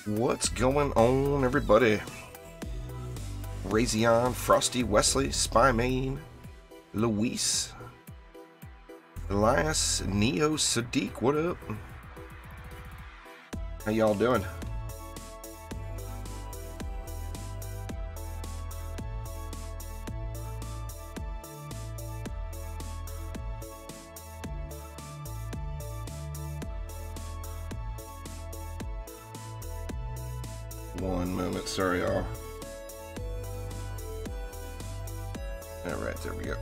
What's going on, everybody? Razion, Frosty, Wesley, Spymain, Luis, Elias, Neo, Sadiq, what up? How y'all doing? One moment, sorry y'all. Alright, there we go.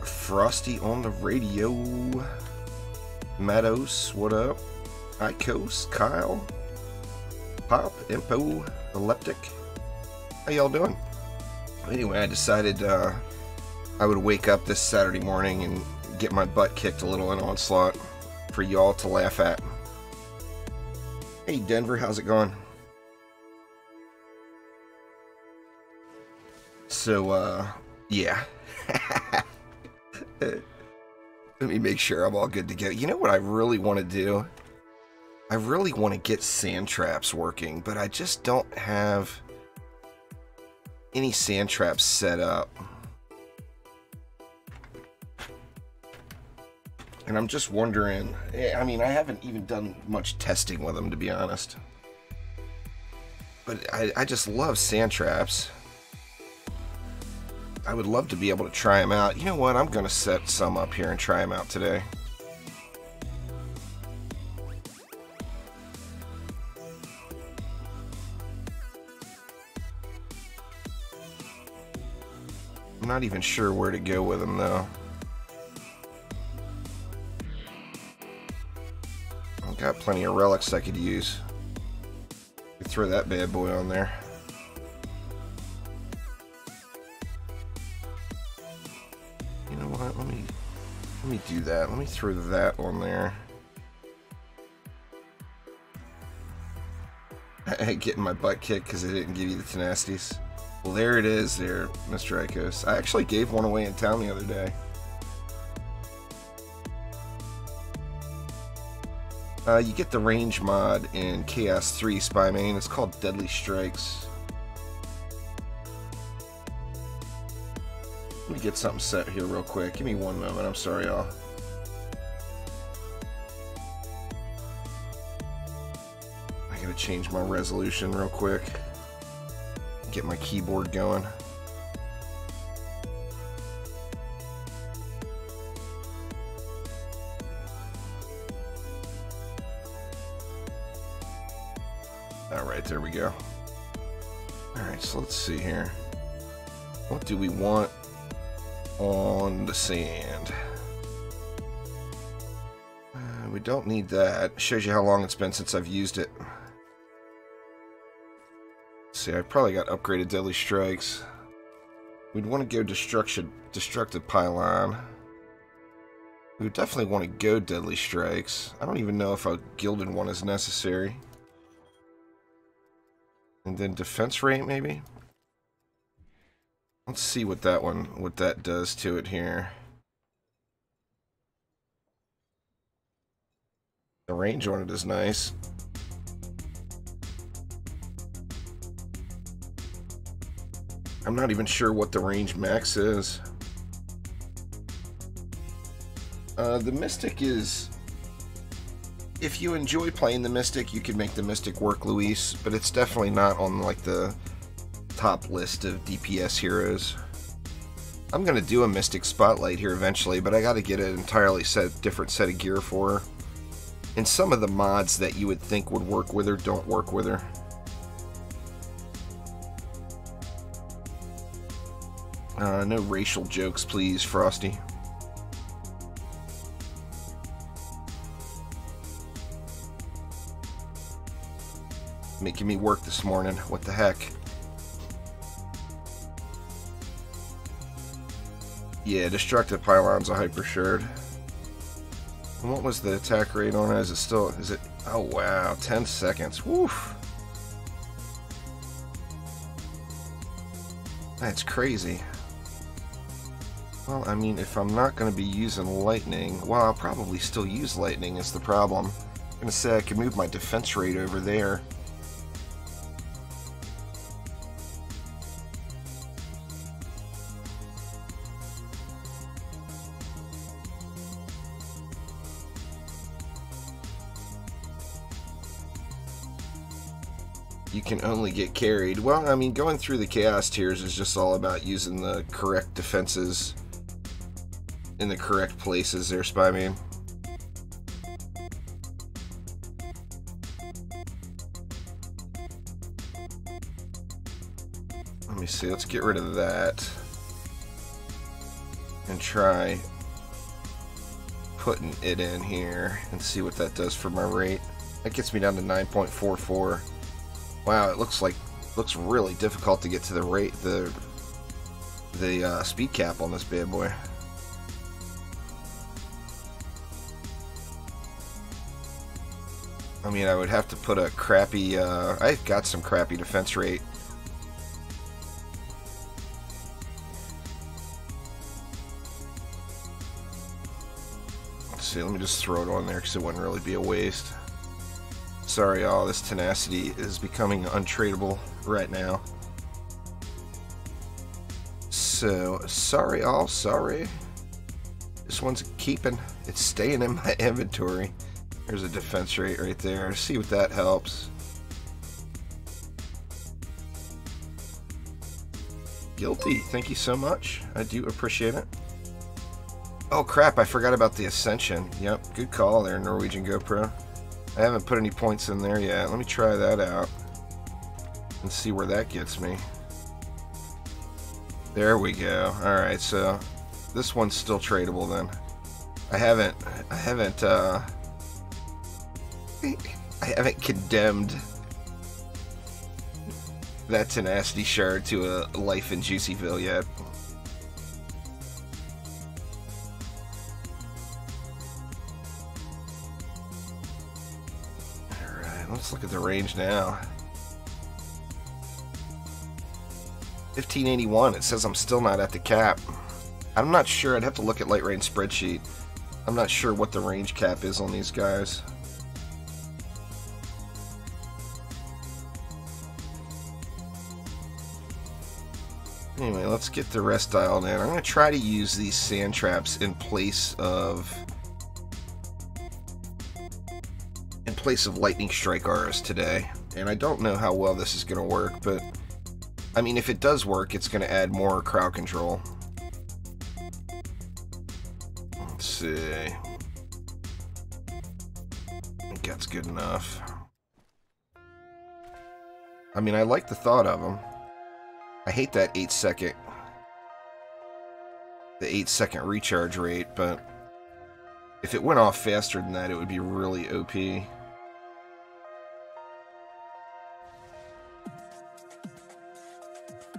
Frosty on the radio. Matos, what up? Icos, Kyle, Pop, Impo, Eleptic. How y'all doing? Anyway, I decided I would wake up this Saturday morning and get my butt kicked a little in Onslaught for y'all to laugh at. Hey Denver, how's it going? So, yeah. Let me make sure I'm all good to go. You know what I really want to do? I really want to get sand traps working, but I just don't have any sand traps set up. And I'm just wondering, I mean, I haven't even done much testing with them, to be honest. But I just love sand traps. I would love to be able to try them out. You know what? I'm going to set some up here and try them out today. I'm not even sure where to go with them, though. I've got plenty of relics I could use. Could throw that bad boy on there. You know what? Let me do that. Let me throw that on there. Getting my butt kicked because I didn't give you the tenacities. Well, there it is there, Mr. Icos. I actually gave one away in town the other day. You get the range mod in Chaos 3 Spymain. It's called Deadly Strikes. Let me get something set here real quick. Give me one moment. I'm sorry, y'all. I gotta change my resolution real quick. Get my keyboard going. Alright, there we go. Alright, so let's see here. What do we want on the sand? We don't need that. Shows you how long it's been since I've used it. See, I probably got upgraded Deadly Strikes. We'd want to go Destructive Pylon. We would definitely want to go Deadly Strikes. I don't even know if a gilded one is necessary. And then Defense Rate, maybe? Let's see what that does to it here. The range on it is nice. I'm not even sure what the range max is. The Mystic is... If you enjoy playing the Mystic, you can make the Mystic work, Luis, but it's definitely not on like the top list of DPS heroes. I'm going to do a Mystic Spotlight here eventually, but I got to get an entirely different set of gear for her. And some of the mods that you would think would work with her don't work with her. No racial jokes, please, Frosty. Making me work this morning. What the heck? Yeah, Destructive Pylon's a hyper shard. And what was the attack rate on it? Is it? Oh wow, 10 seconds. Woof. That's crazy. Well, I mean, if I'm not going to be using lightning, well, I'll probably still use lightning is the problem. I'm going to say I can move my defense rate over there. You can only get carried. Well, I mean, going through the chaos tiers is just all about using the correct defenses in the correct places there, Spyman. Let me see, let's get rid of that and try putting it in here and see what that does for my rate. That gets me down to 9.44. Wow, it looks really difficult to get to the rate, the speed cap on this bad boy. I mean, I would have to put a crappy, I've got some crappy defense rate. Let's see, let me just throw it on there because it wouldn't really be a waste. Sorry, y'all, this tenacity is becoming untradeable right now. So, sorry, y'all, sorry. This one's keeping, it's staying in my inventory. There's a defense rate right there. See what that helps. Guilty, thank you so much. I do appreciate it. Oh crap, I forgot about the Ascension. Yep, good call there, Norwegian GoPro. I haven't put any points in there yet. Let me try that out and see where that gets me. There we go. Alright, so this one's still tradable then. I haven't condemned that tenacity shard to a life in Juicyville yet. Let's look at the range now. 1581. It says I'm still not at the cap. I'm not sure. I'd have to look at Lightrayne spreadsheet. I'm not sure what the range cap is on these guys. Anyway, let's get the rest dialed in. I'm going to try to use these sand traps in place of lightning strike auras today, and I don't know how well this is going to work, but I mean, if it does work, it's going to add more crowd control. Let's see. I think that's good enough. I mean, I like the thought of them. I hate that 8-second recharge rate, but if it went off faster than that, it would be really OP.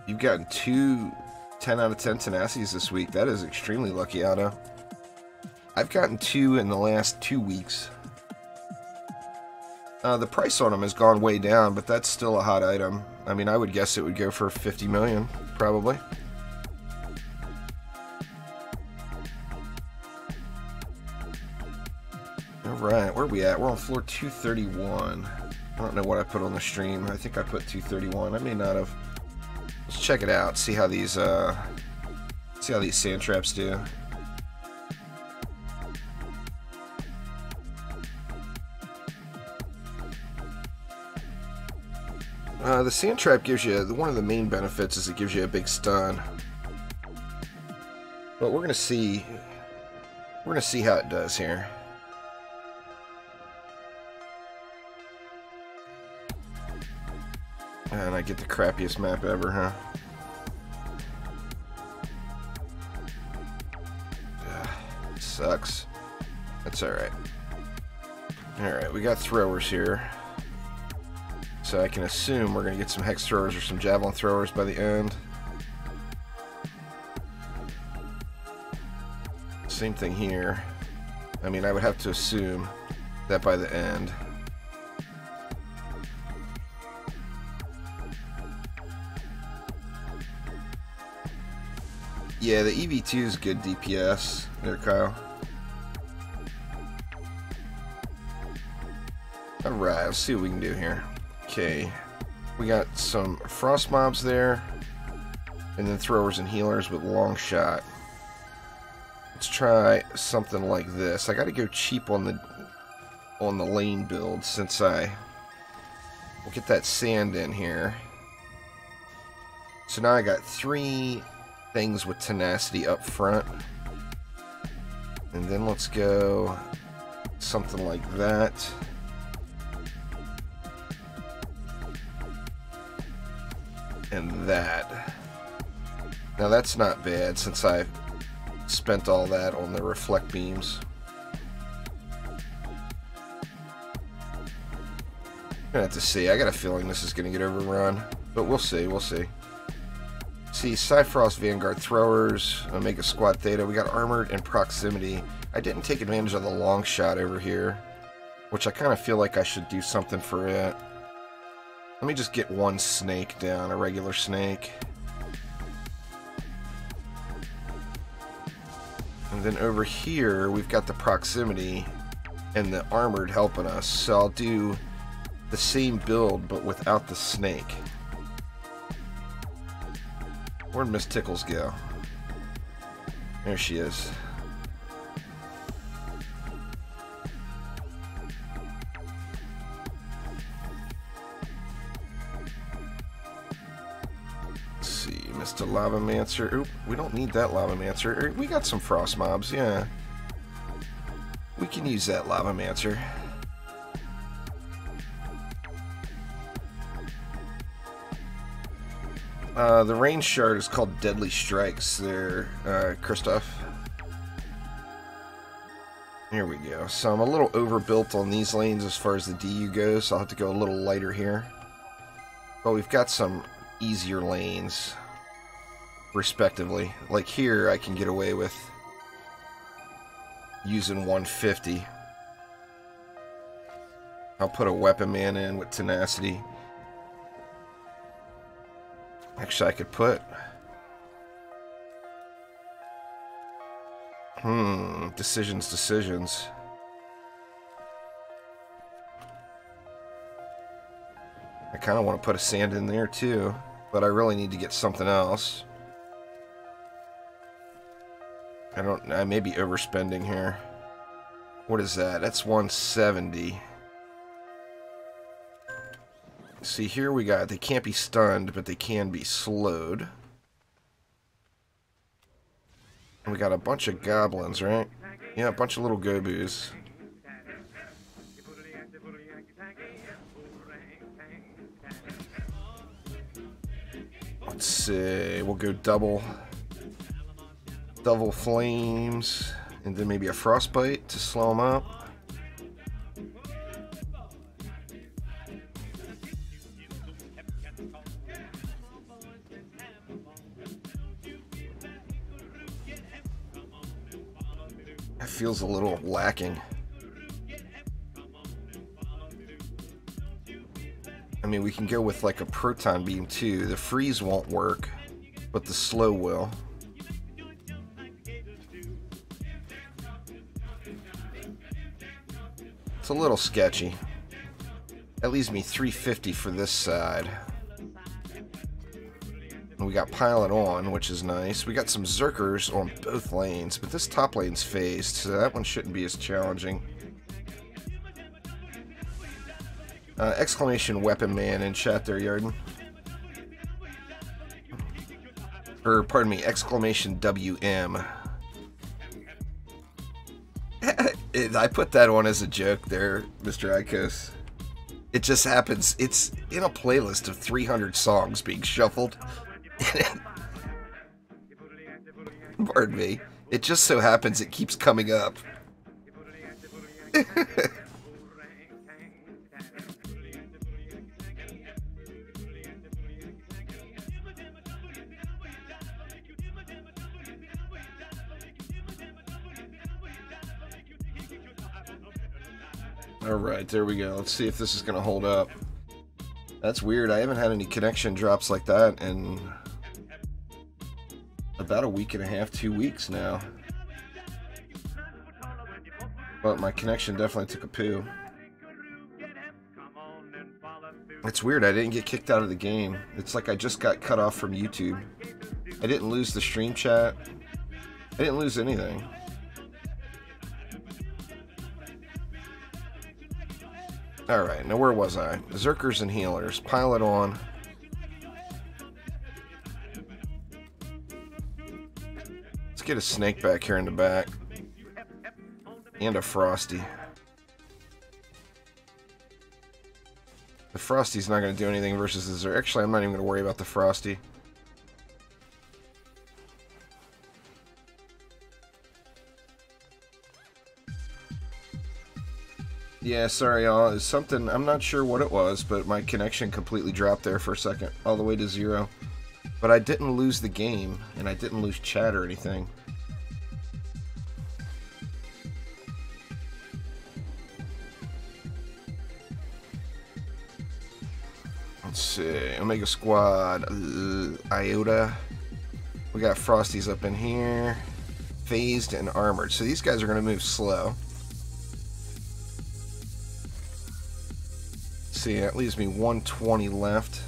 You've gotten 2 10 out of 10 tenacities this week. That is extremely lucky, Otto. I've gotten 2 in the last 2 weeks. The price on them has gone way down, but that's still a hot item. I mean, I would guess it would go for 50 million, probably. Alright, where are we at? We're on floor 231. I don't know what I put on the stream. I think I put 231. I may not have. Let's check it out. See how these sand traps do. The sand trap gives you, one of the main benefits is it gives you a big stun. But we're gonna see how it does here. And I get the crappiest map ever, huh? Ugh, sucks. That's alright. Alright, we got throwers here. So I can assume we're going to get some hex throwers or some javelin throwers by the end. Same thing here. I mean, I would have to assume that by the end. Yeah, the EV2 is good DPS. There, Kyle. Alright, let's see what we can do here. Okay. We got some frost mobs there. And then throwers and healers with long shot. Let's try something like this. I gotta go cheap on the lane build since we'll get that sand in here. So now I got 3 things with tenacity up front. And then let's go something like that. And that. Now that's not bad since I spent all that on the reflect beams. I'm gonna have to see. I got a feeling this is gonna get overrun, but we'll see. We'll see. See, Cyfrost Vanguard throwers, Omega Squad Theta. We got armored and proximity. I didn't take advantage of the long shot over here, which I kind of feel like I should do something for it. Let me just get one snake down, a regular snake. And then over here, we've got the proximity and the armored helping us. So I'll do the same build, but without the snake. Where'd Miss Tickles go? There she is. Let's see, Mr. Lavamancer. Oop, we don't need that Lavamancer. We got some frost mobs, yeah. We can use that Lavamancer. The range shard is called Deadly Strikes there, Christoph. Here we go. So I'm a little overbuilt on these lanes as far as the DU goes, so I'll have to go a little lighter here. But we've got some easier lanes, respectively. Like here, I can get away with using 150. I'll put a weapon man in with tenacity. Actually, I could put... Decisions. I kind of want to put a sand in there, too. But I really need to get something else. I may be overspending here. What is that? That's 170. See, here we got, they can't be stunned, but they can be slowed. And we got a bunch of goblins, right? Yeah, a bunch of little goboos. Let's see, we'll go double flames, and then maybe a frostbite to slow them up. Feels a little lacking. I mean, we can go with like a proton beam too. The freeze won't work, but the slow will. It's a little sketchy. That leaves me 350 for this side. We got Pilot on, which is nice. We got some Zerkers on both lanes, but this top lane's phased, so that one shouldn't be as challenging. Exclamation Weapon Man in chat there, Yarden. Or, pardon me, exclamation WM. I put that on as a joke there, Mr. Icos. It just happens. It's in a playlist of 300 songs being shuffled. Pardon me. It just so happens it keeps coming up. Alright, there we go. Let's see if this is going to hold up. That's weird. I haven't had any connection drops like that in about a week and a half, 2 weeks now. But my connection definitely took a poo. It's weird, I didn't get kicked out of the game. It's like I just got cut off from YouTube. I didn't lose the stream chat. I didn't lose anything. Alright, now where was I? Berserkers and healers. Pile it on. Let's get a snake back here in the back. And a frosty. The frosty's not going to do anything versus the Berserker. Actually, I'm not even going to worry about the frosty. Yeah, sorry y'all. It's something, I'm not sure what it was, but my connection completely dropped there for a second, all the way to 0. But I didn't lose the game, and I didn't lose chat or anything. Let's see, Omega Squad, Iota. We got Frosties up in here, phased and armored. So these guys are going to move slow. See, that leaves me 120 left.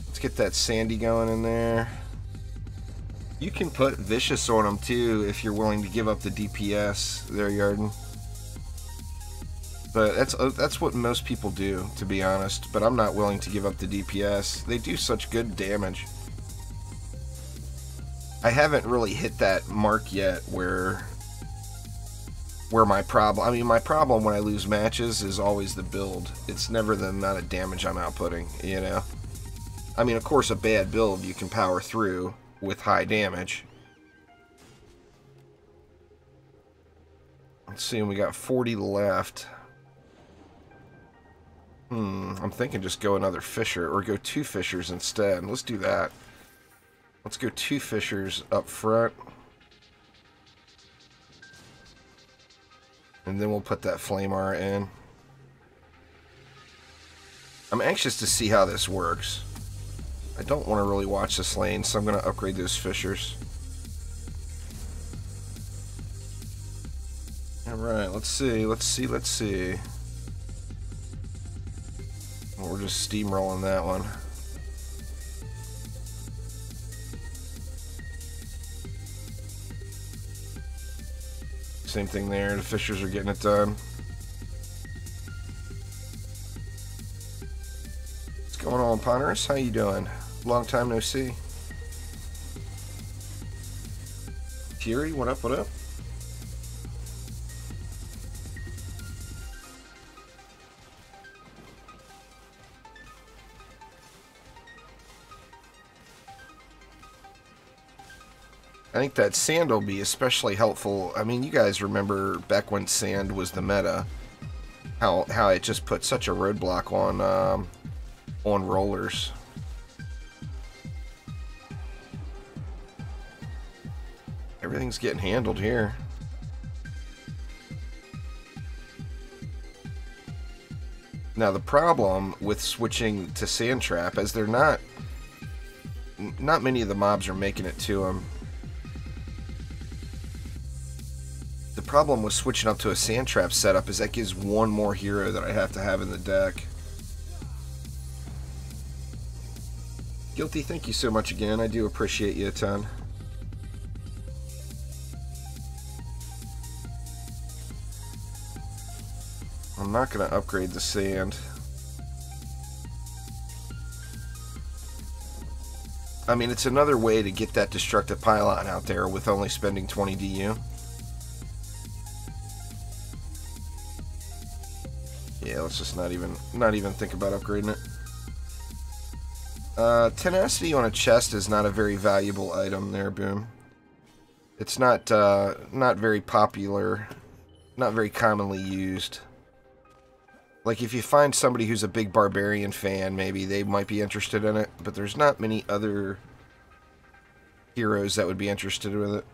Let's get that Sandy going in there. You can put Vicious on them too if you're willing to give up the DPS there, Yarden. But that's what most people do, to be honest. But I'm not willing to give up the DPS. They do such good damage. I haven't really hit that mark yet where my problem, I mean, my problem when I lose matches is always the build. It's never the amount of damage I'm outputting, you know? I mean, of course, a bad build you can power through with high damage. Let's see, we got 40 left. I'm thinking just go another Fisher, or go 2 Fishers instead. Let's do that. Let's go 2 Fishers up front. And then we'll put that Flame Aura in. I'm anxious to see how this works. I don't want to really watch this lane, so I'm going to upgrade those Fishers. Alright, let's see. We're just steamrolling that one. Same thing there, the Fishers are getting it done. What's going on, Ponderous? How you doing? Long time no see. Fury, what up, what up? I think that sand will be especially helpful. I mean, you guys remember back when sand was the meta, how it just put such a roadblock on rollers. Everything's getting handled here. Now the problem with switching to sand trap is they're not many of the mobs are making it to them. The problem with switching up to a sand trap setup is that gives one more hero that I have to have in the deck. Guilty, thank you so much again. I do appreciate you a ton. I'm not going to upgrade the sand. I mean, it's another way to get that destructive pylon out there with only spending 20 DU. Yeah, let's just not even think about upgrading it. Tenacity on a chest is not a very valuable item there, Boom. It's not very popular, not very commonly used. Like, if you find somebody who's a big Barbarian fan, maybe they might be interested in it, but there's not many other heroes that would be interested with it.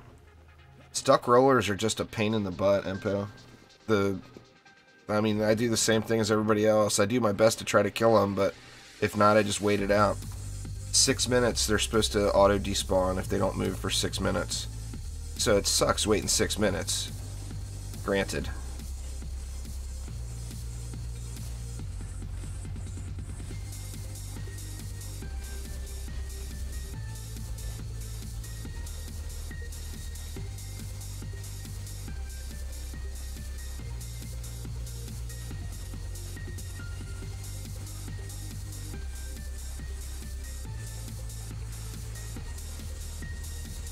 Stuck rollers are just a pain in the butt, Empo. I mean, I do the same thing as everybody else. I do my best to try to kill them, but if not, I just wait it out. 6 minutes, they're supposed to auto despawn if they don't move for 6 minutes. So it sucks waiting 6 minutes. Granted.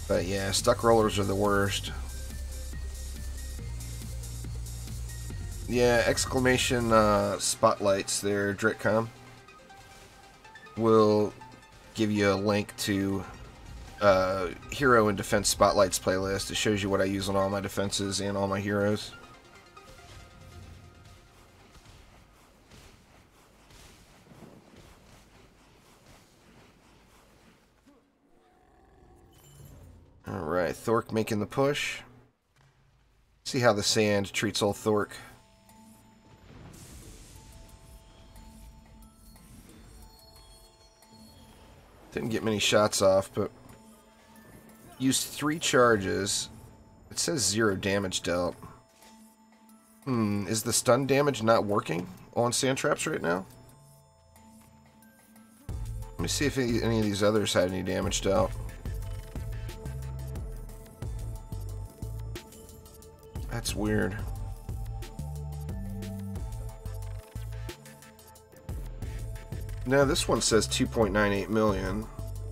But yeah, stuck rollers are the worst. Yeah, exclamation spotlights there, Dritcom. Will give you a link to Hero and Defense Spotlights playlist. It shows you what I use on all my defenses and all my heroes. Alright, Thork making the push. See how the sand treats old Thork. Didn't get many shots off, but used 3 charges. It says 0 damage dealt. Is the stun damage not working on sand traps right now? Let me see if any of these others had any damage dealt. That's weird. No, this one says 2.98 million.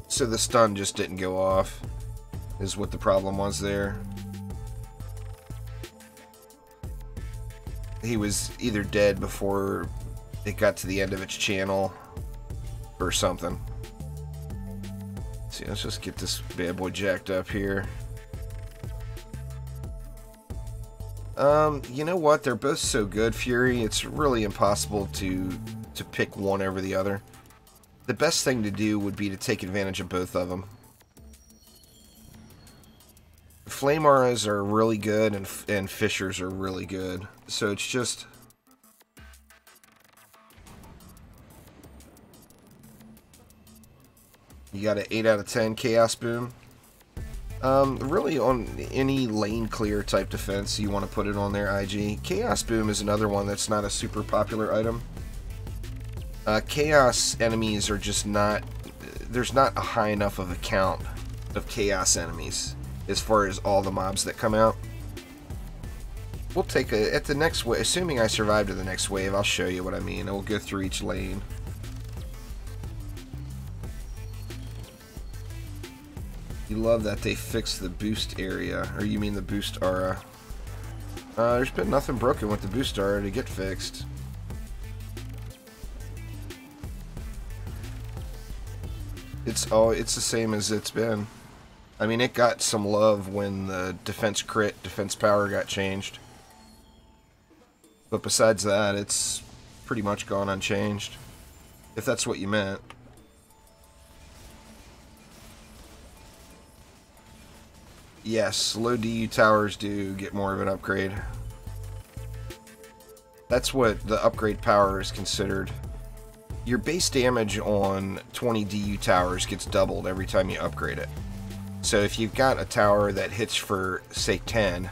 So the stun just didn't go off, is what the problem was there. He was either dead before it got to the end of its channel or something. See, let's just get this bad boy jacked up here. You know what? They're both so good, Fury. It's really impossible to pick one over the other. The best thing to do would be to take advantage of both of them. Flame auras are really good, and fissures are really good. So it's just... You got an 8 out of 10 Chaos Boom. Really on any lane clear type defense, you want to put it on there, IG. Chaos Boom is another one that's not a super popular item. Chaos enemies are just not... There's not a high enough of a count of Chaos enemies as far as all the mobs that come out. We'll take a... At the next wave, assuming I survive to the next wave, I'll show you what I mean. We'll go through each lane. You love that they fixed the boost area, or you mean the boost aura. There's been nothing broken with the boost aura to get fixed. It's the same as it's been. I mean, it got some love when the defense crit, defense power got changed. But besides that, it's pretty much gone unchanged. If that's what you meant. Yes, low DU towers do get more of an upgrade. That's what the upgrade power is considered. Your base damage on 20 DU towers gets doubled every time you upgrade it. So if you've got a tower that hits for, say, 10,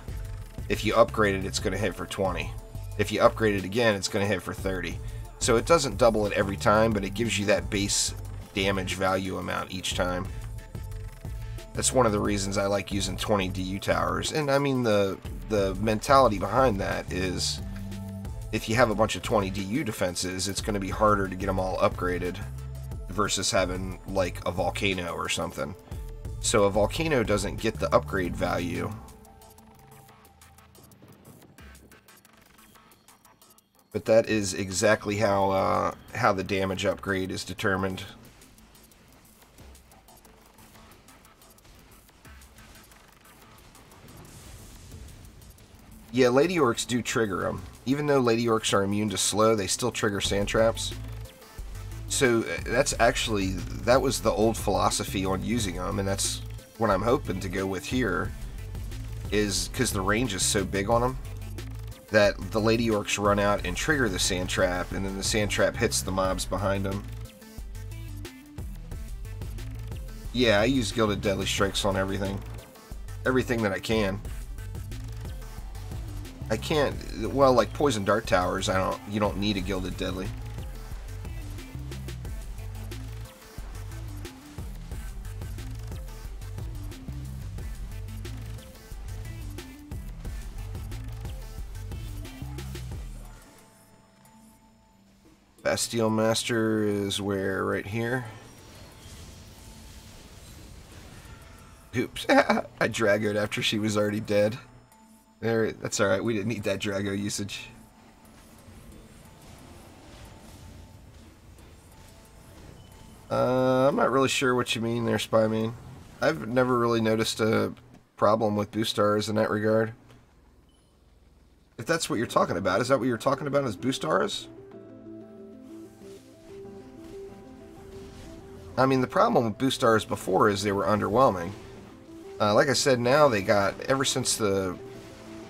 if you upgrade it, it's going to hit for 20. If you upgrade it again, it's going to hit for 30. So it doesn't double it every time, but it gives you that base damage value amount each time. That's one of the reasons I like using 20 DU towers. And I mean, the mentality behind that is, if you have a bunch of 20 DU defenses, it's going to be harder to get them all upgraded versus having, like, a volcano or something. So a volcano doesn't get the upgrade value. But that is exactly how the damage upgrade is determined. Yeah, Lady Orcs do trigger them. Even though Lady Orcs are immune to slow, they still trigger sand traps. So that's actually, that was the old philosophy on using them, and that's what I'm hoping to go with here, is because the range is so big on them, that the Lady Orcs run out and trigger the sand trap, and then the sand trap hits the mobs behind them. Yeah, I use Gilded Deadly Strikes on everything. Everything that I can. I can't, well, like Poison Dart Towers, you don't need a Gilded Deadly. Bastille Master is where? Right here. Oops. I Dragoed after she was already dead. There, that's alright, we didn't need that Drago usage. I'm not really sure what you mean there, Spyman. I've never really noticed a problem with boost stars in that regard. If that's what you're talking about, is that what you're talking about as boost stars? I mean, the problem with boost stars before is they were underwhelming. Like I said, now they got, ever since the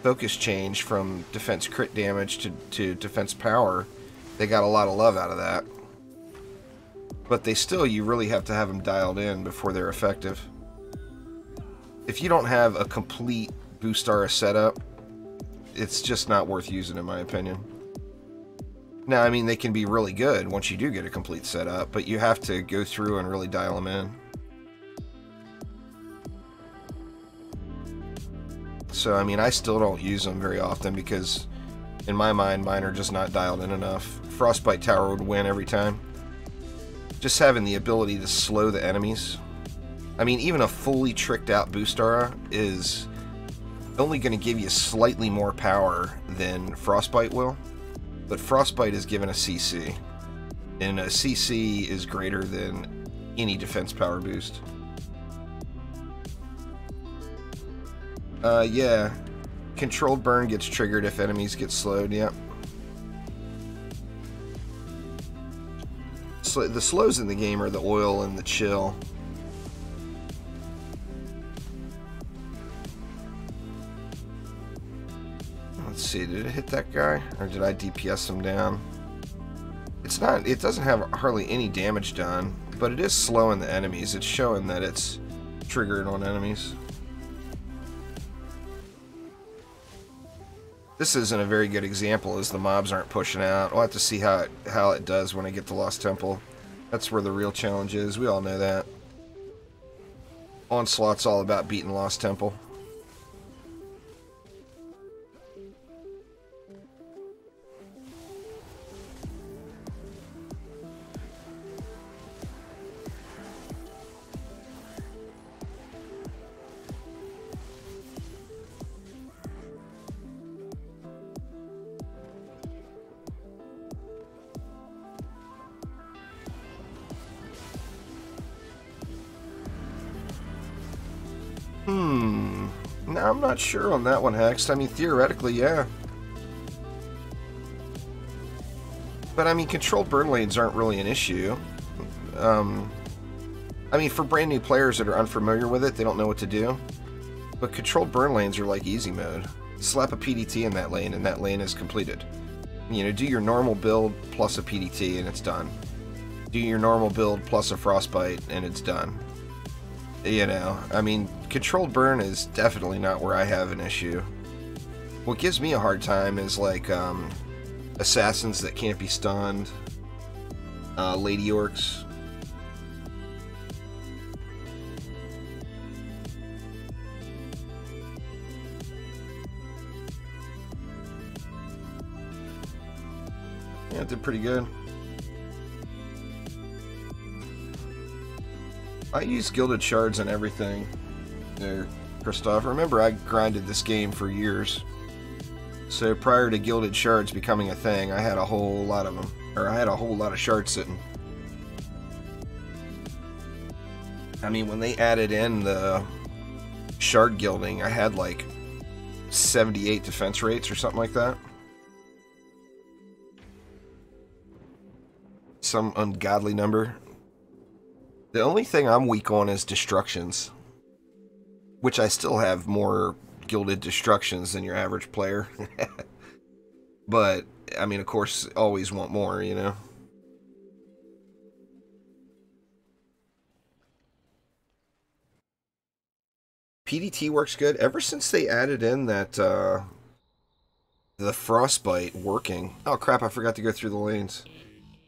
focus changed from defense crit damage to defense power, they got a lot of love out of that. But they still, you really have to have them dialed in before they're effective. If you don't have a complete boost star setup, it's just not worth using, in my opinion. Now, I mean, they can be really good once you do get a complete setup, but you have to go through and really dial them in. So, I mean, I still don't use them very often because, in my mind, mine are just not dialed in enough. Frostbite Tower would win every time. Just having the ability to slow the enemies. I mean, even a fully tricked out boost aura is only going to give you slightly more power than Frostbite will. But Frostbite is given a CC. And a CC is greater than any defense power boost. Yeah. Controlled burn gets triggered if enemies get slowed, yep. So the slows in the game are the oil and the chill. Let's see, did it hit that guy? Or did I DPS him down? It's not, it doesn't have hardly any damage done, but it is slowing the enemies. It's showing that it's triggered on enemies. This isn't a very good example as the mobs aren't pushing out. I'll have to see how it does when I get to Lost Temple. That's where the real challenge is. We all know that. Onslaught's all about beating Lost Temple. No, I'm not sure on that one, Hex. I mean, theoretically, yeah. But, I mean, controlled burn lanes aren't really an issue. I mean, for brand new players that are unfamiliar with it, they don't know what to do. But controlled burn lanes are like easy mode. Slap a PDT in that lane, and that lane is completed. You know, do your normal build plus a PDT, and it's done. Do your normal build plus a Frostbite, and it's done. You know, I mean, controlled burn is definitely not where I have an issue. What gives me a hard time is like assassins that can't be stunned, lady orcs. Yeah, it did pretty good. I use gilded shards and everything there, Christoph. Remember, I grinded this game for years. So prior to gilded shards becoming a thing, I had a whole lot of them. Or I had a whole lot of shards sitting. I mean, when they added in the shard gilding, I had like 78 defense rates or something like that. Some ungodly number. The only thing I'm weak on is destructions, which I still have more gilded destructions than your average player. But, I mean, of course, always want more, you know? PDT works good. Ever since they added in that, the frostbite working. Oh crap, I forgot to go through the lanes.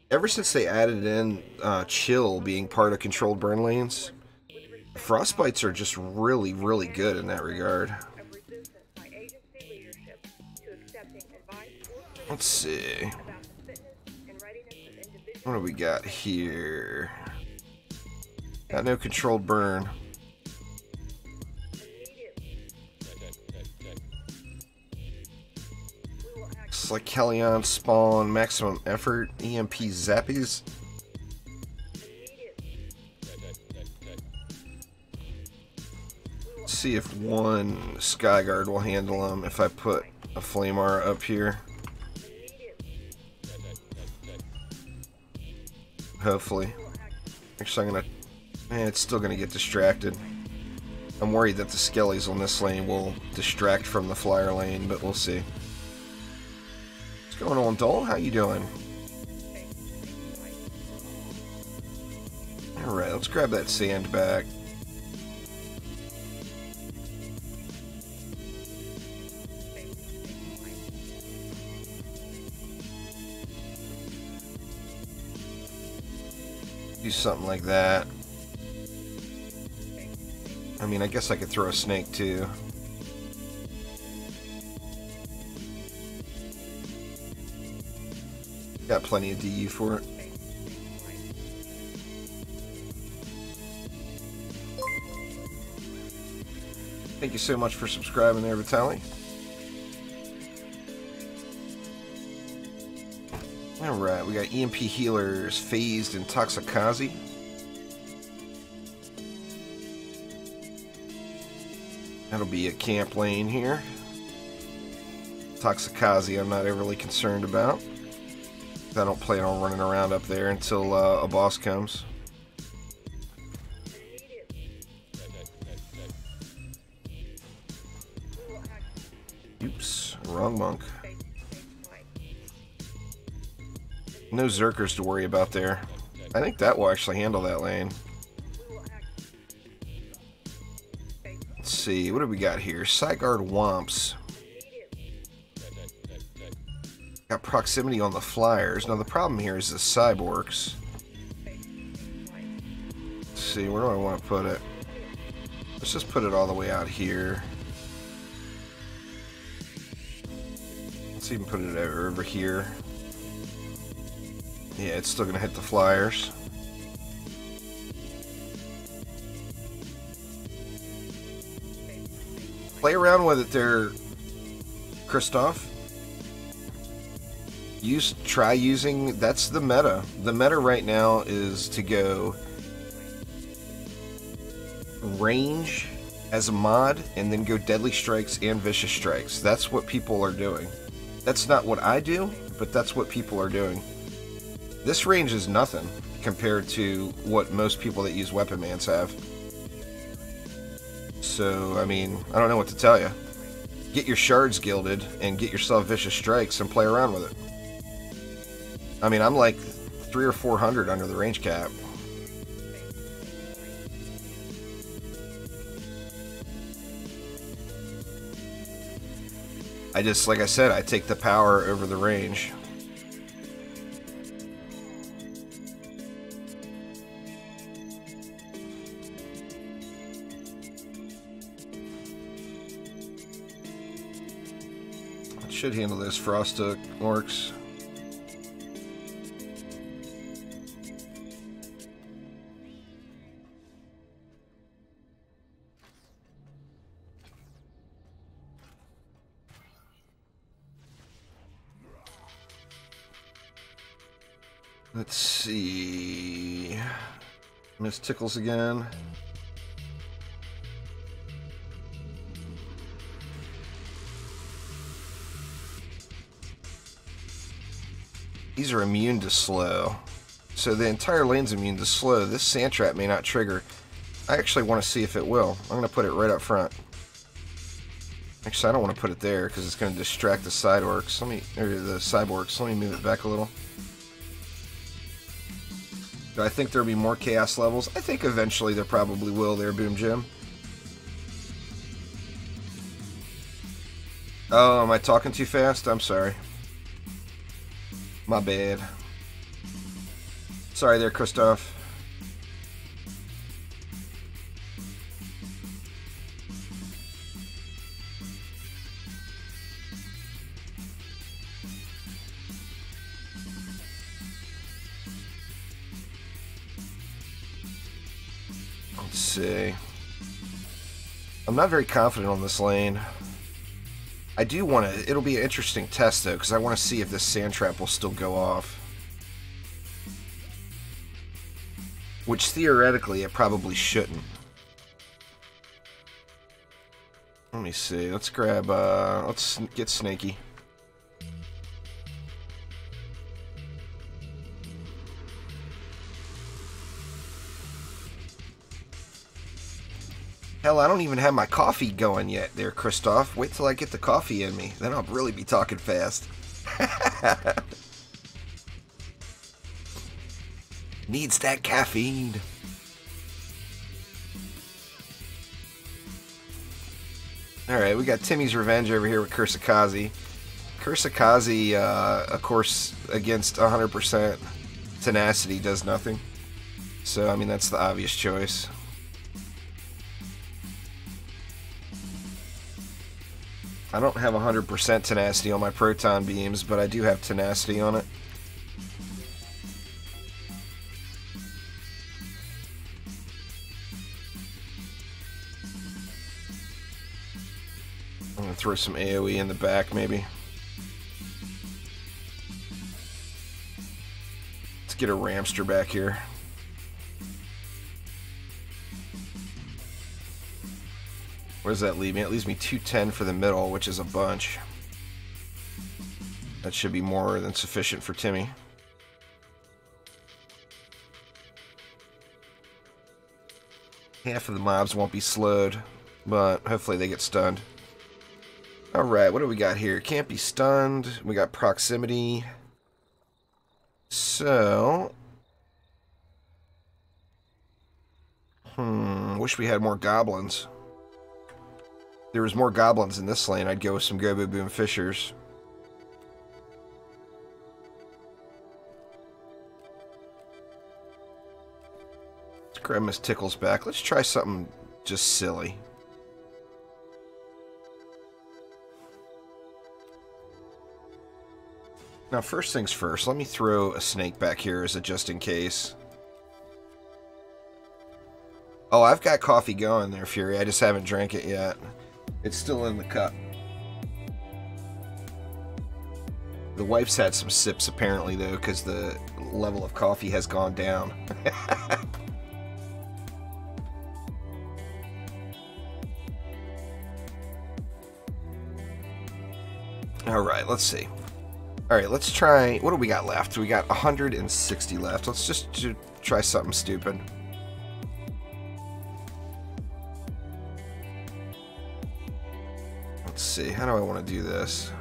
Ever since they added in chill being part of controlled burn lanes, frostbites are just really, really good in that regard. Let's see. What do we got here? Got no controlled burn. Looks like Kellyon spawn maximum effort EMP zappies. Let's see if one Skyguard will handle them if I put a Flame Aura up here. Hopefully. Actually, I'm gonna... it's still gonna get distracted. I'm worried that the Skellies on this lane will distract from the flyer lane, but we'll see. What's going on, Dole? How you doing? Alright, let's grab that sand back. Do something like that. I mean, I guess I could throw a snake too. Got plenty of DU for it. Thank you so much for subscribing there, Vitaly. Alright, we got EMP healers, phased, and Toxikazi. That'll be a camp lane here. Toxikazi I'm not overly concerned about. I don't plan on running around up there until a boss comes. Oops, wrong monk. No Zerkers to worry about there. I think that will actually handle that lane. Let's see, what do we got here? Sideguard Womps. Got proximity on the flyers. Now the problem here is the cyborgs. Let's see, where do I want to put it? Let's just put it all the way out here. Let's even put it over here. Yeah, it's still going to hit the flyers. Play around with it there, Christoph. Try using, that's the meta. The meta right now is to go range as a mod and then go deadly strikes and vicious strikes. That's what people are doing. That's not what I do, but that's what people are doing. This range is nothing compared to what most people that use weapon mans have. So, I mean, I don't know what to tell you. Get your shards gilded and get yourself vicious strikes and play around with it. I mean, I'm like 300 or 400 under the range cap. I just, like I said, I take the power over the range. Should handle this frost orcs. Let's see. Miss Tickles again. These are immune to slow. So the entire lane's immune to slow. This sand trap may not trigger. I actually want to see if it will. I'm going to put it right up front. Actually, I don't want to put it there because it's going to distract the side orcs. Or the cyborgs. Let me move it back a little. Do I think there'll be more chaos levels? I think eventually there probably will there, Boom Jim. Oh, am I talking too fast? I'm sorry. My bad. Sorry there, Christoph. Let's see. I'm not very confident on this lane. I do want to... It'll be an interesting test, though, because I want to see if this sand trap will still go off. Which, theoretically, it probably shouldn't. Let me see. Let's grab... let's get snaky. Hell, I don't even have my coffee going yet there, Christoph. Wait till I get the coffee in me. Then I'll really be talking fast. Needs that caffeine. Alright, we got Timmy's Revenge over here with Kursakazi. Kursakazi, of course, against 100% tenacity does nothing. So, I mean, that's the obvious choice. I don't have 100% tenacity on my proton beams, but I do have tenacity on it. I'm going to throw some AoE in the back, maybe. Let's get a Ramster back here. Where does that leave me? It leaves me 210 for the middle, which is a bunch. That should be more than sufficient for Timmy. Half of the mobs won't be slowed, but hopefully they get stunned. Alright, what do we got here? Can't be stunned. We got proximity. So... wish we had more goblins. If there was more goblins in this lane, I'd go with some Gobo Boom Fishers. Let's grab Miss Tickles back. Let's try something just silly. Now, first things first, let me throw a snake back here as a just in case. Oh, I've got coffee going there, Fury. I just haven't drank it yet. It's still in the cup. The wife's had some sips, apparently, though, because the level of coffee has gone down. Alright, let's see. Alright, let's try... What do we got left? We got 160 left. Let's just try something stupid. Let's see. How do I want to do this?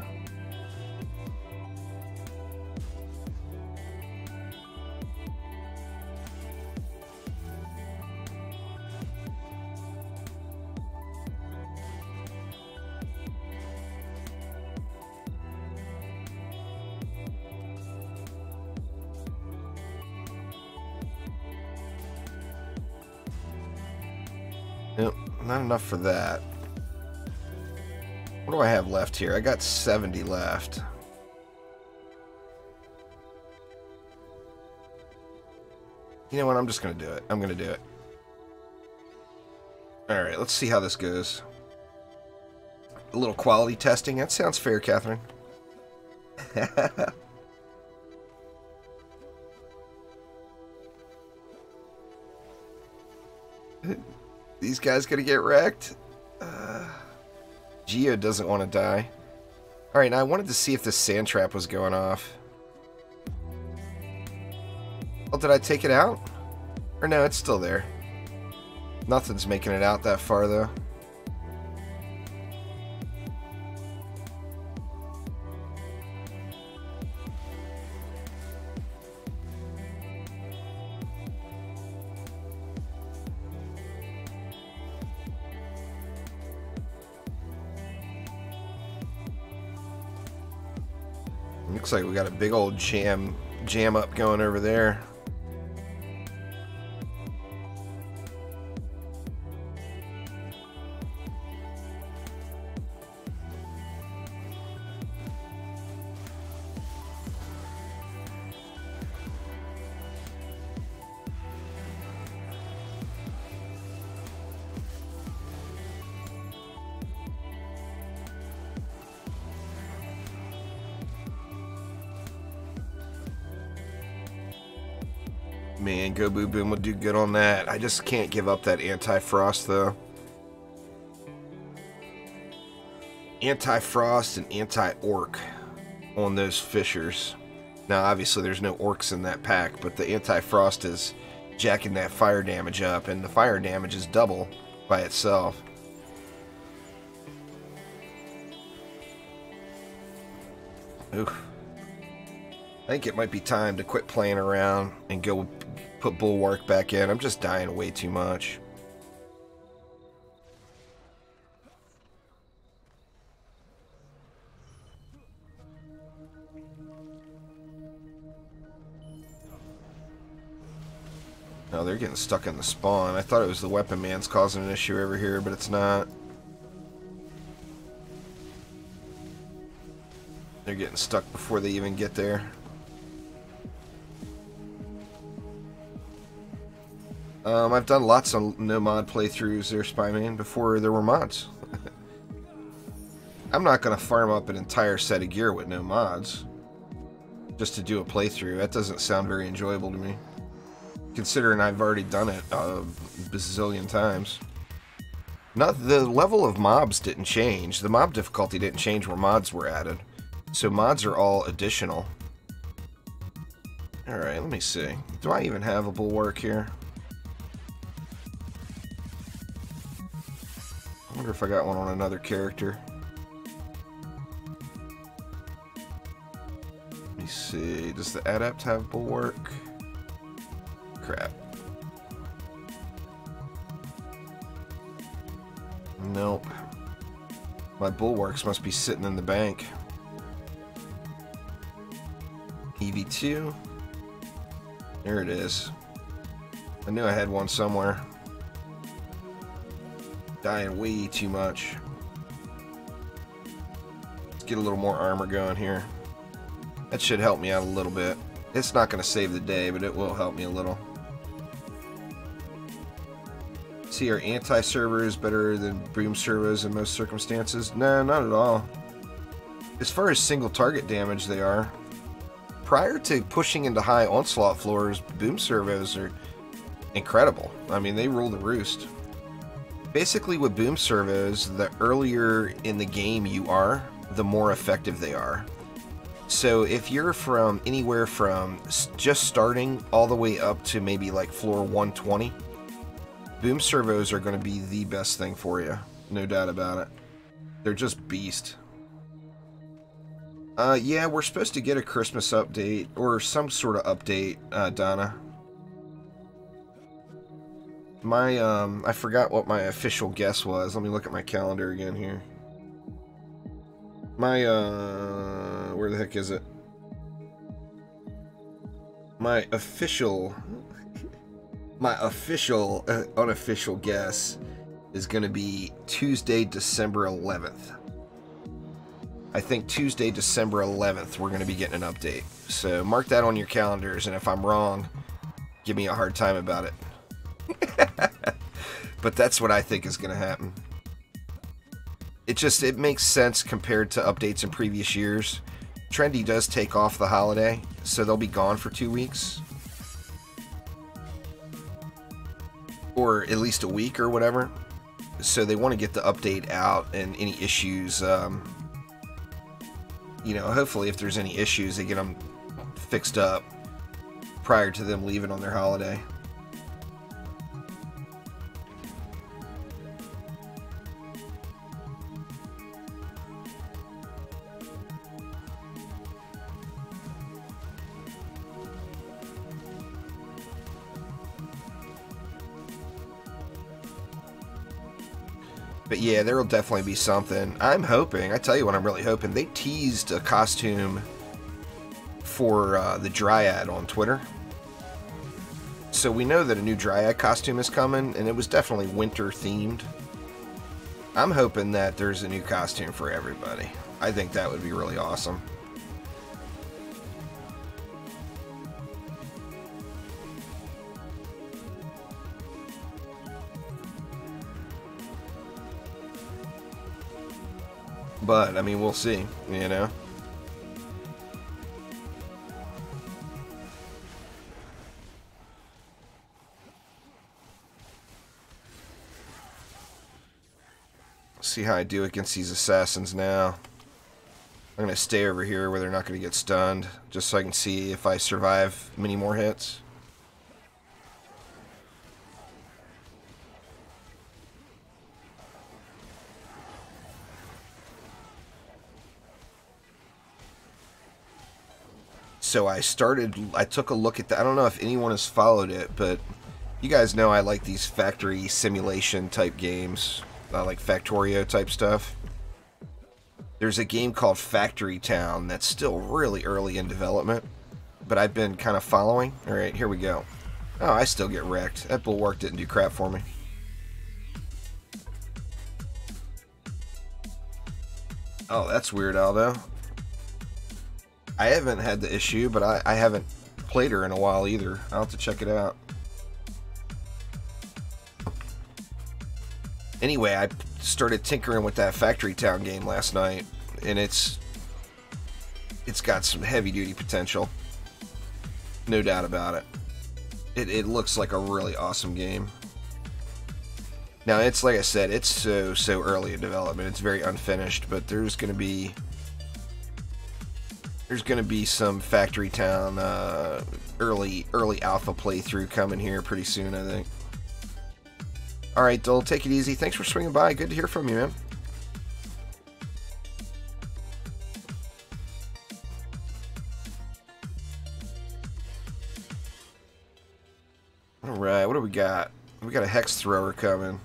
Nope, not enough for that. What do I have left here? I got 70 left. You know what? I'm just going to do it. I'm going to do it. Alright, let's see how this goes. A little quality testing. That sounds fair, Catherine. These guys gonna get wrecked? Geo doesn't want to die. Alright, now I wanted to see if this sand trap was going off. Oh, did I take it out? Or no, it's still there. Nothing's making it out that far, though. Looks like we got a big old jam up going over there. Man, Go Boo Boom would do good on that. I just can't give up that Anti-Frost, though. Anti-Frost and Anti-Orc on those Fishers. Now, obviously, there's no Orcs in that pack, but the Anti-Frost is jacking that fire damage up, and the fire damage is double by itself. Oof. I think it might be time to quit playing around and go put Bulwark back in. I'm just dying way too much. No, they're getting stuck in the spawn. I thought it was the Weapon Man's causing an issue over here, but it's not. They're getting stuck before they even get there. I've done lots of no mod playthroughs there, Spyman, before there were mods. I'm not going to farm up an entire set of gear with no mods just to do a playthrough. That doesn't sound very enjoyable to me, considering I've already done it a bazillion times. Not the level of mobs didn't change. The mob difficulty didn't change where mods were added. So mods are all additional. Alright, let me see. Do I even have a Bulwark here? I wonder if I got one on another character. Let me see. Does the Adept have Bulwark? Crap. Nope. My Bulwarks must be sitting in the bank. EV2. There it is. I knew I had one somewhere. Dying way too much. Let's get a little more armor going here. That should help me out a little bit. It's not going to save the day, but it will help me a little. See, are anti-servos better than boom servos in most circumstances? No, not at all. As far as single target damage, they are. Prior to pushing into high Onslaught floors, boom servos are incredible. I mean, they rule the roost. Basically, with boom servos, the earlier in the game you are, the more effective they are. So if you're from anywhere from just starting all the way up to maybe like floor 120, boom servos are going to be the best thing for you. No doubt about it. They're just beast. Yeah, we're supposed to get a Christmas update, or some sort of update, Donna. I forgot what my official guess was. Let me look at my calendar again here. Where the heck is it? My official, unofficial guess is going to be Tuesday, December 11th. I think Tuesday, December 11th, we're going to be getting an update. So mark that on your calendars, and if I'm wrong, give me a hard time about it. But that's what I think is going to happen. It makes sense compared to updates in previous years. Trendy does take off the holiday, so they'll be gone for 2 weeks. Or at least a week or whatever. So they want to get the update out, and any issues, you know, hopefully if there's any issues, they get them fixed up prior to them leaving on their holiday. But yeah, there will definitely be something. I'm hoping, I tell you what I'm really hoping, they teased a costume for the Dryad on Twitter. So we know that a new Dryad costume is coming, and it was definitely winter themed. I'm hoping that there's a new costume for everybody. I think that would be really awesome. But, I mean, we'll see, you know? See how I do against these assassins now. I'm going to stay over here where they're not going to get stunned, just so I can see if I survive many more hits. So I took a look at that. I don't know if anyone has followed it, but you guys know I like these factory simulation type games, like Factorio type stuff. There's a game called Factory Town that's still really early in development, but I've been kind of following. Alright, here we go. Oh, I still get wrecked. That bulwark didn't do crap for me. Oh, that's weird, Aldo. I haven't had the issue, but I haven't played her in a while either. I'll have to check it out. Anyway, I started tinkering with that Factory Town game last night, and it's got some heavy-duty potential. No doubt about it. It looks like a really awesome game. Now, it's like I said, it's so early in development. It's very unfinished, but there's going to be some Factory Town early alpha playthrough coming here pretty soon, I think. Alright, Dole, take it easy. Thanks for swinging by. Good to hear from you, man. Alright, what do we got? We got a Hex Thrower coming.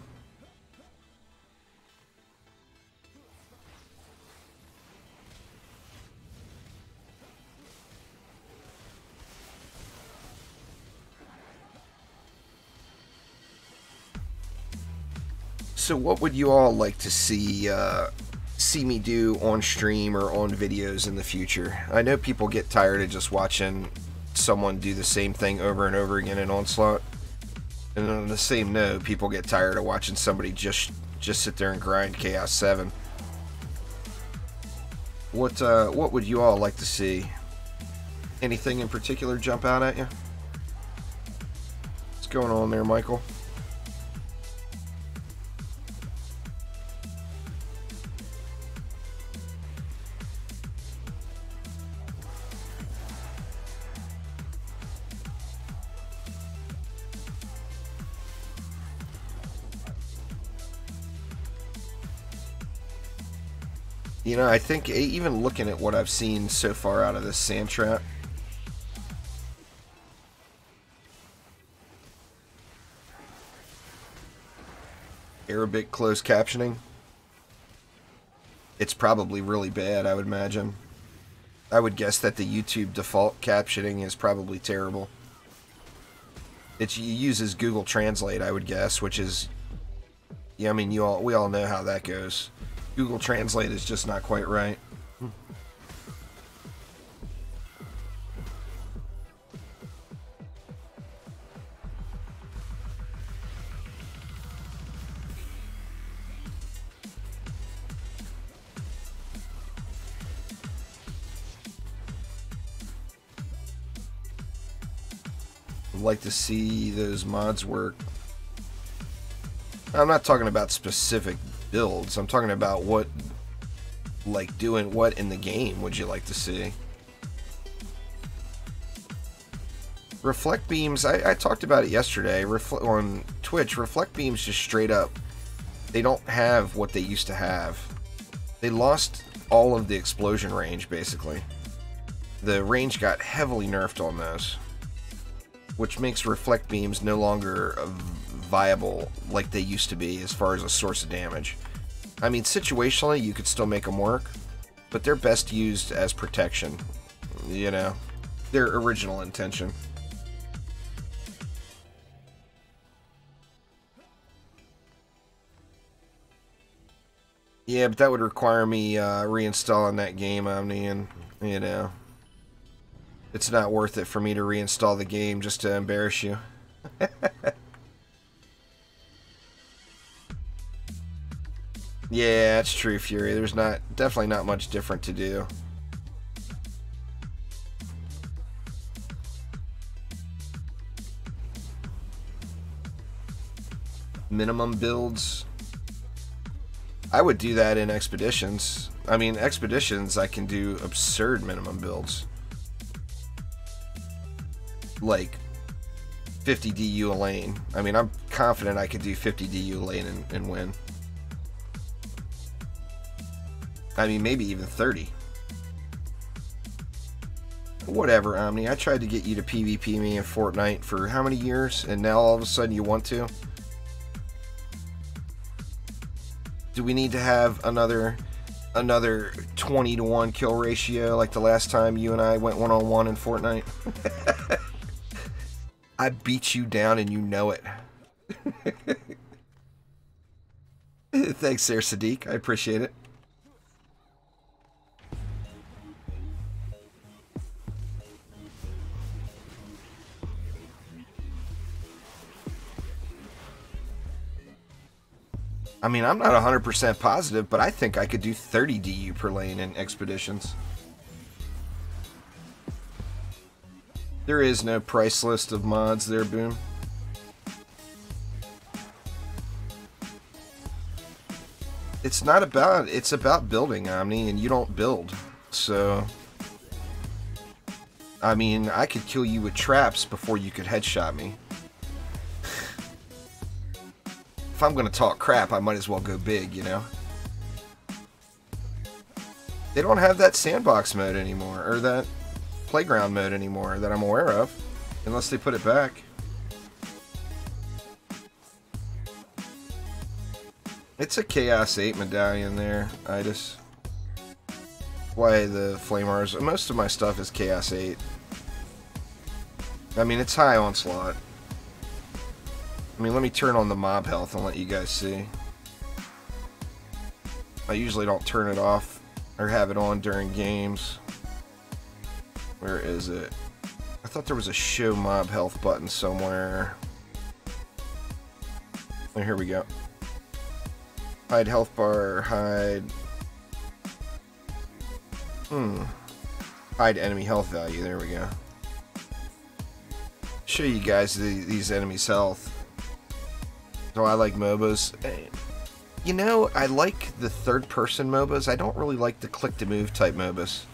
So what would you all like to see me do on stream or on videos in the future? I know people get tired of just watching someone do the same thing over and over again in Onslaught. And on the same note, people get tired of watching somebody just sit there and grind Chaos 7. What would you all like to see? Anything in particular jump out at you? What's going on there, Michael? You know, I think even looking at what I've seen so far out of this sand trap, Arabic closed captioning, it's probably really bad, I would imagine. I would guess that the YouTube default captioning is probably terrible. It uses Google Translate, I would guess, which is, yeah, I mean, we all know how that goes. Google Translate is just not quite right. I'd like to see those mods work. I'm not talking about specific builds. I'm talking about what, like, doing what in the game would you like to see? Reflect beams, I talked about it yesterday on Twitch. Reflect beams just straight up, they don't have what they used to have. They lost all of the explosion range, basically. The range got heavily nerfed on those, which makes reflect beams no longer viable like they used to be as far as a source of damage. I mean, situationally, you could still make them work, but they're best used as protection, you know? their original intention. Yeah, but that would require me reinstalling that game, Omni, and, you know, it's not worth it for me to reinstall the game just to embarrass you. Yeah, that's true, Fury. There's definitely not much different to do. Minimum builds. I would do that in Expeditions. I mean, Expeditions, I can do absurd minimum builds. Like 50 DU a lane. I mean, I'm confident I could do 50 DU a lane and win. I mean, maybe even 30. Whatever, Omni. I tried to get you to PvP me in Fortnite for how many years, and now all of a sudden you want to? Do we need to have another 20-to-1 kill ratio like the last time you and I went one-on-one in Fortnite? I beat you down and you know it. Thanks there, Sadiq. I appreciate it. I mean, I'm not 100% positive, but I think I could do 30 DU per lane in Expeditions. There is no price list of mods there, Boom. It's not about, it's about building, Omni, and you don't build. So, I mean, I could kill you with traps before you could headshot me. If I'm gonna talk crap, I might as well go big, you know? They don't have that sandbox mode anymore, or that playground mode anymore that I'm aware of, unless they put it back. It's a Chaos 8 medallion there, Idis. Why the Flamers? Most of my stuff is Chaos 8. I mean, it's high Onslaught. I mean, let me turn on the mob health and let you guys see. I usually don't turn it off or have it on during games. Where is it? I thought there was a show mob health button somewhere. Oh, here we go. Hide health bar, hide... Hide enemy health value, there we go. Show you guys these enemies' health. So I like MOBAs. You know, I like the third-person MOBAs. I don't really like the click-to-move type MOBAs.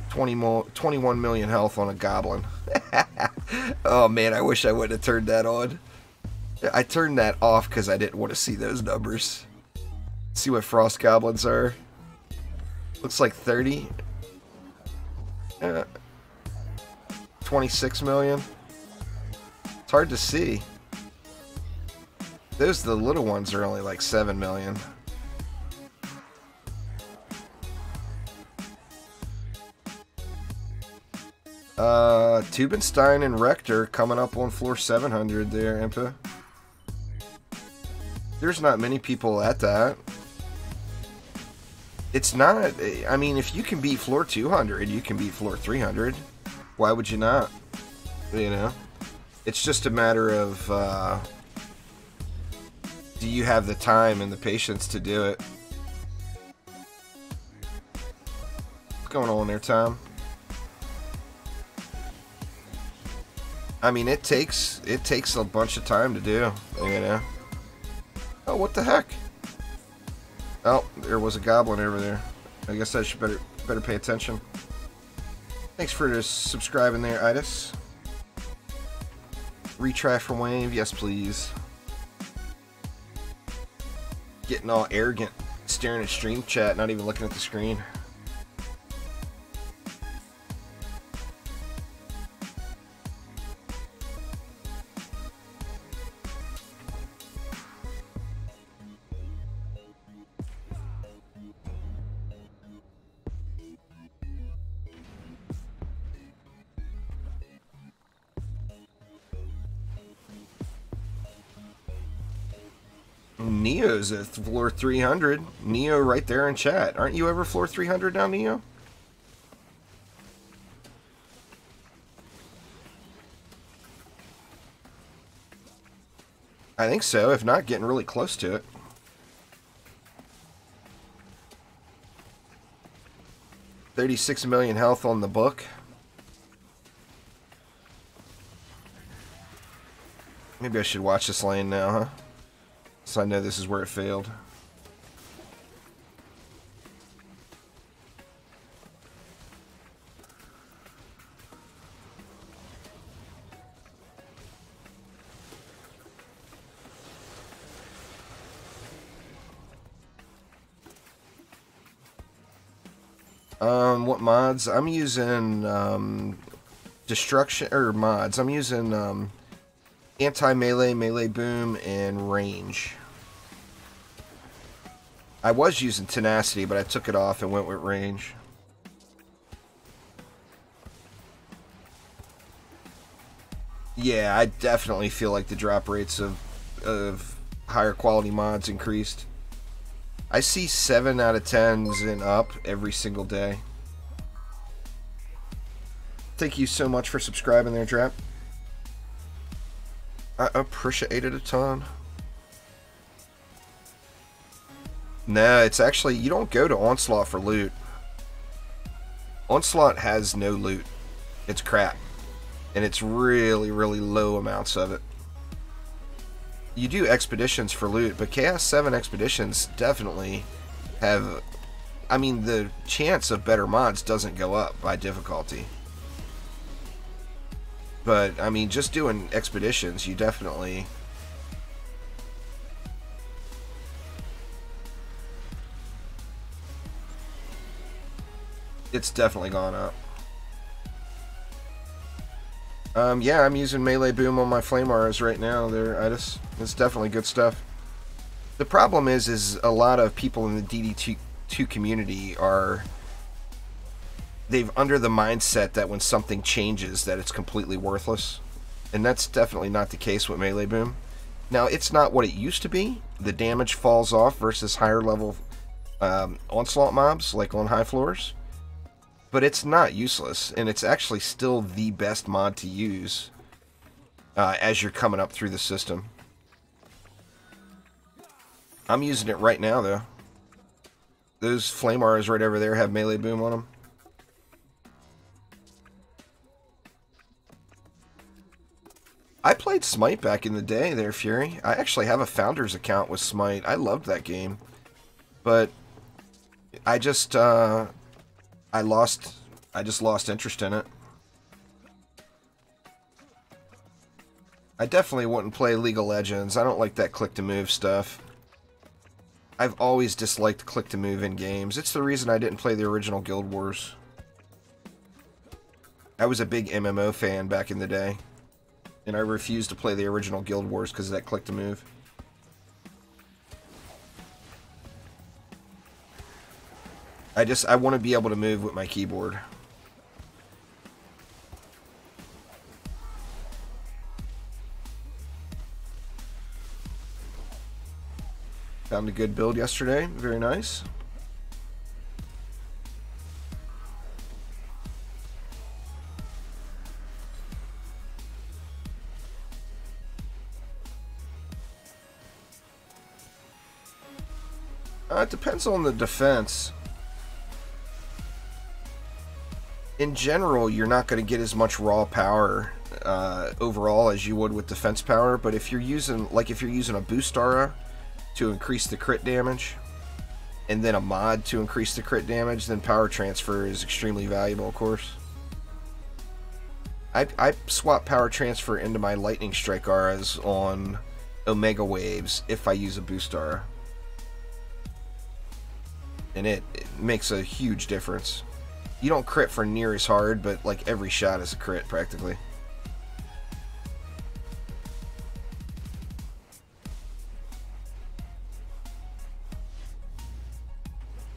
21 million health on a goblin. Oh man, I wish I would have turned that on. I turned that off because I didn't want to see those numbers. See what frost goblins are. Looks like 30. 26 million. It's hard to see. The little ones are only like 7 million. Tubenstein and Rector coming up on floor 700 there, Impa. There's not many people at that. It's not, I mean, if you can beat floor 200, you can beat floor 300. Why would you not? You know? It's just a matter of, do you have the time and the patience to do it? What's going on there, Tom? I mean, it takes a bunch of time to do, you know? Oh, what the heck? Oh, there was a goblin over there. I guess I should better pay attention. Thanks for subscribing there, Idis. Retry from Wave, yes please. Getting all arrogant, staring at stream chat, not even looking at the screen. Neo's at floor 300. Neo right there in chat. Aren't you ever floor 300 now, Neo? I think so, if not, getting really close to it. $36 million health on the book. Maybe I should watch this lane now, huh? So I know this is where it failed. What mods? I'm using, destruction, or mods. I'm using, anti-melee, melee boom, and range. I was using tenacity, but I took it off and went with range. Yeah, I definitely feel like the drop rates of higher quality mods increased. I see 7 out of 10s and up every single day. Thank you so much for subscribing there, Drap. I appreciate it a ton. No, it's actually, you don't go to Onslaught for loot. Onslaught has no loot. It's crap. And it's really, really low amounts of it. You do expeditions for loot, but Chaos 7 expeditions definitely have... I mean, the chance of better mods doesn't go up by difficulty. But, I mean, just doing expeditions, you definitely... It's definitely gone up. Yeah, I'm using melee boom on my flame auras right now. It's definitely good stuff. The problem is a lot of people in the DD2 community they've under the mindset that when something changes that it's completely worthless. And that's definitely not the case with melee boom. Now, it's not what it used to be. The damage falls off versus higher level onslaught mobs, like on high floors. But it's not useless, and it's actually still the best mod to use as you're coming up through the system. I'm using it right now, though. Those flame auras right over there have melee boom on them. I played Smite back in the day there, Fury. I actually have a Founders account with Smite. I loved that game. But I just lost interest in it. I definitely wouldn't play League of Legends. I don't like that click-to-move stuff. I've always disliked click-to-move in games. It's the reason I didn't play the original Guild Wars. I was a big MMO fan back in the day. And I refused to play the original Guild Wars because of that click-to-move. I want to be able to move with my keyboard. Found a good build yesterday. Very nice. It depends on the defense. In general, you're not going to get as much raw power overall as you would with defense power, but if you're using a boost aura to increase the crit damage, and then a mod to increase the crit damage, then power transfer is extremely valuable, of course. I swap power transfer into my lightning strike auras on Omega waves if I use a boost aura. And it makes a huge difference. You don't crit for near as hard, but like every shot is a crit practically.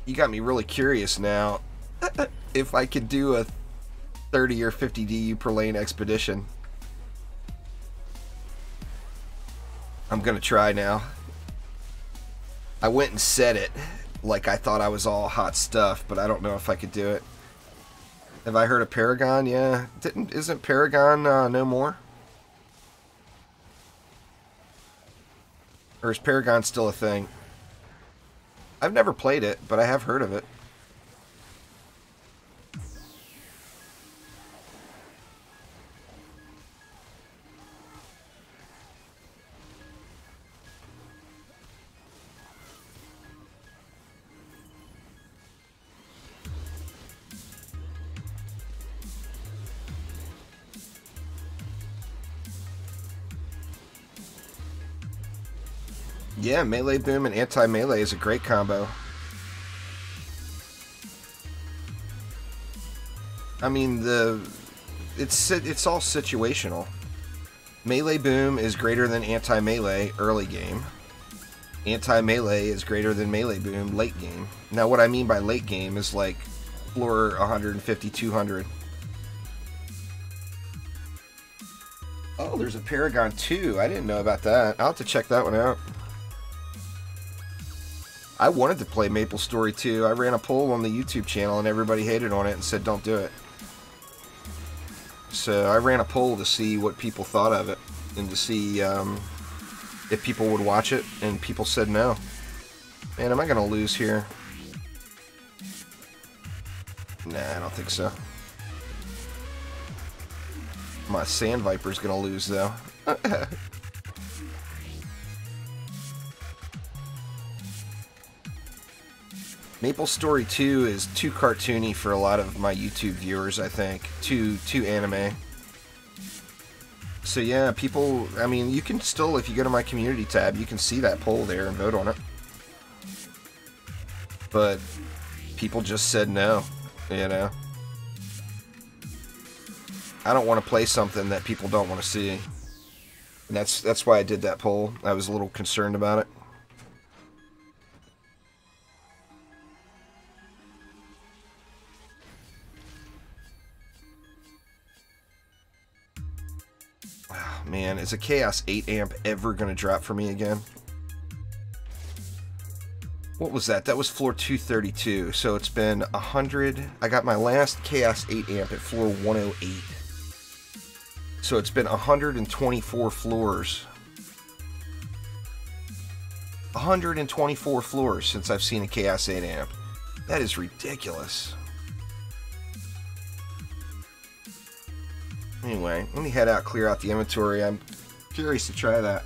You got me really curious now if I could do a 30 or 50 DU per lane expedition. I'm gonna try now. I went and said it like I thought I was all hot stuff, but I don't know if I could do it. Have I heard of Paragon? Yeah. Isn't Paragon no more? Or is Paragon still a thing? I've never played it, but I have heard of it. Yeah, melee boom and anti-melee is a great combo. I mean, it's all situational. Melee boom is greater than anti-melee early game. Anti-melee is greater than melee boom late game. Now, what I mean by late game is like floor 150, 200. Oh, there's a Paragon 2. I didn't know about that. I'll have to check that one out. I wanted to play MapleStory 2. I ran a poll on the YouTube channel and everybody hated on it and said don't do it. So I ran a poll to see what people thought of it and to see if people would watch it, and people said no. Man, am I going to lose here? Nah, I don't think so. My Sand Viper's going to lose, though. MapleStory 2 is too cartoony for a lot of my YouTube viewers, I think. Too anime. So yeah, people, I mean, you can still, if you go to my community tab, you can see that poll there and vote on it. But people just said no, you know. I don't want to play something that people don't want to see. And that's why I did that poll. I was a little concerned about it. Man, is a Chaos 8 amp ever going to drop for me again? What was that? That was floor 232. So it's been 100. I got my last Chaos 8 amp at floor 108. So it's been 124 floors. 124 floors since I've seen a Chaos 8 amp. That is ridiculous. Anyway, let me head out, clear out the inventory. I'm curious to try that.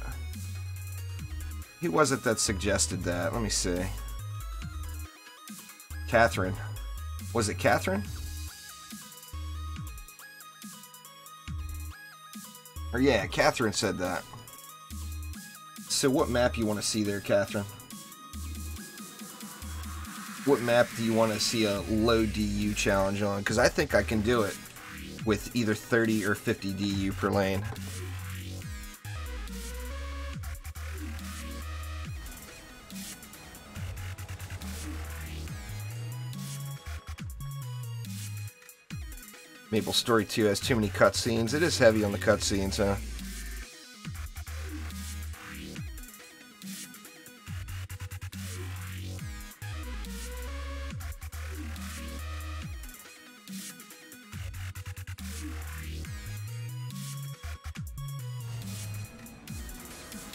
Who was it that suggested that? Let me see. Catherine. Was it Catherine? Or yeah, Catherine said that. So what map you want to see there, Catherine? What map do you want to see a low DU challenge on? Because I think I can do it with either 30 or 50 DU per lane. MapleStory 2 has too many cutscenes. It is heavy on the cutscenes, huh?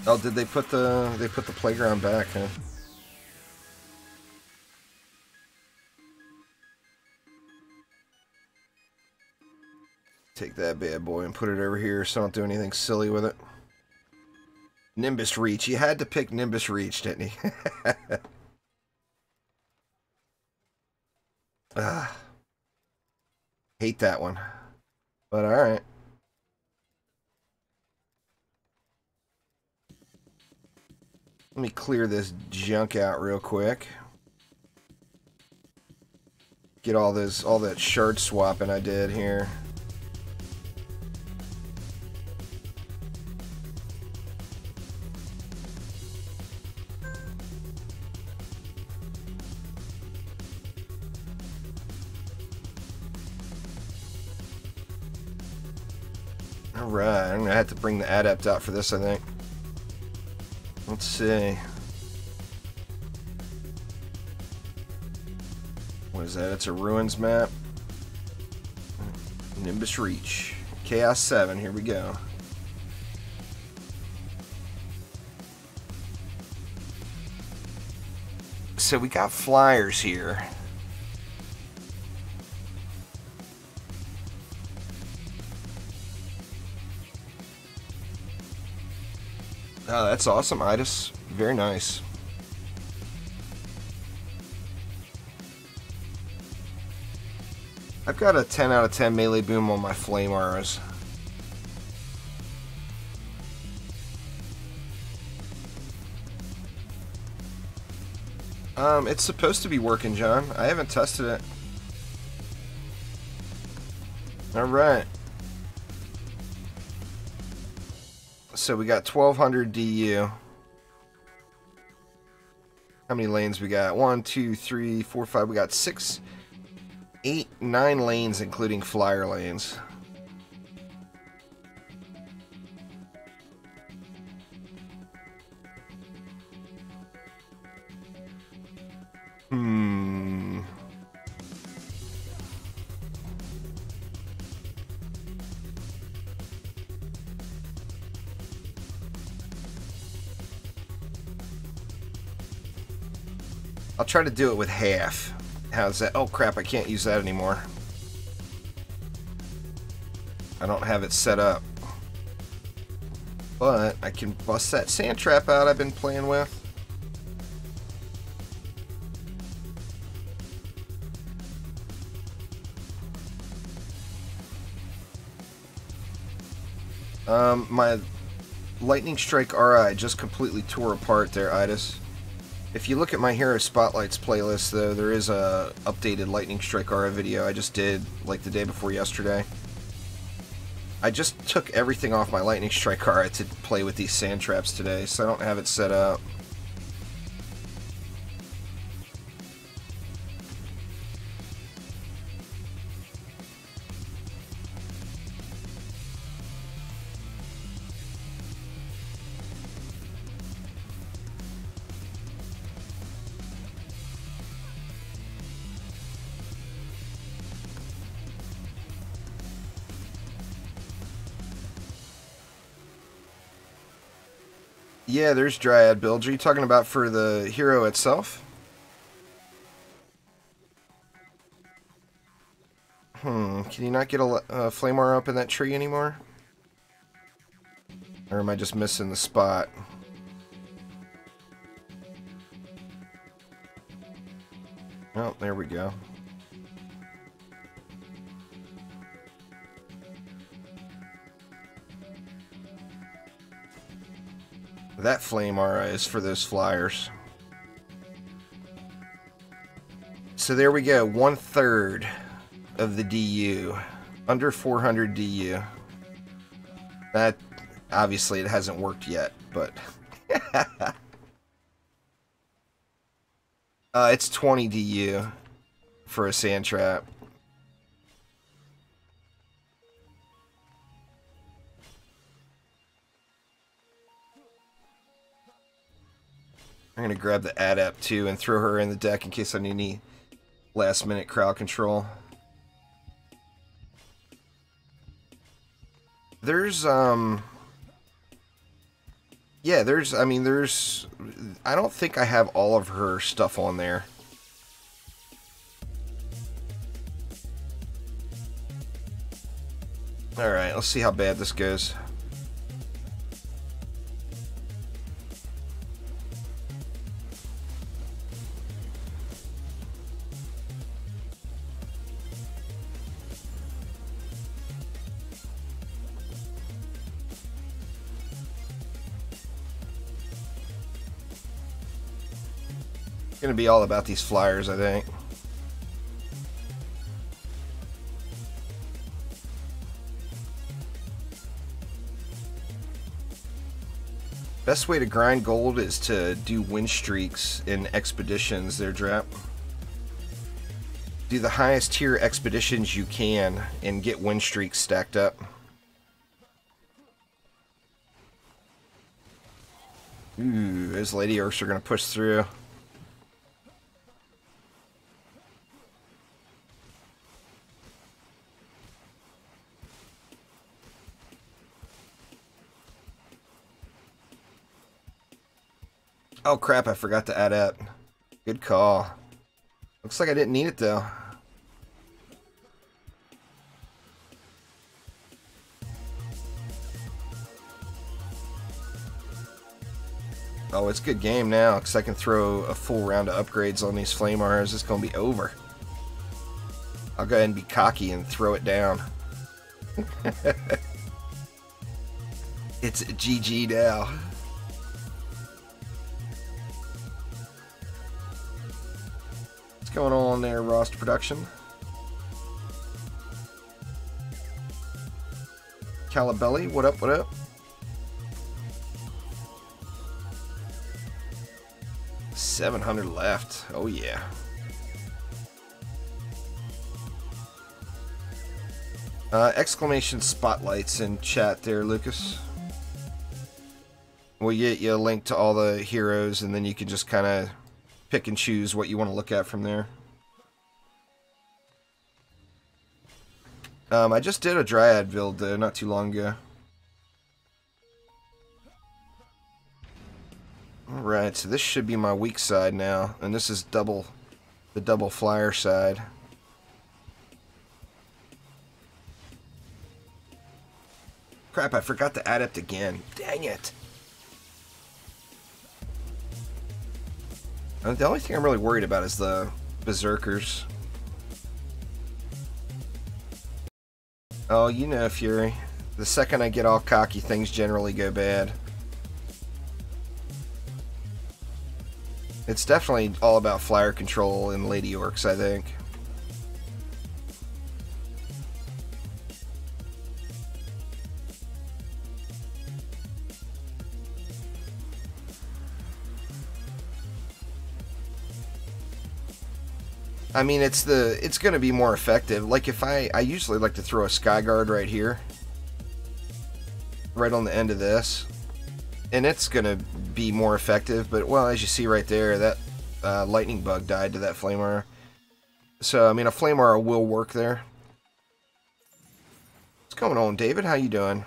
Oh, did they put the playground back, huh? Take that bad boy and put it over here so I don't do anything silly with it. Nimbus Reach. You had to pick Nimbus Reach, didn't he? Hate that one. But alright. Let me clear this junk out real quick. Get all that shard swapping I did here. Alright, I'm gonna have to bring the adept out for this, I think. Let's see. What is that? It's a ruins map. Nimbus Reach. Chaos 7, here we go. So we got flyers here. Oh, that's awesome, Idis. Very nice. I've got a 10 out of 10 melee boom on my flame arrows. It's supposed to be working, John. I haven't tested it. Alright. So we got 1200 DU. How many lanes we got? 1, 2, 3, 4, 5. We got 6, 8, 9 lanes, including flyer lanes. I'll try to do it with half. How's that? Oh crap, I can't use that anymore. I don't have it set up. But I can bust that sand trap out I've been playing with. My Lightning Strike RI just completely tore apart there, Idis. If you look at my Hero Spotlights playlist, though, there is a updated Lightning Strike RI video I just did, like, the day before yesterday. I just took everything off my Lightning Strike RI to play with these sand traps today, so I don't have it set up. Yeah, there's Dryad builds. Are you talking about for the hero itself? Can you not get a flame arrow up in that tree anymore? Or am I just missing the spot? Oh, there we go. That flame aura is for those flyers. So there we go, 1/3 of the DU. Under 400 DU. That, obviously it hasn't worked yet, but... it's 20 DU for a sand trap. I'm going to grab the adept too and throw her in the deck in case I need any last minute crowd control. There's, yeah, there's, I mean, there's, I don't think I have all of her stuff on there. Alright, let's see how bad this goes. Gonna be all about these flyers, I think. Best way to grind gold is to do win streaks in expeditions there, Drap. Do the highest tier expeditions you can and get win streaks stacked up. Ooh, those Lady Orcs are gonna push through. Oh crap, I forgot to add up. Good call. Looks like I didn't need it though. Oh, it's a good game now, because I can throw a full round of upgrades on these flame arrows. It's going to be over. I'll go ahead and be cocky and throw it down. It's GG now. What's going on there, Rost Production? Calabelli, what up, what up? 700 left. Oh yeah. Exclamation spotlights in chat there, Lucas. We'll get you a link to all the heroes, and then you can just kind of pick and choose what you want to look at from there. I just did a Dryad build though, not too long ago. Alright, so this should be my weak side now, and this is the double flyer side. Crap, I forgot to adept again. Dang it. The only thing I'm really worried about is the berserkers. Oh, you know, Fury. The second I get all cocky, things generally go bad. It's definitely all about flyer control in Lady Orcs, I think. I mean, it's going to be more effective. Like if I usually like to throw a sky guard right here, right on the end of this, and it's going to be more effective. But well, as you see right there, that lightning bug died to that flame arrow. So I mean, a flame arrow will work there. What's going on, David? How you doing?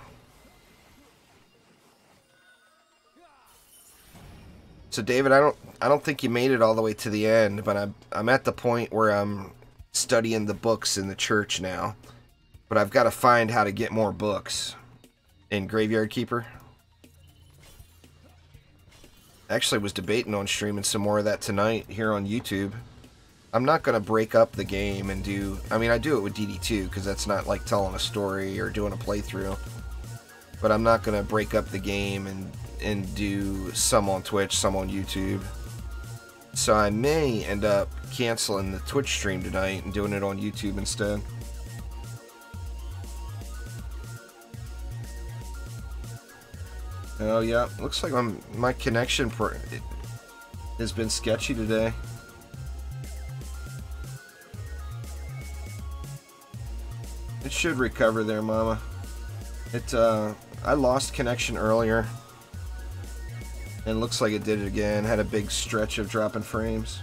So David, I don't think you made it all the way to the end, but I'm at the point where I'm studying the books in the church now. But I've got to find how to get more books in Graveyard Keeper. Actually was debating on streaming some more of that tonight here on YouTube. I'm not going to break up the game and do... I mean, I do it with DD2 because that's not like telling a story or doing a playthrough. But I'm not going to break up the game and do some on Twitch, some on YouTube. So I may end up canceling the Twitch stream tonight and doing it on YouTube instead. Oh yeah, looks like my connection has been sketchy today. It should recover there, Mama. I lost connection earlier. And looks like it did it again. Had a big stretch of dropping frames.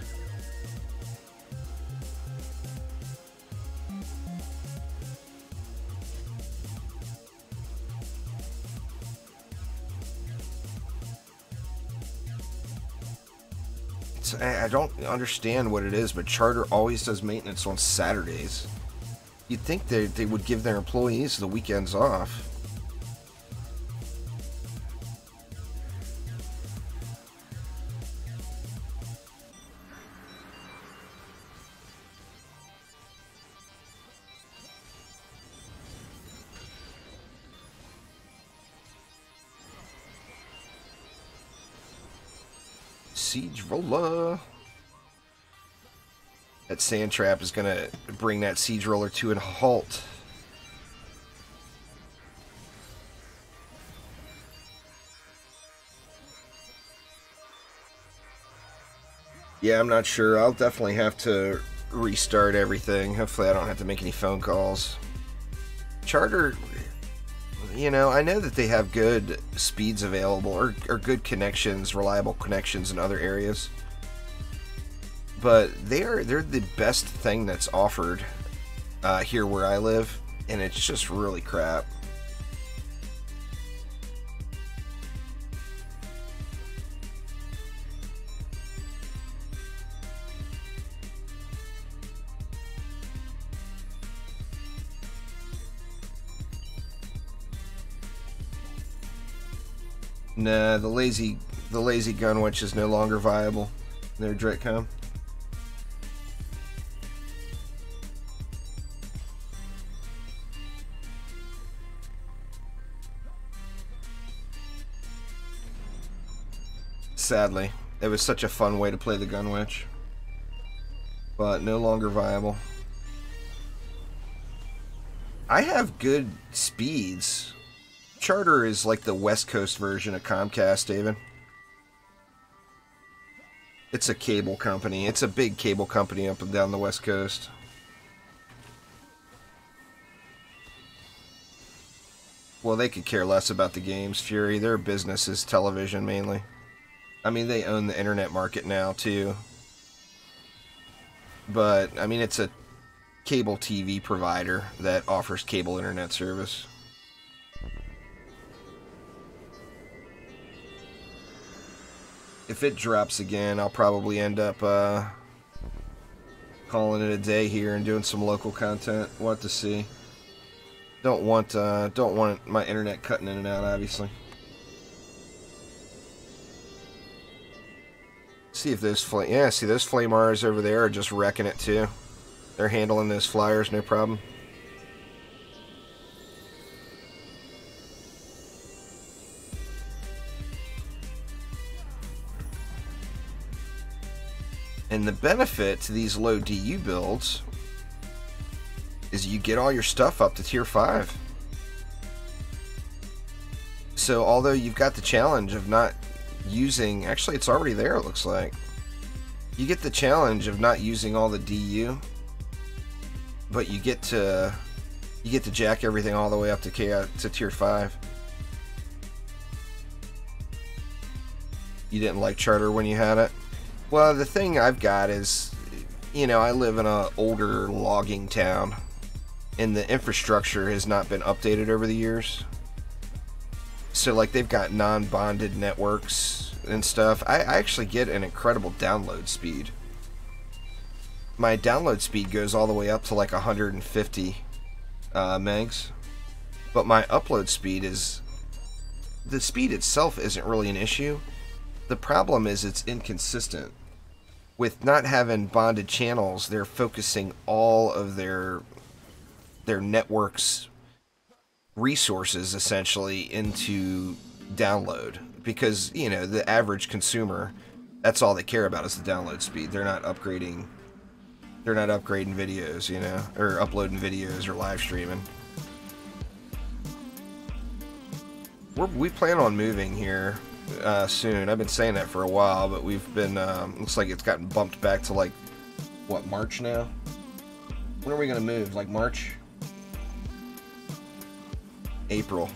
I don't understand what it is, but Charter always does maintenance on Saturdays. You'd think they would give their employees the weekends off. Siege roller. That sand trap is gonna bring that siege roller to a halt. Yeah, I'm not sure. I'll definitely have to restart everything. Hopefully I don't have to make any phone calls. Charter, you know, I know that they have good speeds available, or good connections, reliable connections in other areas. But they're the best thing that's offered here where I live, and it's just really crap. Nah, the lazy gun witch is no longer viable. There, Dritcom. Sadly, it was such a fun way to play the gun witch, but no longer viable. I have good speeds. Charter is like the West Coast version of Comcast, David. It's a cable company. It's a big cable company up and down the West Coast. Well, they could care less about the games, Fury. Their business is television, mainly. I mean, they own the internet market now, too. But, I mean, it's a cable TV provider that offers cable internet service. If it drops again, I'll probably end up calling it a day here and doing some local content. We'll have to see. Don't want my internet cutting in and out, obviously. See if those see those flame R's over there are just wrecking it too. They're handling those flyers no problem. And the benefit to these low DU builds is you get all your stuff up to tier 5. So although you've got the challenge of not using, actually it's already there, it looks like. You get the challenge of not using all the DU, but you get to jack everything all the way up to tier 5. You didn't like Charter when you had it? Well, the thing I've got is, you know, I live in an older logging town, and the infrastructure has not been updated over the years. So, like, they've got non-bonded networks and stuff. I actually get an incredible download speed. My download speed goes all the way up to, like, 150 megs. But my upload speed is... the speed itself isn't really an issue. The problem is it's inconsistent. With not having bonded channels, they're focusing all of their network's resources essentially into download, because, you know, the average consumer, that's all they care about is the download speed. They're not upgrading videos, you know, or uploading videos or live streaming. We plan on moving here soon. I've been saying that for a while, but we've been looks like it's gotten bumped back to, like, what, March now? When are we gonna move? Like March? April.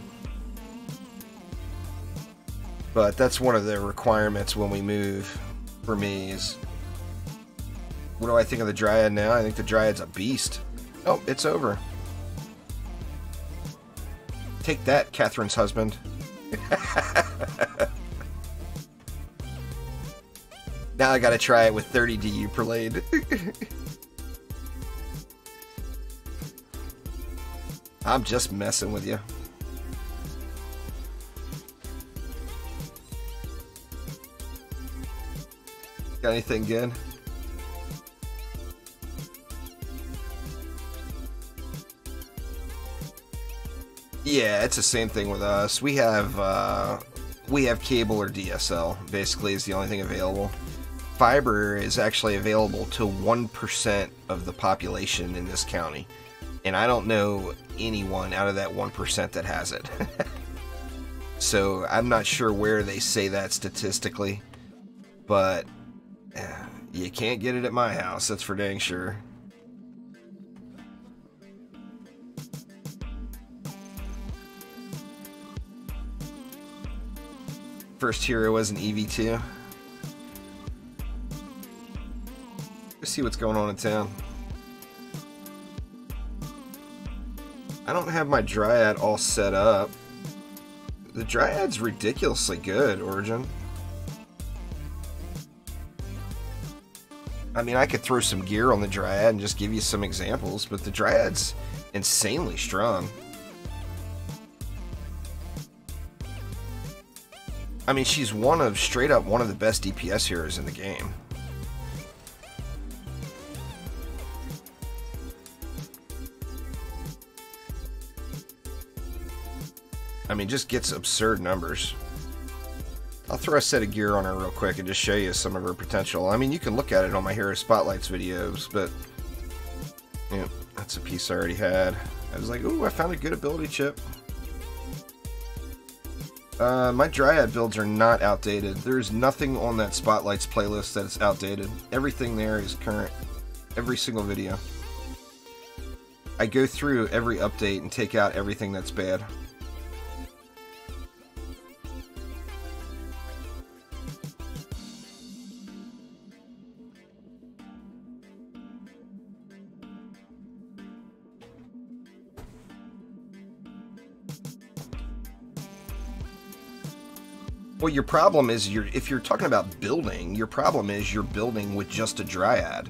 But that's one of the requirements when we move for me is, what do I think of the Dryad now? I think the Dryad's a beast. Oh, it's over. Take that, Catherine's husband. Now I gotta try it with 30 DU per lane. I'm just messing with you. Got anything good? Yeah, it's the same thing with us. We have cable or DSL, basically, is the only thing available. Fiber is actually available to 1% of the population in this county. And I don't know anyone out of that 1% that has it. So I'm not sure where they say that statistically. But you can't get it at my house, that's for dang sure. First hero was an EV2. Let's see what's going on in town. I don't have my Dryad all set up. The Dryad's ridiculously good, Origin. I mean, I could throw some gear on the Dryad and just give you some examples, but the Dryad's insanely strong. I mean, she's straight up one of the best DPS heroes in the game. I mean, just gets absurd numbers. I'll throw a set of gear on her real quick and just show you some of her potential. I mean, you can look at it on my Hero Spotlights videos, but yeah, that's a piece I already had. I was like, ooh, I found a good ability chip. My Dryad builds are not outdated. There's nothing on that Spotlights playlist that is outdated. Everything there is current. Every single video. I go through every update and take out everything that's bad. Well, your problem is if you're talking about building, your problem is you're building with just a Dryad.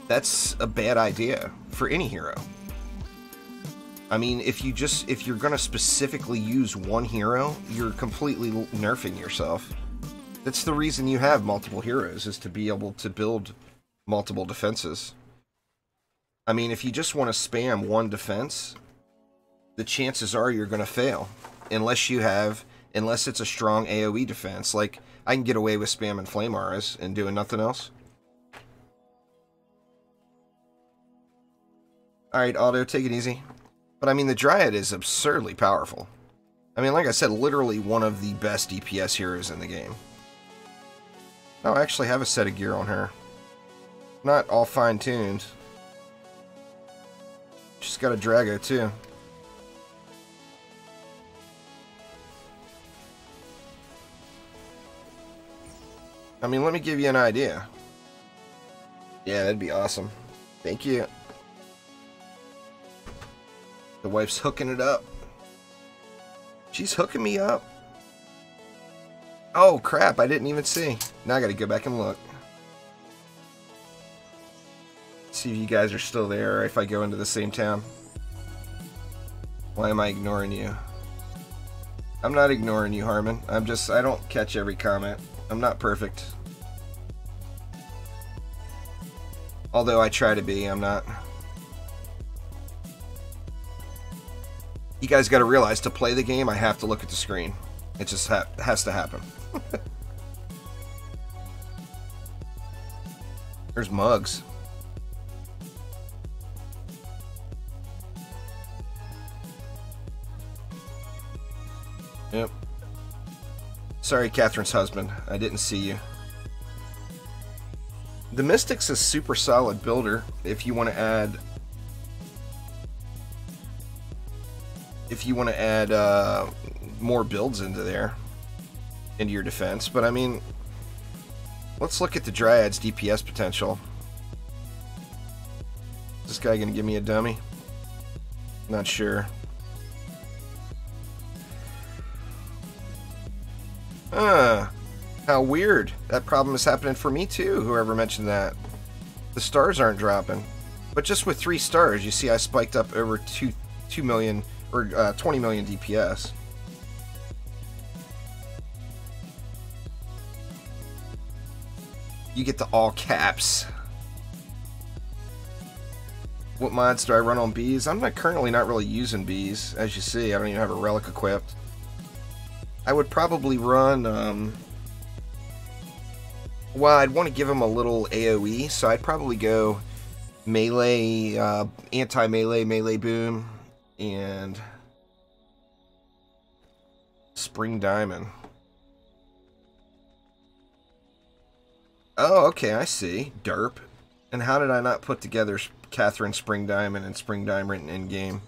That's a bad idea for any hero. I mean, if you're going to specifically use one hero, you're completely nerfing yourself. That's the reason you have multiple heroes, is to be able to build multiple defenses. I mean, if you just want to spam one defense, the chances are you're going to fail. Unless it's a strong AoE defense. Like, I can get away with spamming Flame Auras and doing nothing else. Alright, Auto, take it easy. But I mean, the Dryad is absurdly powerful. I mean, like I said, literally one of the best DPS heroes in the game. Oh, I actually have a set of gear on her. Not all fine-tuned. She's got a Drago, too. I mean, let me give you an idea. Yeah, that'd be awesome. Thank you. The wife's hooking it up. She's hooking me up. Oh, crap, I didn't even see. Now I gotta go back and look. See if you guys are still there, or if I go into the same town. Why am I ignoring you? I'm not ignoring you, Harmon. I don't catch every comment. I'm not perfect. Although I try to be, I'm not. You guys gotta realize, to play the game, I have to look at the screen. It just has to happen. There's Mugs. Yep. Sorry, Catherine's husband. I didn't see you. The Mystic's a super solid builder if you want to add... more builds into your defense. But I mean, let's look at the Dryad's DPS potential. Is this guy gonna give me a dummy? Not sure. How weird. That problem is happening for me too, whoever mentioned that. The stars aren't dropping. But just with 3 stars, you see I spiked up over 2 million, or 20 million DPS. You get the all caps. What mods do I run on bees? I'm currently not really using bees. As you see, I don't even have a relic equipped. I would probably run, well, I'd want to give him a little AoE, so I'd probably go melee, anti-melee, melee boom, and Spring Diamond. Oh, okay, I see. Derp. And how did I not put together Catherine Spring Diamond and Spring Diamond in game?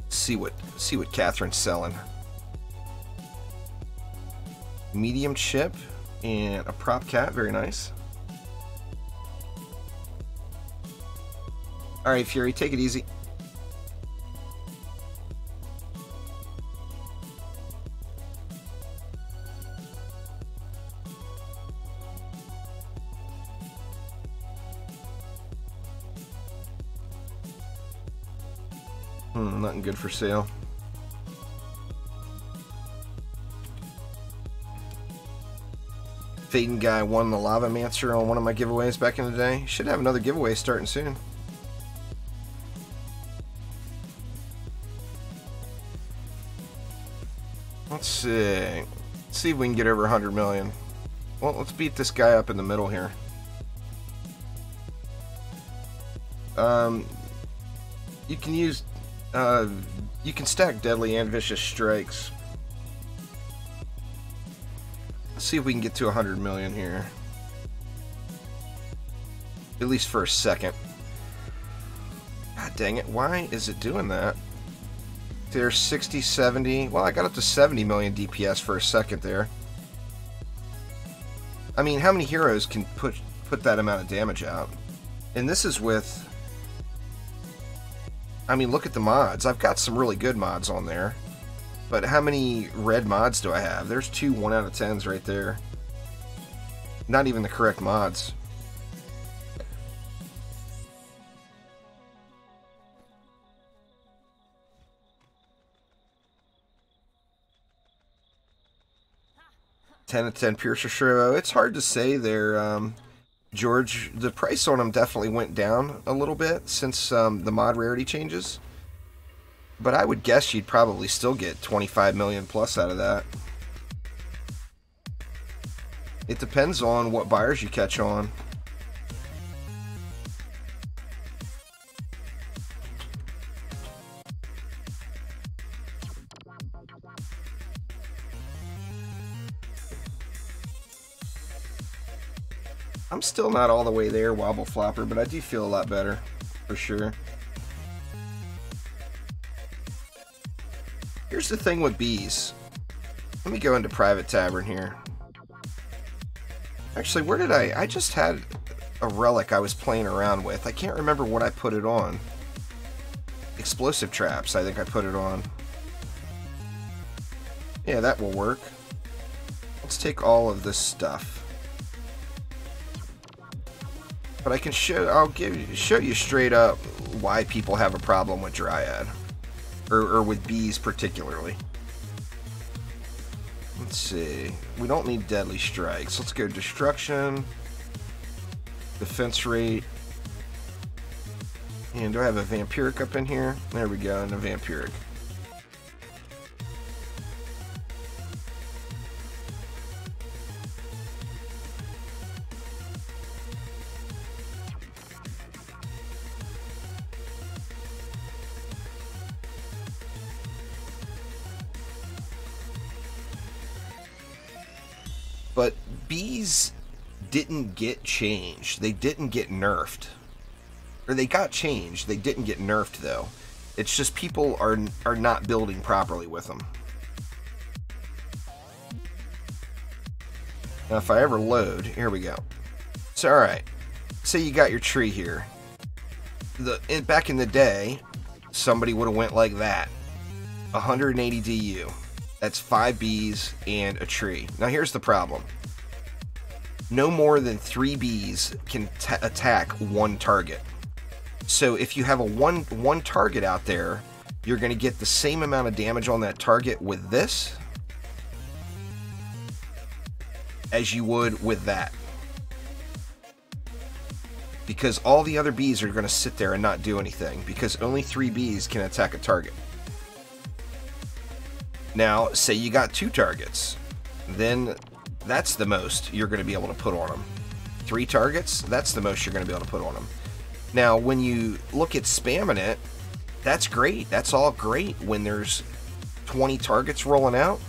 See what Catherine's selling. Medium chip and a prop cat, very nice. Alright, Fury, take it easy. Nothing good for sale. Faden guy won the Lava Mancer on one of my giveaways back in the day. Should have another giveaway starting soon. Let's see. Let's see if we can get over 100 million. Well, let's beat this guy up in the middle here. You can use, you can stack Deadly and Vicious Strikes. Let's see if we can get to 100 million here. At least for a second. God dang it, why is it doing that? There's 60, 70. Well, I got up to 70 million DPS for a second there. I mean, how many heroes can put that amount of damage out? And this is with... I mean, look at the mods. I've got some really good mods on there. But how many red mods do I have? There's 2 1 out of 10s right there. Not even the correct mods. $10 Piercer Shrivo. It's hard to say there, George. The price on them definitely went down a little bit since the mod rarity changes. But I would guess you'd probably still get 25 million plus out of that. It depends on what buyers you catch on. I'm still not all the way there, Wobble Flopper, but I do feel a lot better, for sure. Here's the thing with bees. Let me go into Private Tavern here. Actually, where did I just had a relic I was playing around with. I can't remember what I put it on. Explosive Traps, I think I put it on. Yeah, that will work. Let's take all of this stuff. But I can show you straight up why people have a problem with Dryad. Or with bees particularly. Let's see. We don't need Deadly Strikes. Let's go Destruction. Defense Rate. And do I have a Vampiric up in here? There we go, and a Vampiric. But bees didn't get changed. They didn't get nerfed. Or they got changed. They didn't get nerfed, though. It's just people are not building properly with them. Now, if I ever load... Here we go. So, alright. Say you got your tree here. Back in the day, somebody would have went like that. 180 DU. That's 5 bees and a tree. Now here's the problem. No more than 3 bees can attack one target. So if you have a one target out there, you're going to get the same amount of damage on that target with this as you would with that. Because all the other bees are going to sit there and not do anything, because only 3 bees can attack a target. Now, say you got 2 targets, then that's the most you're going to be able to put on them. 3 targets, that's the most you're going to be able to put on them. Now, when you look at spamming it, that's great. That's all great when there's 20 targets rolling out.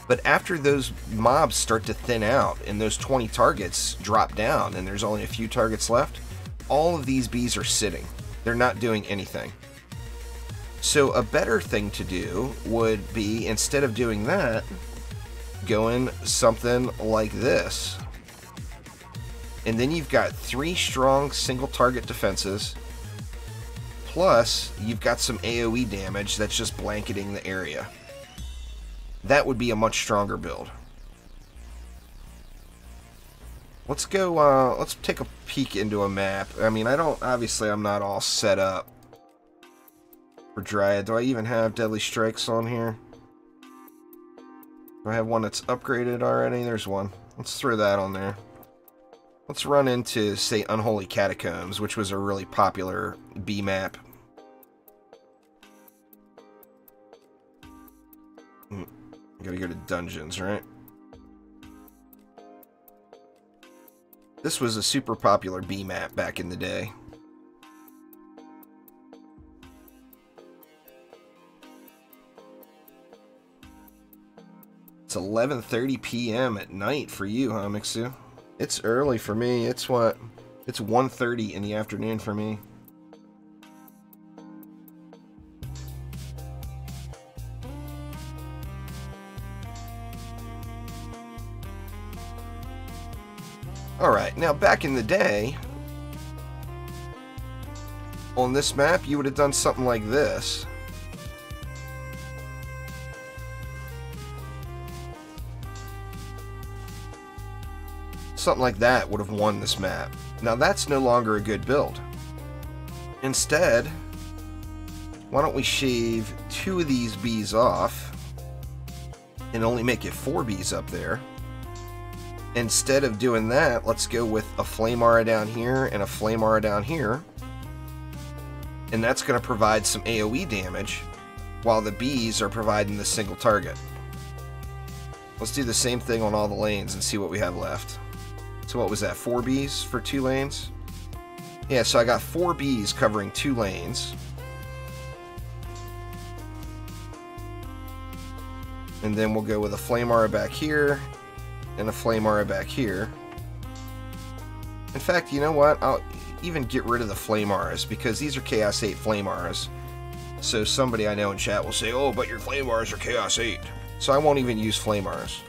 But after those mobs start to thin out and those 20 targets drop down and there's only a few targets left, all of these bees are sitting. They're not doing anything. So a better thing to do would be, instead of doing that, going something like this. And then you've got 3 strong single target defenses, plus you've got some AoE damage that's just blanketing the area. That would be a much stronger build. Let's go, let's take a peek into a map. I mean, obviously I'm not all set up for Dryad. Do I even have Deadly Strikes on here? Do I have one that's upgraded already? There's one. Let's throw that on there. Let's run into, say, Unholy Catacombs, which was a really popular B map. Gotta go to dungeons, right? This was a super popular B map back in the day. It's 11:30 p.m. at night for you, huh, Mixu? It's early for me. It's what? It's 1:30 in the afternoon for me. Alright, now back in the day, on this map, you would have done something like this. Something like that would have won this map. Now that's no longer a good build. Instead, why don't we shave 2 of these bees off and only make it 4 bees up there. Instead of doing that, let's go with a flame aura down here and a flame aura down here. And that's going to provide some AoE damage while the bees are providing the single target. Let's do the same thing on all the lanes and see what we have left. So what was that, 4 bees for 2 lanes? Yeah, so I got 4 bees covering 2 lanes. And then we'll go with a flame aura back here and a flame aura back here. In fact, you know what? I'll even get rid of the flame auras because these are Chaos 8 flame auras. So somebody I know in chat will say, oh, but your flame auras are Chaos 8. So I won't even use flame auras.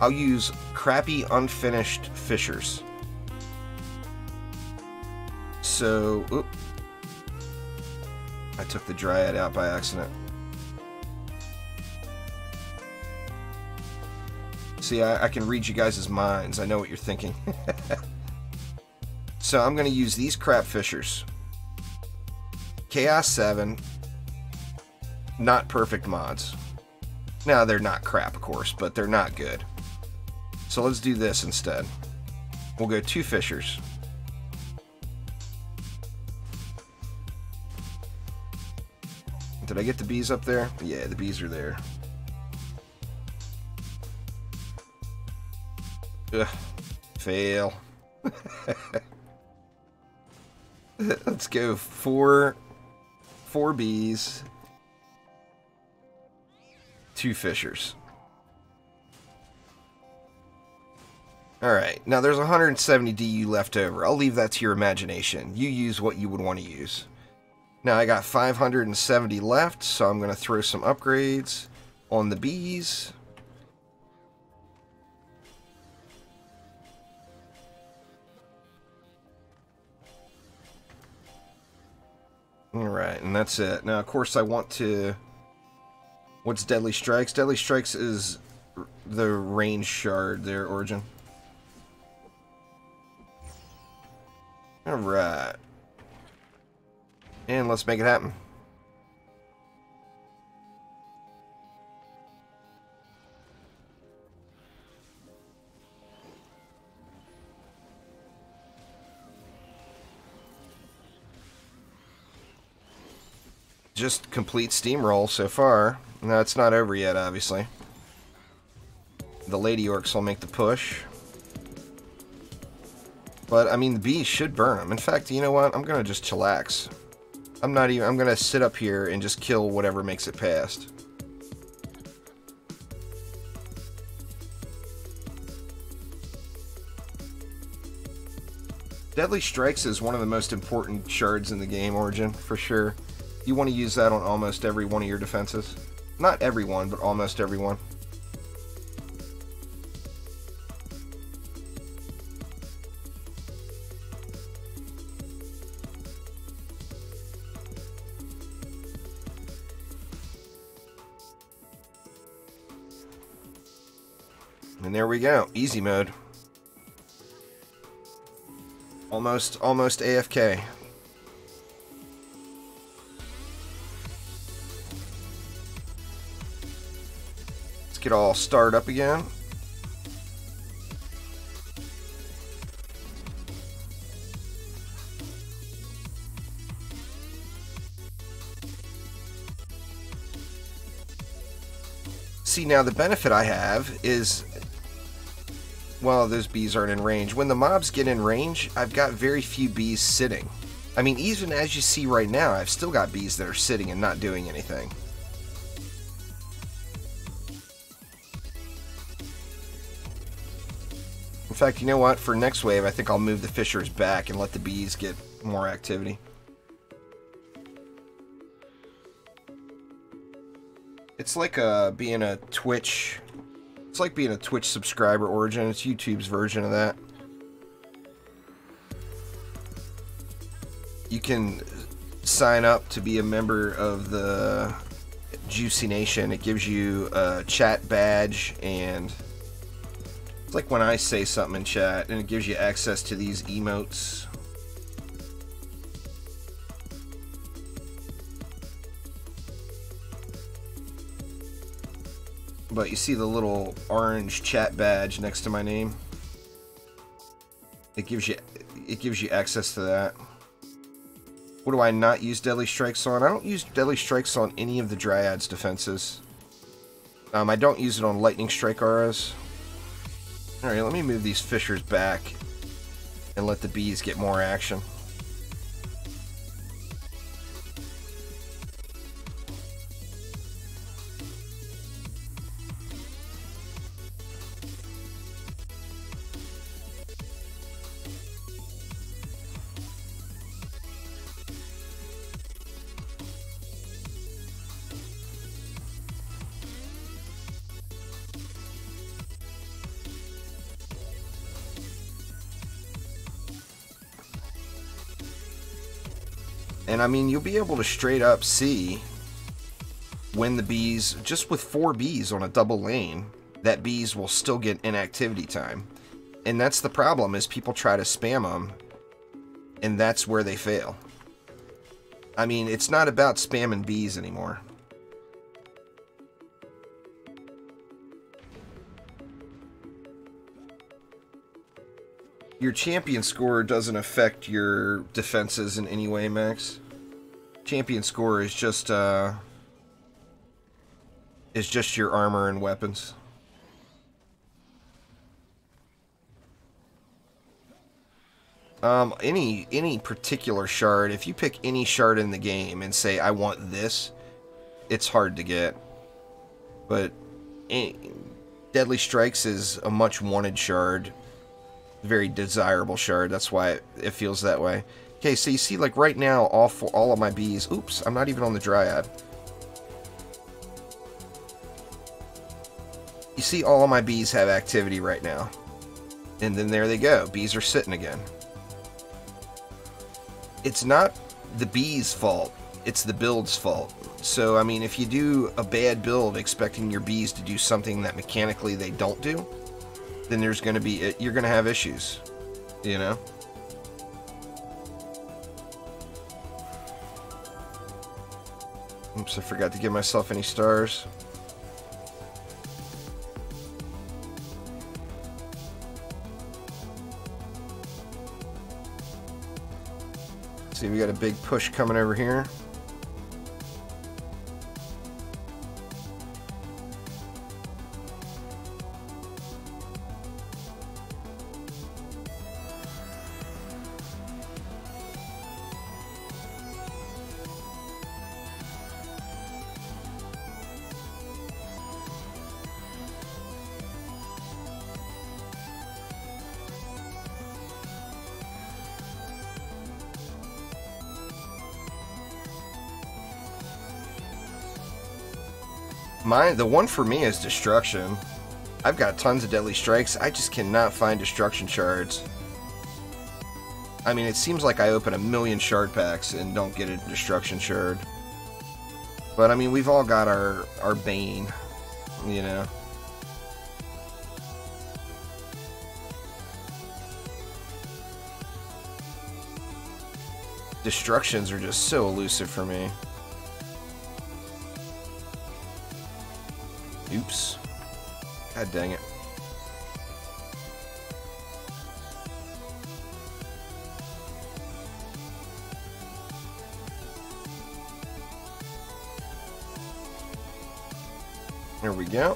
I'll use crappy unfinished fissures. So, oop, I took the Dryad out by accident. See, I can read you guys' minds. I know what you're thinking. So I'm going to use these crap fissures. Chaos 7. Not perfect mods. Now, they're not crap, of course, but they're not good. So let's do this instead. We'll go 2 fissures. Did I get the bees up there? Yeah, the bees are there. Ugh, fail. Let's go 4 bees, 2 fissures. Alright, now there's 170 DU left over. I'll leave that to your imagination. You use what you would want to use. Now I got 570 left, so I'm going to throw some upgrades on the bees. Alright, and that's it. Now, of course, I want to... What's Deadly Strikes? Deadly Strikes is the range shard there, Origin. Alright. And let's make it happen. Just complete steamroll so far. No, it's not over yet, obviously. The Lady Orcs will make the push. But, I mean, the bees should burn them. In fact, you know what? I'm going to just chillax. I'm going to sit up here and just kill whatever makes it past. Deadly Strikes is one of the most important shards in the game, Origin, for sure. You want to use that on almost every one of your defenses. Not every one, but almost every one. And there we go. Easy mode. Almost AFK. it all start up again. See, now the benefit I have is, well, those bees aren't in range. When the mobs get in range, I've got very few bees sitting. I mean, even as you see right now, I've still got bees that are sitting and not doing anything. In fact, you know what? For next wave, I think I'll move the fishers back and let the bees get more activity. It's like being a Twitch. It's like being a Twitch subscriber, Origin. It's YouTube's version of that. You can sign up to be a member of the Juicy Nation. It gives you a chat badge, and it's like when I say something in chat, and it gives you access to these emotes. But you see the little orange chat badge next to my name? It gives you access to that. What do I not use Deadly Strikes on? I don't use Deadly Strikes on any of the Dryad's defenses. I don't use it on Lightning Strike auras. Alright, let me move these fishers back and let the bees get more action. And I mean, you'll be able to straight up see when the bees, just with 4 bees on a double lane, that bees will still get inactivity time. And that's the problem, is people try to spam them, and that's where they fail. I mean, it's not about spamming bees anymore. Your champion score doesn't affect your defenses in any way, Max. Champion score is just your armor and weapons. Any particular shard, if you pick any shard in the game and say, I want this, it's hard to get. But Deadly Strikes is a much wanted shard. Very desirable shard. That's why it feels that way. Okay, so you see, like right now, all of my bees. Oops, I'm not even on the Dryad. You see, all of my bees have activity right now, and then there they go. Bees are sitting again. It's not the bees' fault. It's the build's fault. So I mean, if you do a bad build expecting your bees to do something that mechanically they don't do, then there's going to be, you're going to have issues, you know? Oops, I forgot to give myself any stars. See, we got a big push coming over here. The one for me is Destruction. I've got tons of Deadly Strikes. I just cannot find Destruction shards. I mean, it seems like I open 1,000,000 shard packs and don't get a Destruction shard. But I mean, we've all got our Bane, you know. Destructions are just so elusive for me. Oops. God dang it. There we go.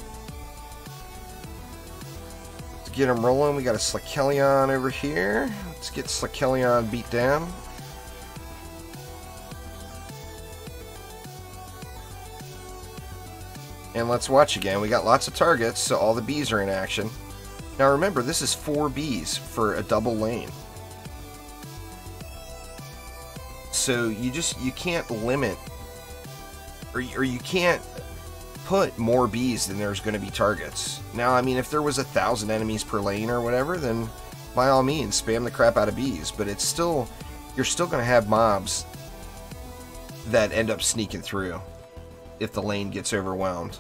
Let's get him rolling. We got a Slickelion over here. Let's get Slickelion beat down. And let's watch again. We got lots of targets, so all the bees are in action. Now remember, this is 4 bees for a double lane. So you can't limit, or you can't put more bees than there's going to be targets. Now, I mean, if there was 1,000 enemies per lane or whatever, then by all means, spam the crap out of bees. But it's still, you're still going to have mobs that end up sneaking through if the lane gets overwhelmed.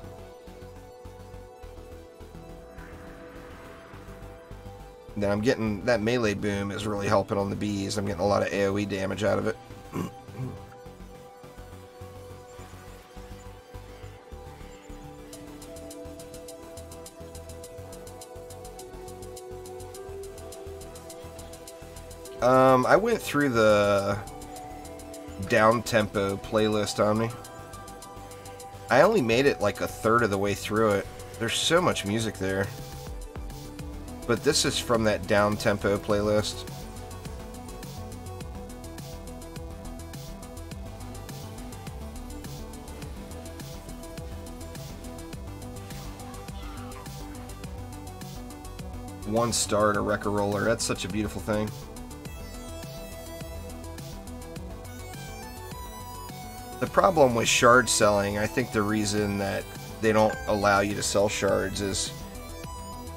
Now I'm getting that melee boom is really helping on the bees. I'm getting a lot of AoE damage out of it. I went through the down-tempo playlist on me. I only made it like 1/3 of the way through it. There's so much music there. But this is from that down-tempo playlist. One star to Wreck-A Roller. That's such a beautiful thing. The problem with shard selling, I think the reason that they don't allow you to sell shards is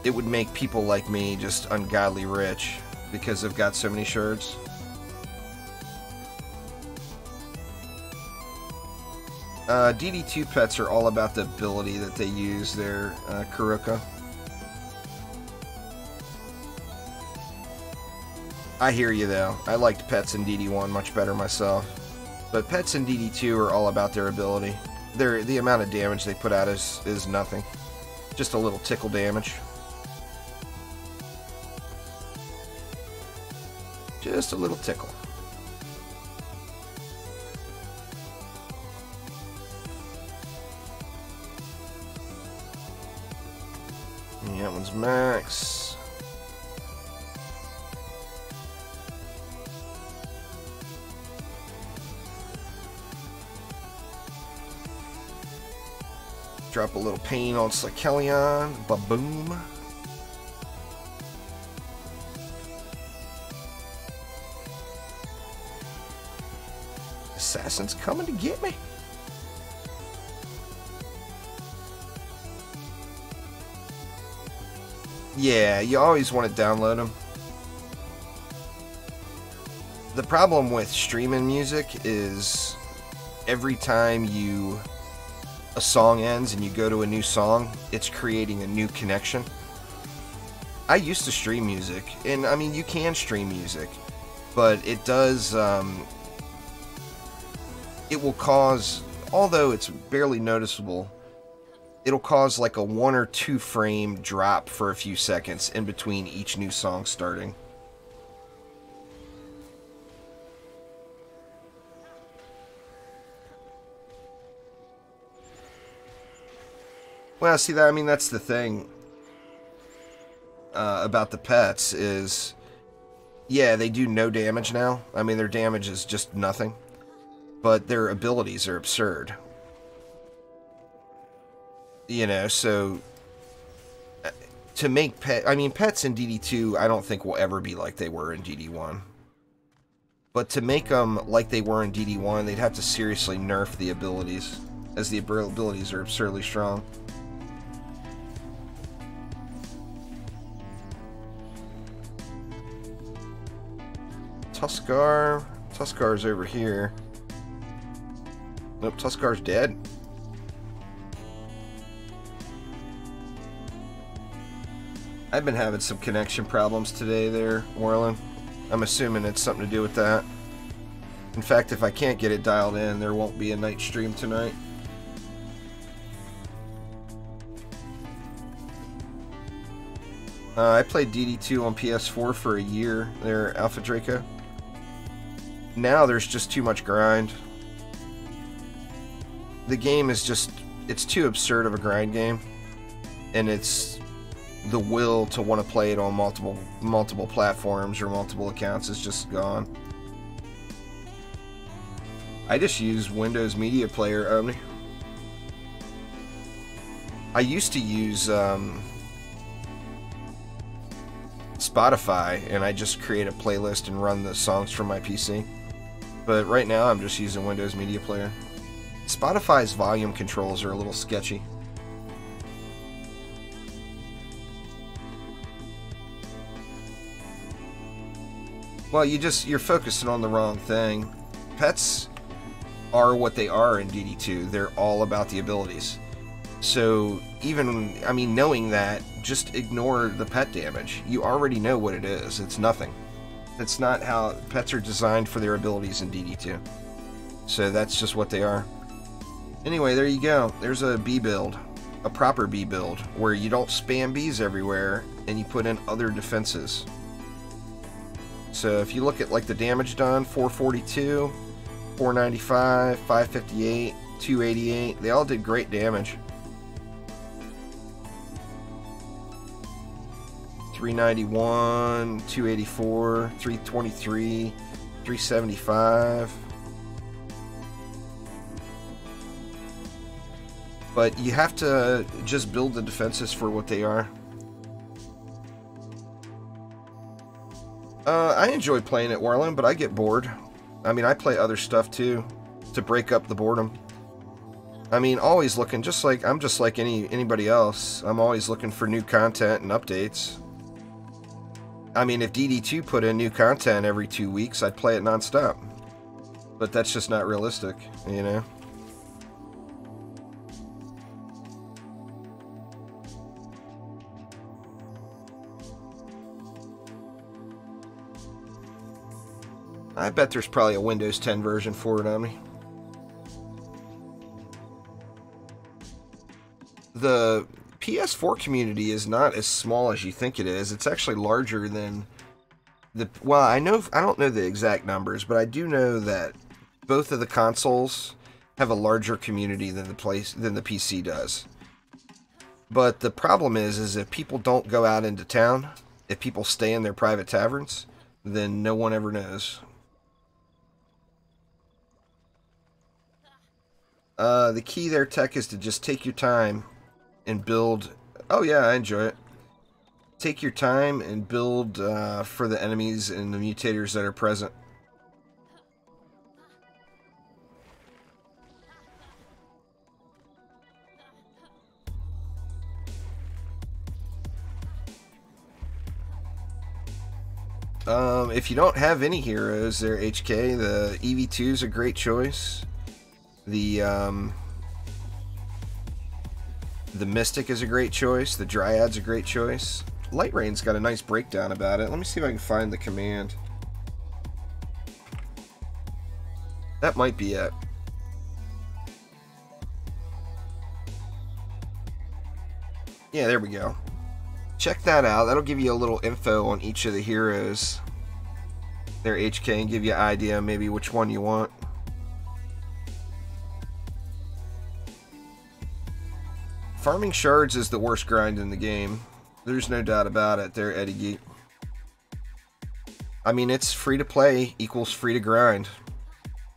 it would make people like me just ungodly rich because they've got so many shards. DD2 pets are all about the ability that they use there, Kuruka. I hear you though. I liked pets in DD1 much better myself. But pets in DD2 are all about their ability. The amount of damage they put out is nothing. Just a little tickle damage. Just a little tickle. And that one's max. Drop a little pain on Slickelion. Ba-boom. Assassin's coming to get me. Yeah, you always want to download them. The problem with streaming music is every time a song ends and you go to a new song, it's creating a new connection. I used to stream music, and I mean, you can stream music, but it does, it will cause, although it's barely noticeable, it'll cause like a 1 or 2 frame drop for a few seconds in between each new song starting. Well, see that, I mean, that's the thing about the pets is, yeah, they do no damage now. I mean, their damage is just nothing, but their abilities are absurd. You know, so to make I mean, pets in DD2, I don't think will ever be like they were in DD1. But to make them like they were in DD1, they'd have to seriously nerf the abilities, as the abilities are absurdly strong. Tuskar's over here. Nope, Tuskar's dead. I've been having some connection problems today there, Warlin. I'm assuming it's something to do with that. In fact, if I can't get it dialed in, there won't be a night stream tonight. I played DD2 on PS4 for a year, their Alpha Draco. Now there's just too much grind. The game is just, it's too absurd of a grind game. And it's the will to want to play it on multiple platforms or multiple accounts is just gone. I just use Windows Media Player only. I used to use Spotify, and I just create a playlist and run the songs from my PC. But right now I'm just using Windows Media Player. Spotify's volume controls are a little sketchy. Well, you're focusing on the wrong thing. Pets are what they are in DD2. They're all about the abilities. So even, I mean, knowing that, just ignore the pet damage. You already know what it is. It's nothing. It's not how pets are designed for their abilities in DD2. So that's just what they are. Anyway, there you go. There's a bee build. A proper bee build, where you don't spam bees everywhere, and you put in other defenses. So if you look at like the damage done, 442, 495, 558, 288, they all did great damage. 391, 284, 323, 375. But you have to just build the defenses for what they are. I enjoy playing at Warland, but I get bored. I mean, I play other stuff too, to break up the boredom. I mean, always looking, I'm just like anybody else. I'm always looking for new content and updates. I mean, if DD2 put in new content every 2 weeks, I'd play it non-stop. But that's just not realistic, you know? I bet there's probably a Windows 10 version for it on me. The PS4 community is not as small as you think it is. It's actually larger than the... Well, I don't know the exact numbers, but I do know that both of the consoles have a larger community than the PC does. But the problem is if people don't go out into town, if people stay in their private taverns, then no one ever knows. The key there, Tech, is to just take your time and build... Oh yeah, I enjoy it. Take your time and build for the enemies and the mutators that are present. If you don't have any heroes there, HK, the EV2 is a great choice. The Mystic is a great choice. The Dryad's a great choice. Lightrayne's got a nice breakdown about it. Let me see if I can find the command. That might be it. Yeah, there we go. Check that out. That'll give you a little info on each of the heroes there, HK, and give you an idea maybe which one you want. Farming shards is the worst grind in the game. There's no doubt about it there, Eddie Geek. I mean, it's free to play equals free to grind.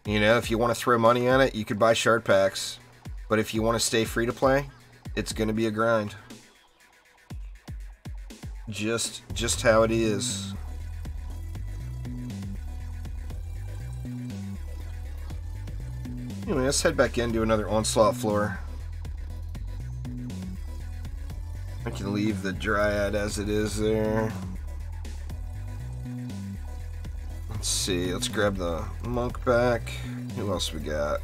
You know, if you want to throw money on it, you could buy shard packs. But if you want to stay free to play, it's going to be a grind. Just how it is. Anyway, let's head back into another Onslaught floor. I can leave the Dryad as it is there. Let's see, let's grab the monk back. Who else we got?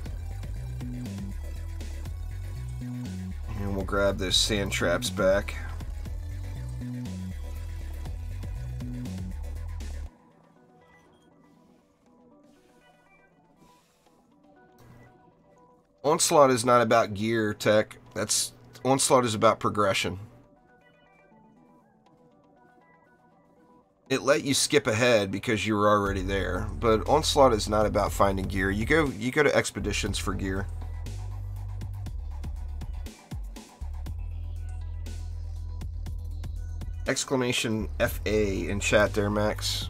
And we'll grab those sand traps back. Onslaught is not about gear, Tech. Onslaught is about progression. it let you skip ahead because you were already there. But Onslaught is not about finding gear. You go to expeditions for gear. Exclamation FA in chat there, Max.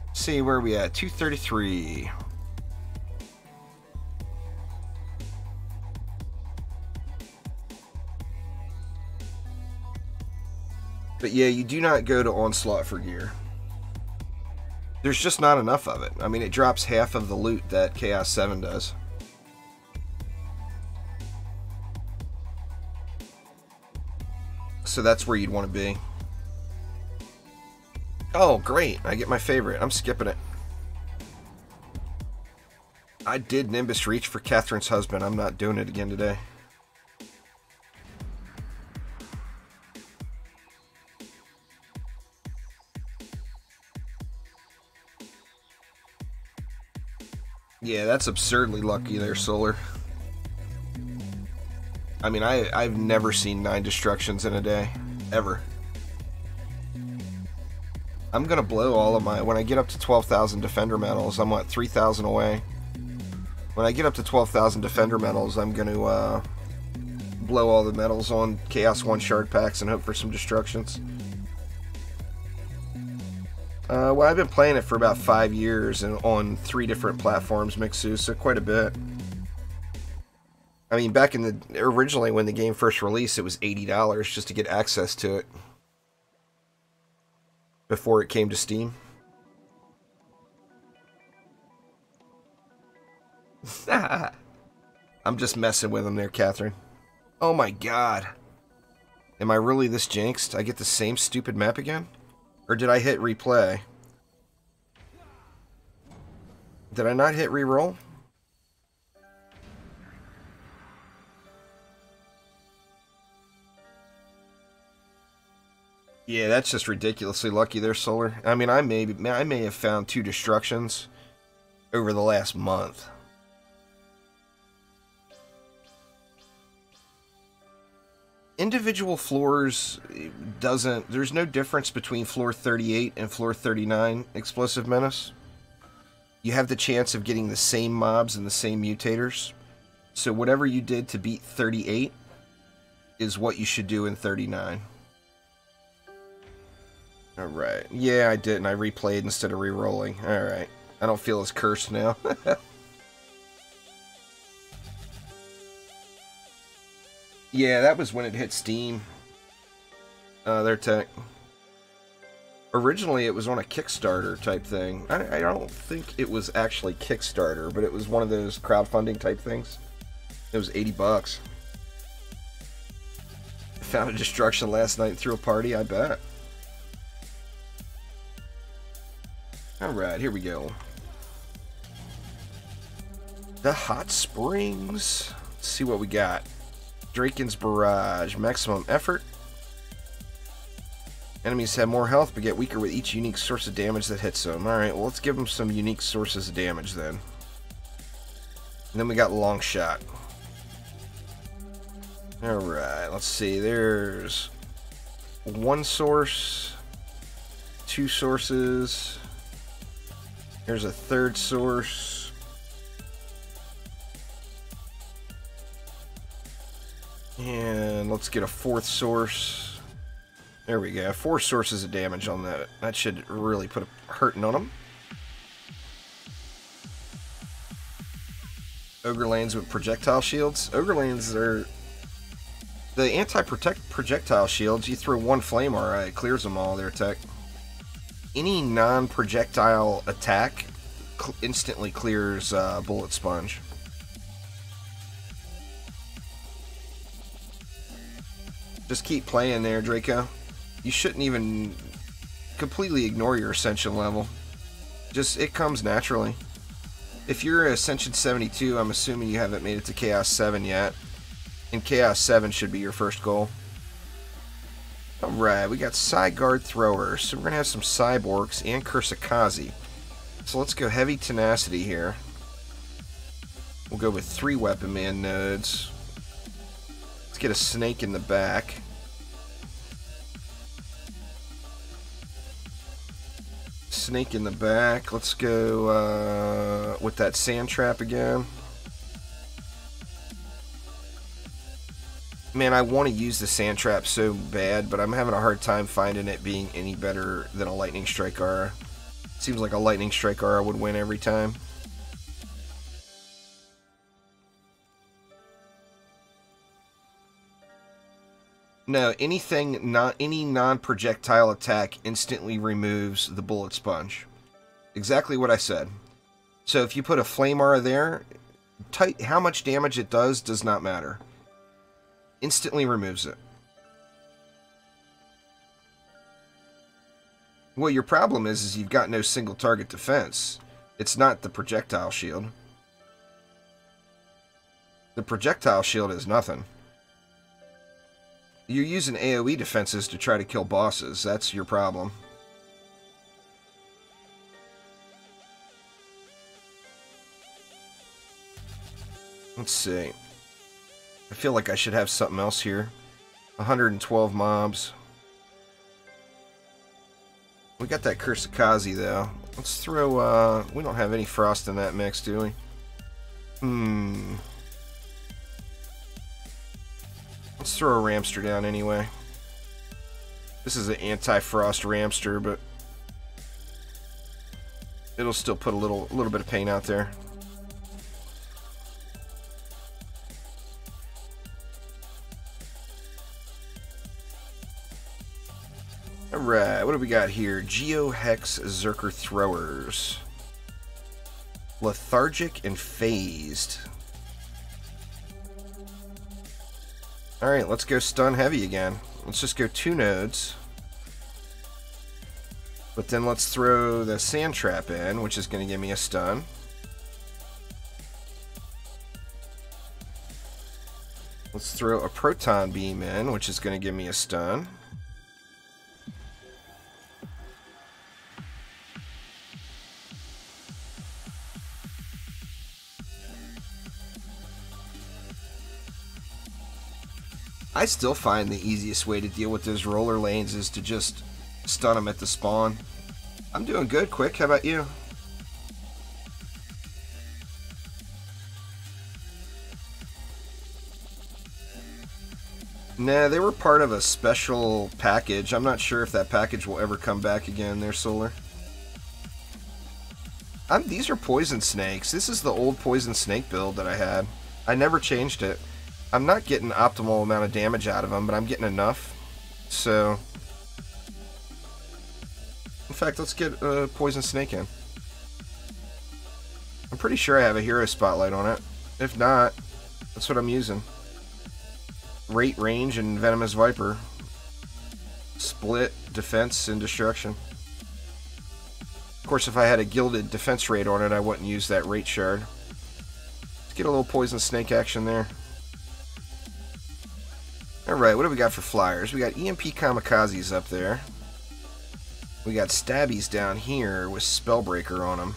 Let's see, where are we at? 233. But yeah, you do not go to Onslaught for gear. There's just not enough of it. I mean, it drops half of the loot that Chaos 7 does. So that's where you'd want to be. Oh, great. I get my favorite. I'm skipping it. I did Nimbus Reach for Catherine's husband. I'm not doing it again today. Yeah, that's absurdly lucky there, Solar. I mean, I've never seen 9 destructions in a day. Ever. I'm gonna blow all of my... When I get up to 12,000 Defender medals, I'm, what, 3,000 away? When I get up to 12,000 Defender medals, I'm gonna blow all the medals on Chaos 1 shard packs and hope for some destructions. Well, I've been playing it for about 5 years and on 3 different platforms, Mixu, so quite a bit. I mean, back in the... Originally, when the game first released, it was $80 just to get access to it. Before it came to Steam. I'm just messing with them there, Catherine. Oh my god. Am I really this jinxed? I get the same stupid map again? Or did I hit replay? Did I not hit reroll? Yeah, that's just ridiculously lucky there, Solar. I mean, I may have found 2 destructions over the last month. Individual floors doesn't... There's no difference between floor 38 and floor 39 Explosive Menace. You have the chance of getting the same mobs and the same mutators. So whatever you did to beat 38 is what you should do in 39. Alright. Yeah, I didn't. I replayed instead of re-rolling. Alright. I don't feel as cursed now. Yeah, that was when it hit Steam. Their tech. Originally, it was on a Kickstarter type thing. I don't think it was actually Kickstarter, but it was one of those crowdfunding type things. It was $80. I found a destruction last night through a party, I bet. Alright, here we go. The Hot Springs. Let's see what we got. Draken's Barrage. Maximum effort. Enemies have more health, but get weaker with each unique source of damage that hits them. Alright, well, let's give them some unique sources of damage then. And then we got Long Shot. Alright, let's see. There's 1 source. 2 sources. Here's a 3rd source. And let's get a 4th source. There we go. 4 sources of damage on that. That should really put a hurting on them. Ogre lanes with projectile shields. Ogre lanes are... The anti-projectile shields, you throw 1 flame RI, it clears them all, their tech. Any non-projectile attack instantly clears Bullet Sponge. Just keep playing there, Draco. You shouldn't even completely ignore your Ascension level. Just, it comes naturally. If you're Ascension 72, I'm assuming you haven't made it to Chaos 7 yet. And Chaos 7 should be your first goal. Alright, we got Psy Guard Throwers. So we're going to have some Cyborgs and Kursakazi. So let's go Heavy Tenacity here. We'll go with 3 Weapon Man nodes. Let's get a Snake in the back. snake in the back. Let's go with that sand trap again. Man, I want to use the sand trap so bad, but I'm having a hard time finding it being any better than a lightning strike aura. Seems like a lightning strike aura would win every time. No, any non-projectile attack instantly removes the bullet sponge. Exactly what I said. So if you put a flame aura there, how much damage it does not matter. Instantly removes it. Well, your problem is you've got no single target defense. It's not the projectile shield. The projectile shield is nothing. You're using AoE defenses to try to kill bosses. That's your problem. Let's see. I feel like I should have something else here. 112 mobs. We got that Kursakazi though. Let's throw, we don't have any frost in that mix, do we? Let's throw a Ramster down anyway. This is an anti-frost Ramster, but it'll still put a little bit of pain out there. Alright, what do we got here? Geohex Zerker Throwers. Lethargic and Phased. Alright, let's go stun heavy again. Let's just go 2 nodes. But then let's throw the sand trap in, which is going to give me a stun. Let's throw a proton beam in, which is going to give me a stun. I still find the easiest way to deal with those roller lanes is to just stun them at the spawn. I'm doing good, Quick. How about you? Nah, they were part of a special package. I'm not sure if that package will ever come back again there, Solar. These are poison snakes. This is the old poison snake build that I had. I never changed it. I'm not getting optimal amount of damage out of them, but I'm getting enough. So, in fact, let's get a poison snake in. I'm pretty sure I have a hero spotlight on it. If not, that's what I'm using. Rate, range, and venomous viper. Split, defense, and destruction. Of course, if I had a gilded defense rate on it, I wouldn't use that rate shard. Let's get a little poison snake action there. Alright, what do we got for flyers? We got EMP Kamikazes up there. We got Stabbies down here with Spellbreaker on them.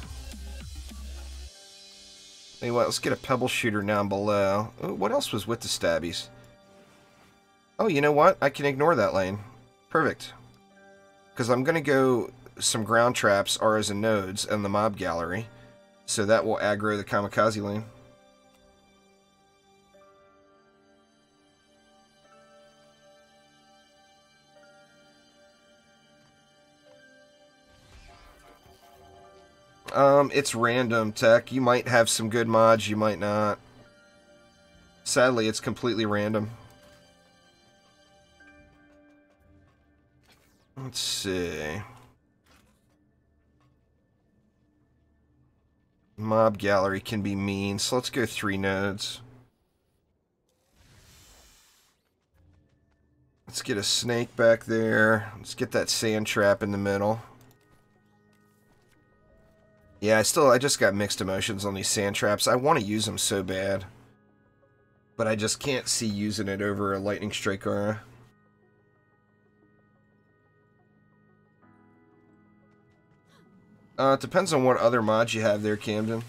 Anyway, let's get a Pebble Shooter down below. Ooh, what else was with the Stabbies? Oh, you know what? I can ignore that lane. Perfect. Because I'm going to go some ground traps, auras, and nodes in the mob gallery. So that will aggro the Kamikaze lane. It's random, Tech. You might have some good mods, you might not. Sadly, it's completely random. Let's see. Mob gallery can be mean, so let's go 3 nodes. Let's get a snake back there. Let's get that sand trap in the middle. Yeah, I just got mixed emotions on these sand traps. I want to use them so bad. But I just can't see using it over a lightning strike aura. It depends on what other mods you have there, Camden.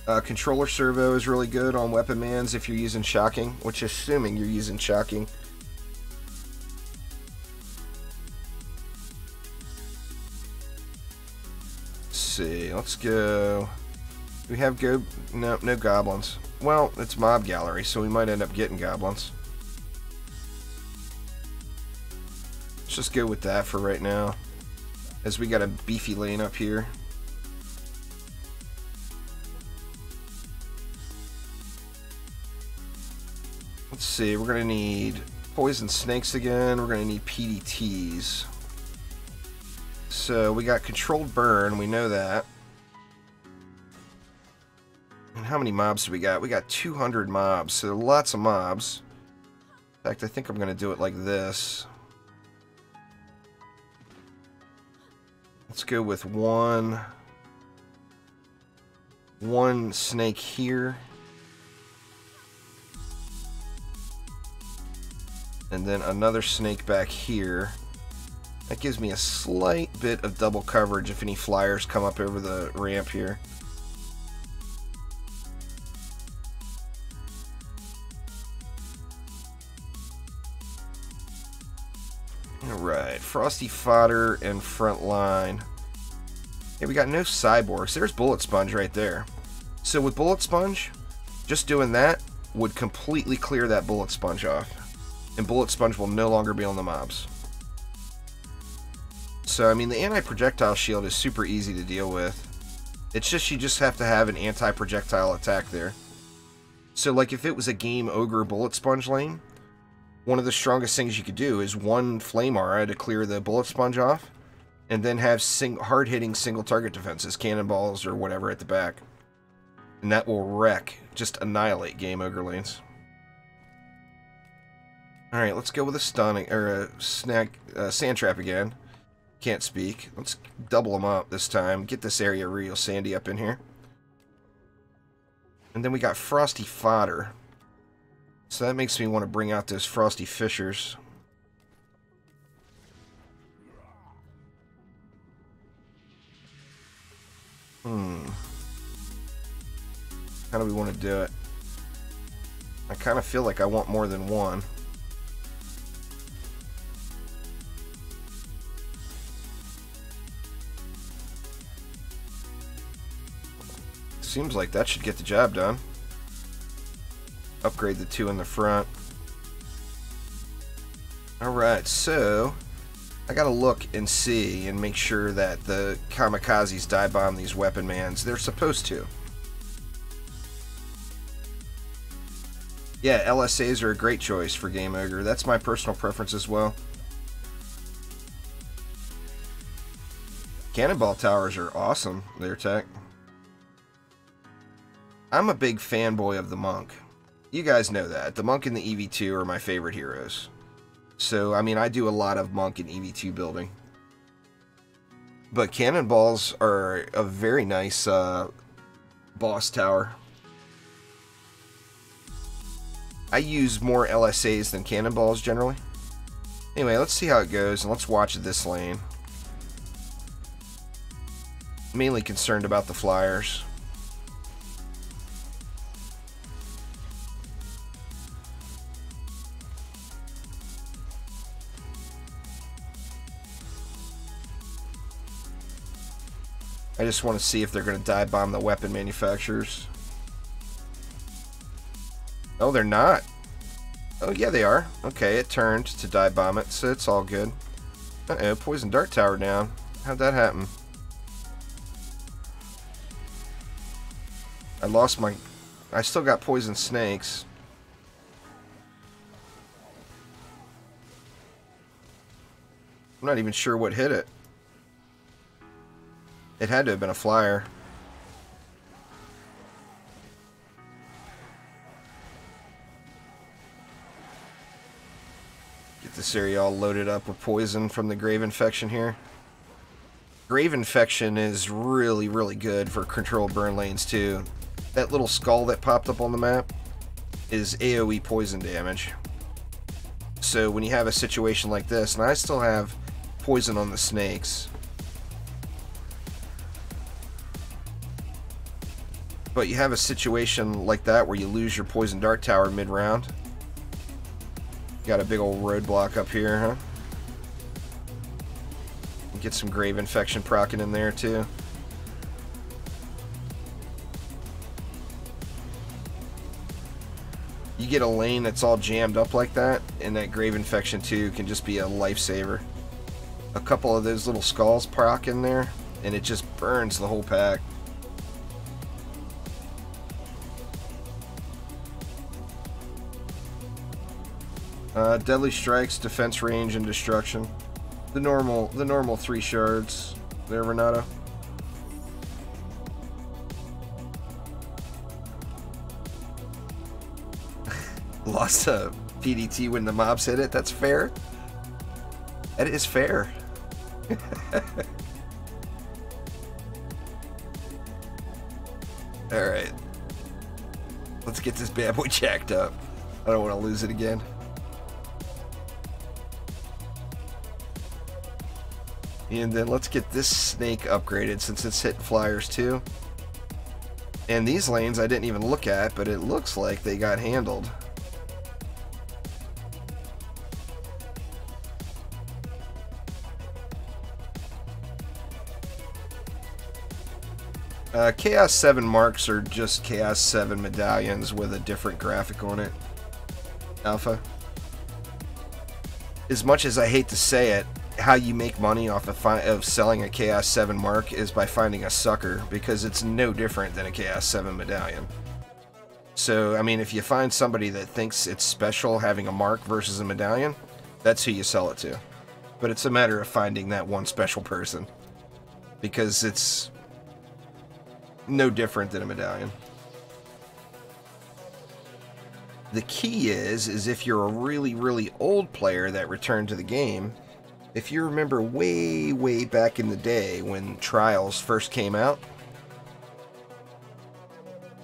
Controller servo is really good on Weapon Mans if you're using Shocking, which assuming you're using Shocking. see. Let's go. Do we have no goblins. Well, it's mob gallery, so we might end up getting goblins. Let's just go with that for right now, as we got a beefy lane up here. Let's see, we're going to need poison snakes again. We're going to need PDTs. So we got controlled burn, we know that. And how many mobs do we got? We got 200 mobs, so lots of mobs. In fact, I think I'm going to do it like this. Let's go with one snake here. And then another snake back here. That gives me a slight bit of double coverage if any flyers come up over the ramp here. Alright, Frosty Fodder and front line. Hey, we got no cyborgs. There's Bullet Sponge right there. So with Bullet Sponge, just doing that would completely clear that Bullet Sponge off. And Bullet Sponge will no longer be on the mobs. So, I mean, the anti-projectile shield is super easy to deal with. It's just, you just have to have an anti-projectile attack there. So, like, if it was a Game Ogre Bullet Sponge lane, one of the strongest things you could do is one Flame Aura to clear the Bullet Sponge off, and then have hard-hitting single target defenses, cannonballs or whatever at the back. And that will wreck, just annihilate Game Ogre lanes. Alright, let's go with a stunning, or a sand trap again. Can't speak. Let's double them up this time. Get this area real sandy up in here. And then we got Frosty Fodder. So that makes me want to bring out those Frosty Fishers. How do we want to do it? I kind of feel like I want more than one. Seems like that should get the job done. Upgrade the two in the front. Alright, so I gotta look and see and make sure that the kamikazes dive bomb these weapon mans. They're supposed to. Yeah, LSAs are a great choice for Game Ogre. That's my personal preference as well. Cannonball towers are awesome, their tech. I'm a big fanboy of the Monk. You guys know that. The Monk and the EV2 are my favorite heroes. So, I mean, I do a lot of Monk and EV2 building. But cannonballs are a very nice boss tower. I use more LSAs than cannonballs generally. Anyway, let's see how it goes, and let's watch this lane. Mainly concerned about the flyers. I just want to see if they're going to dive bomb the weapon manufacturers. Oh, they're not. Oh, yeah, they are. Okay, it turned to dive bomb it, so it's all good. Uh-oh, poison dart tower down. How'd that happen? I still got poison snakes. I'm not even sure what hit it. It had to have been a flyer. Get this area all loaded up with poison from the Grave Infection here. Grave Infection is really, really good for controlled burn lanes too. That little skull that popped up on the map is AoE poison damage. So when you have a situation like this, and I still have poison on the snakes, but you have a situation like that where you lose your poison dart tower mid-round. Got a big old roadblock up here, huh? Get some Grave Infection proccing in there too. get a lane that's all jammed up like that, and that Grave Infection 2 can just be a lifesaver. A couple of those little skulls proc in there, and it just burns the whole pack. Deadly Strikes, Defense Range, and Destruction. The normal 3 shards there, Renato. Lost a PDT when the mobs hit it. That's fair. That is fair. Alright. Let's get this bad boy jacked up. I don't want to lose it again. And then let's get this snake upgraded since it's hitting flyers too. And these lanes I didn't even look at, but it looks like they got handled. Chaos 7 marks are just Chaos 7 medallions with a different graphic on it. Alpha. As much as I hate to say it, how you make money off of selling a Chaos 7 mark is by finding a sucker, because it's no different than a Chaos 7 medallion. So, I mean, if you find somebody that thinks it's special having a mark versus a medallion, that's who you sell it to. But it's a matter of finding that one special person, because it's no different than a medallion. The key is if you're a really old player that returned to the game, if you remember way back in the day when Trials first came out,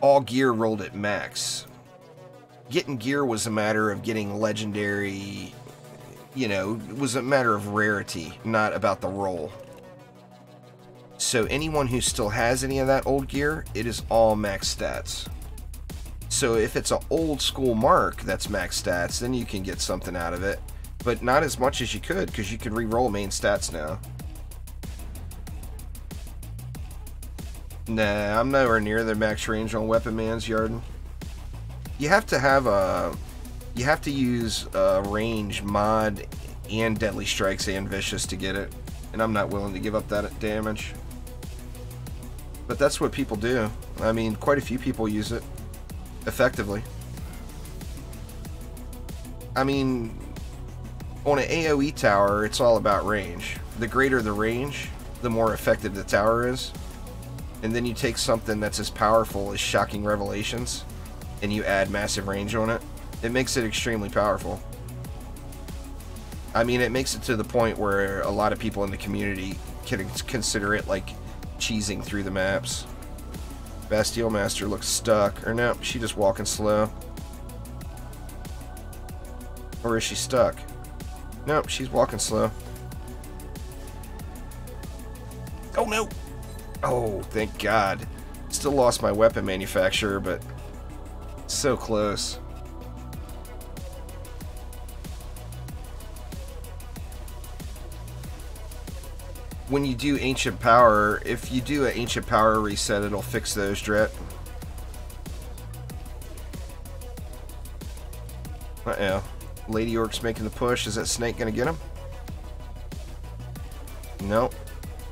all gear rolled at max. Getting gear was a matter of getting legendary, you know, it was a matter of rarity, not about the roll. So anyone who still has any of that old gear, it is all max stats. So if it's an old school mark that's max stats, then you can get something out of it. But not as much as you could, because you can re-roll main stats now. Nah, I'm nowhere near the max range on Weapon Man's Yarden. You have to have a... You have to use a range mod and Deadly Strikes and Vicious to get it. And I'm not willing to give up that damage. But that's what people do. I mean, quite a few people use it effectively. I mean, on an AoE tower, it's all about range. The greater the range, the more effective the tower is. And then you take something that's as powerful as Shocking Revelations, and you add massive range on it. It makes it extremely powerful. I mean, it makes it to the point where a lot of people in the community can consider it like cheesing through the maps. Bastille Master looks stuck. Or no, she just walking slow. Or is she stuck? Nope, she's walking slow. Oh no! Oh, thank God. Still lost my weapon manufacturer, but so close. When you do Ancient Power, if you do an Ancient Power reset, it'll fix those, Dret. Uh-oh. Lady Orc's making the push. Is that snake gonna get him? Nope.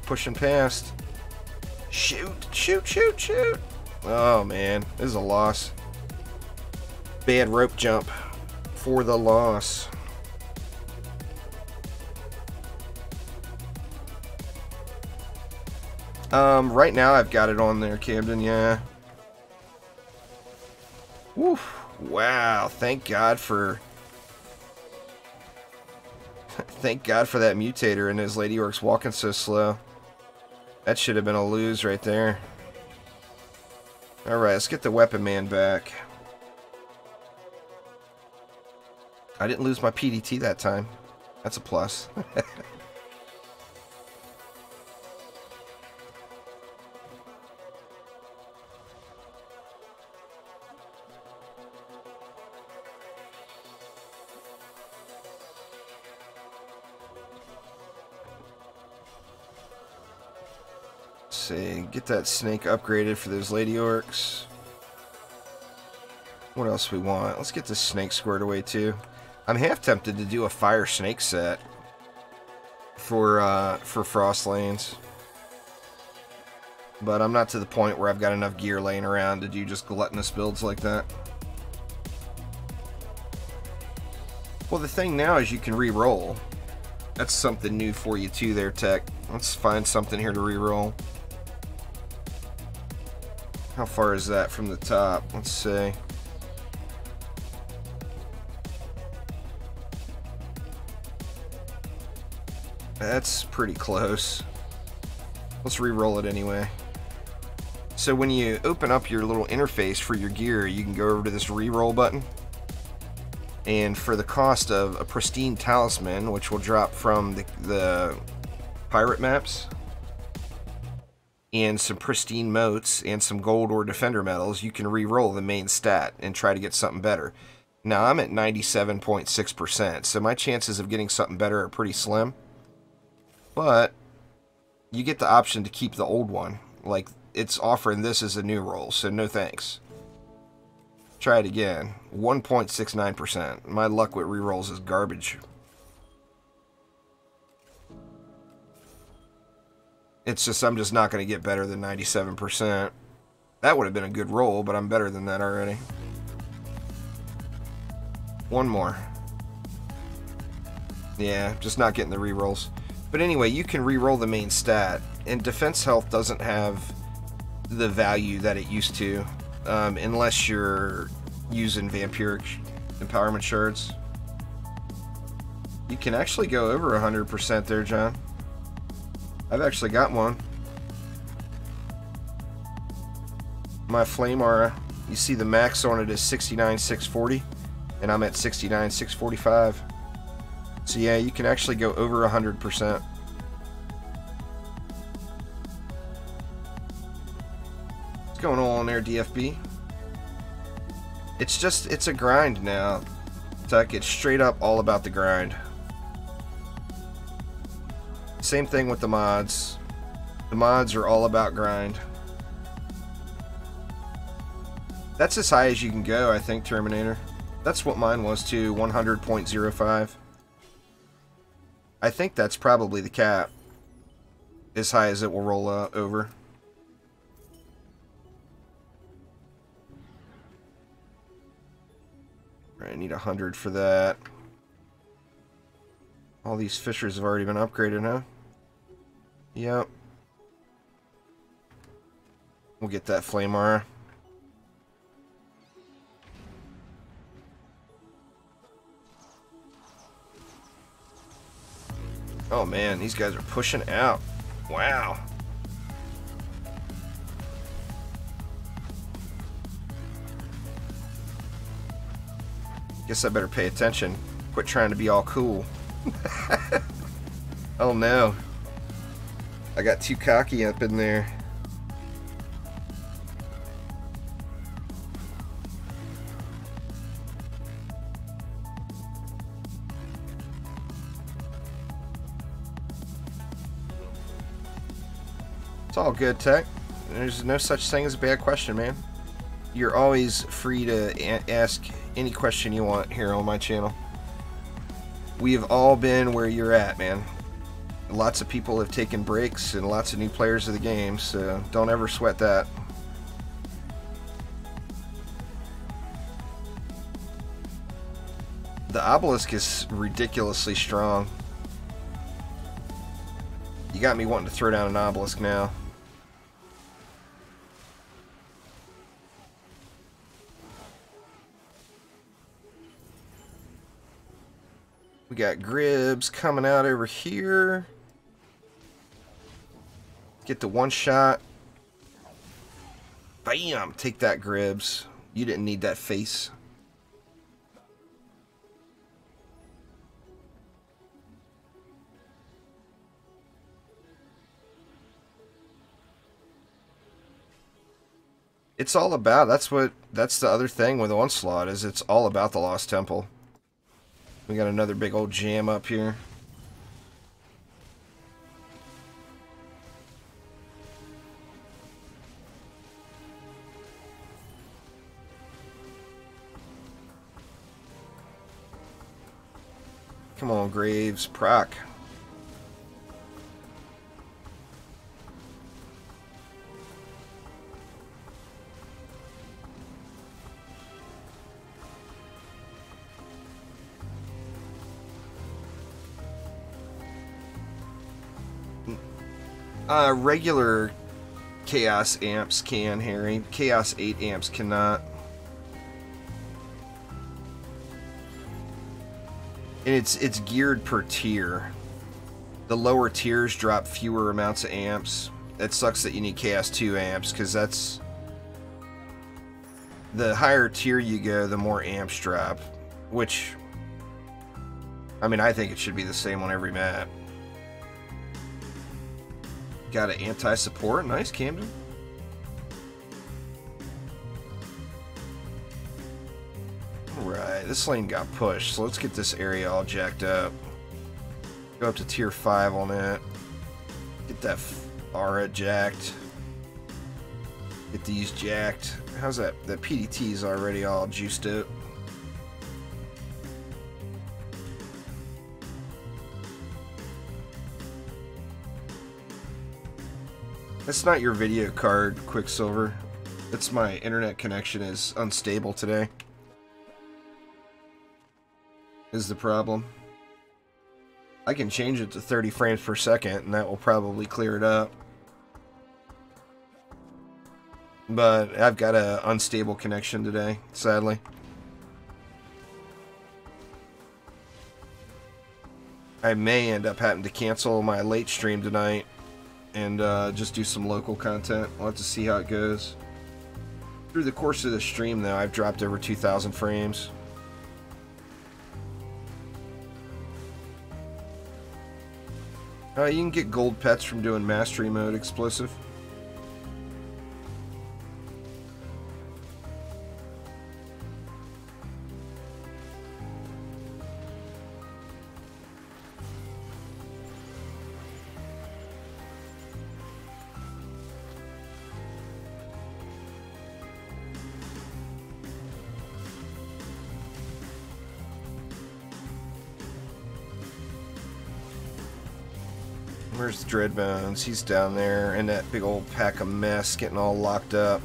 Pushing past. Shoot! Shoot! Shoot! Shoot! Oh, man. This is a loss. Bad rope jump for the loss. Right now I've got it on there, Camden, yeah. Woof. Wow, thank God for thank God for that mutator and his Lady Orcs walking so slow. That should have been a lose right there. Alright, let's get the Weapon Man back. I didn't lose my PDT that time. That's a plus. See, get that snake upgraded for those Lady Orcs. What else we want? Let's get this snake squared away too. I'm half tempted to do a fire snake set for Frost Lanes. But I'm not to the point where I've got enough gear laying around to do just gluttonous builds like that. Well, the thing now is you can re-roll. That's something new for you too there, Tech. Let's find something here to re-roll. How far is that from the top? Let's see. That's pretty close. Let's re-roll it anyway. So when you open up your little interface for your gear, you can go over to this re-roll button. And for the cost of a pristine talisman, which will drop from the pirate maps, and some pristine motes, and some gold or defender medals, you can re-roll the main stat and try to get something better. Now I'm at 97.6%, so my chances of getting something better are pretty slim. But you get the option to keep the old one. Like, it's offering this as a new roll, so no thanks. Try it again. 1.69%. My luck with rerolls is garbage. It's just, I'm just not going to get better than 97%. That would have been a good roll, but I'm better than that already. One more. Yeah, just not getting the rerolls. But anyway, you can reroll the main stat, and defense health doesn't have the value that it used to, unless you're using vampiric empowerment shards. You can actually go over 100% there, John. I've actually got one. My flame aura, you see the max on it is 69,640, and I'm at 69,645. So yeah, you can actually go over 100%. What's going on there, DFB? It's a grind now, Tuck. It's straight up all about the grind. Same thing with the mods. The mods are all about grind. That's as high as you can go, I think, Terminator. That's what mine was too, 100.05. I think that's probably the cap. As high as it will roll over. I need 100 for that. All these fishers have already been upgraded, huh? Yep. We'll get that flame aura. Oh man, these guys are pushing out. Wow. Guess I better pay attention. Quit trying to be all cool. Oh no. I got too cocky up in there. It's all good, Tech. There's no such thing as a bad question, man. You're always free to ask any question you want here on my channel. We've all been where you're at, man. Lots of people have taken breaks and lots of new players of the game, so don't ever sweat that. The obelisk is ridiculously strong. You got me wanting to throw down an obelisk now. We got Gribs coming out over here. Get the one shot. Bam! Take that, Gribs. You didn't need that face. It's all about, that's the other thing with Onslaught, is it's all about the Lost Temple. We got another big old jam up here. Come on, Graves. Proc. Regular Chaos amps can, Harry. Chaos 8 amps cannot. And it's geared per tier. The lower tiers drop fewer amounts of amps. It sucks that you need Chaos 2 amps, because that's... The higher tier you go, the more amps drop. Which... I mean, I think it should be the same on every map. Got an anti-support. Nice, Camden. Alright, this lane got pushed, so let's get this area all jacked up. Go up to tier 5 on it. Get that aura jacked. Get these jacked. How's that? The PDT's already all juiced up. That's not your video card, Quicksilver. It's my internet connection is unstable today. Is the problem. I can change it to 30 frames per second, and that will probably clear it up. But I've got an unstable connection today, sadly. I may end up having to cancel my late stream tonight and just do some local content. We'll have to see how it goes. Through the course of the stream, though, I've dropped over 2,000 frames. You can get gold pets from doing mastery mode explosive. Where's Dreadbones? He's down there in that big old pack of mess getting all locked up.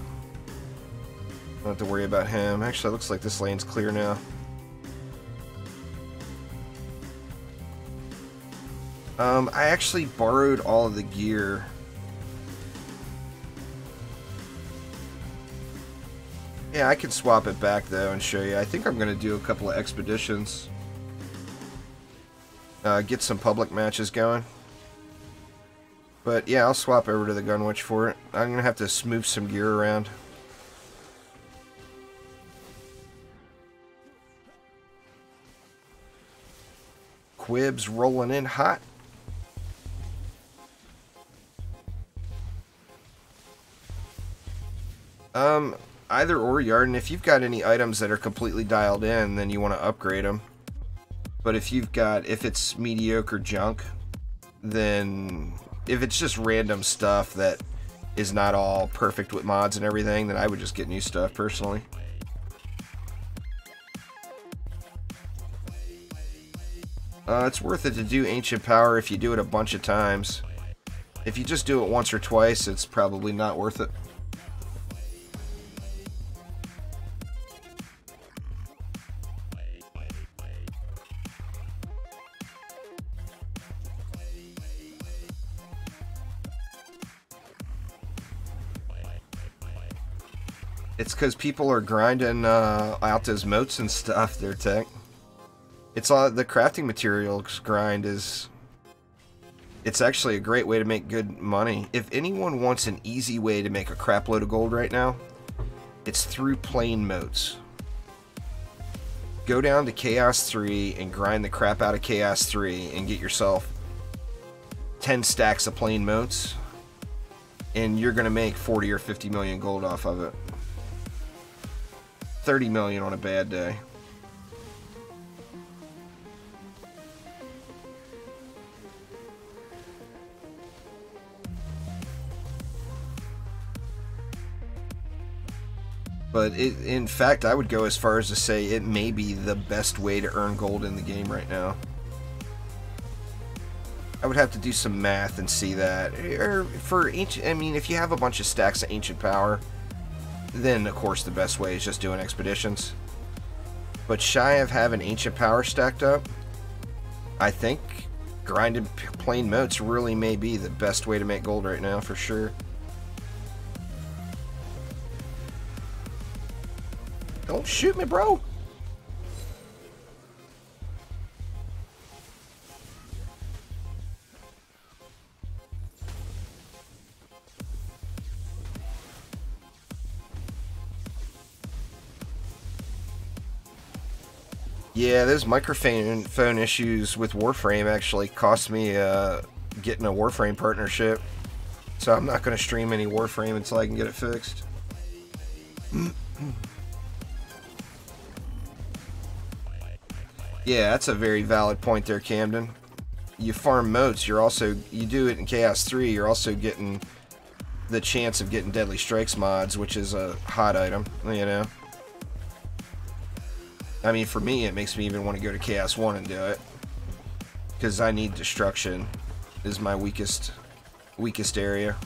Don't have to worry about him. Actually, it looks like this lane's clear now. I actually borrowed all of the gear. Yeah, I can swap it back though and show you. I think I'm going to do a couple of expeditions. Get some public matches going. But yeah, I'll swap over to the Gunwitch for it. I'm going to have to smooth some gear around. Quibs rolling in hot. Either or, Yarden. If you've got any items that are completely dialed in, then you want to upgrade them. But if it's mediocre junk, then if it's just random stuff that is not all perfect with mods and everything, then I would just get new stuff personally. It's worth it to do Ancient Power if you do it a bunch of times. If you just do it once or twice, it's probably not worth it. It's because people are grinding out those moats and stuff there, Tech. It's all the crafting materials grind is... It's actually a great way to make good money. If anyone wants an easy way to make a crap load of gold right now, it's through plain moats. Go down to Chaos 3 and grind the crap out of Chaos 3 and get yourself 10 stacks of plain moats, and you're going to make 40 or 50 million gold off of it. 30 million on a bad day. But in fact, I would go as far as to say it may be the best way to earn gold in the game right now. I would have to do some math and see that. Or for ancient, I mean, if you have a bunch of stacks of ancient power, then of course the best way is just doing expeditions. But shy of having ancient power stacked up, I think grinded plain moats really may be the best way to make gold right now, for sure. Don't shoot me, bro! Yeah, those microphone issues with Warframe actually cost me getting a Warframe partnership. So I'm not going to stream any Warframe until I can get it fixed. Yeah, that's a very valid point there, Camden. You farm moats, you do it in Chaos 3, you're also getting the chance of getting Deadly Strikes mods, which is a hot item, you know. I mean, for me, it makes me even want to go to Chaos 1 and do it. Because I need destruction is my weakest area.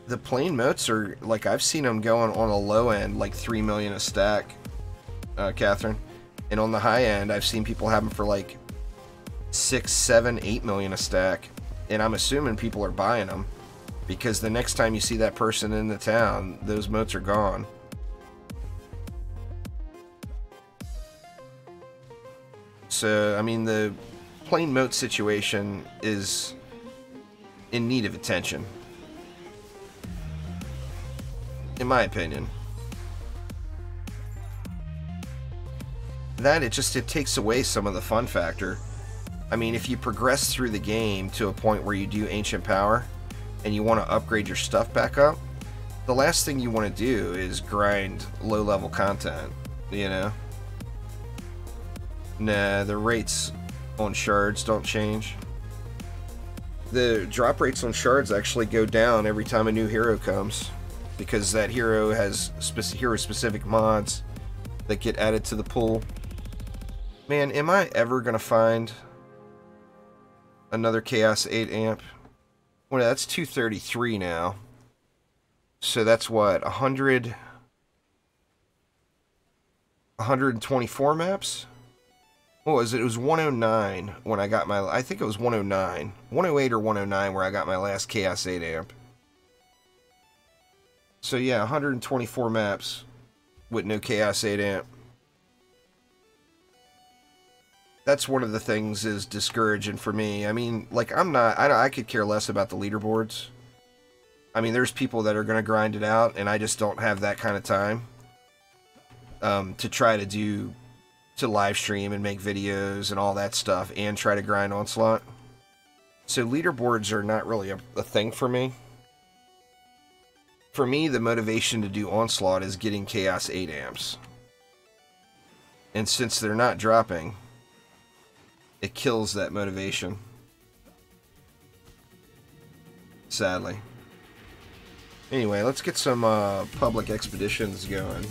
The plain moats are, like, I've seen them going on a low end, like 3 million a stack, Catherine. And on the high end, I've seen people have them for like 6, 7, 8 million a stack. And I'm assuming people are buying them, because the next time you see that person in the town, those moats are gone. So, I mean, the plain moat situation is in need of attention, in my opinion. That, it takes away some of the fun factor. I mean, if you progress through the game to a point where you do ancient power and you want to upgrade your stuff back up, the last thing you want to do is grind low-level content, you know? Nah, the rates on shards don't change. The drop rates on shards actually go down every time a new hero comes, because that hero has hero-specific mods that get added to the pool. Man, am I ever going to find another Chaos 8 amp? Well, that's 233 now. So that's what, 124 maps? What was it? It was 109 when I got my, I think it was 109. 108 or 109 where I got my last Chaos 8 amp. So yeah, 124 maps with no Chaos 8 amp. That's one of the things is discouraging for me. I mean, like, I could care less about the leaderboards. I mean, there's people that are going to grind it out, and I just don't have that kind of time to try to live stream and make videos and all that stuff and try to grind Onslaught. So leaderboards are not really a thing for me. For me, the motivation to do Onslaught is getting Chaos 8 amps. And since they're not dropping, it kills that motivation. Sadly. Anyway, let's get some public expeditions going.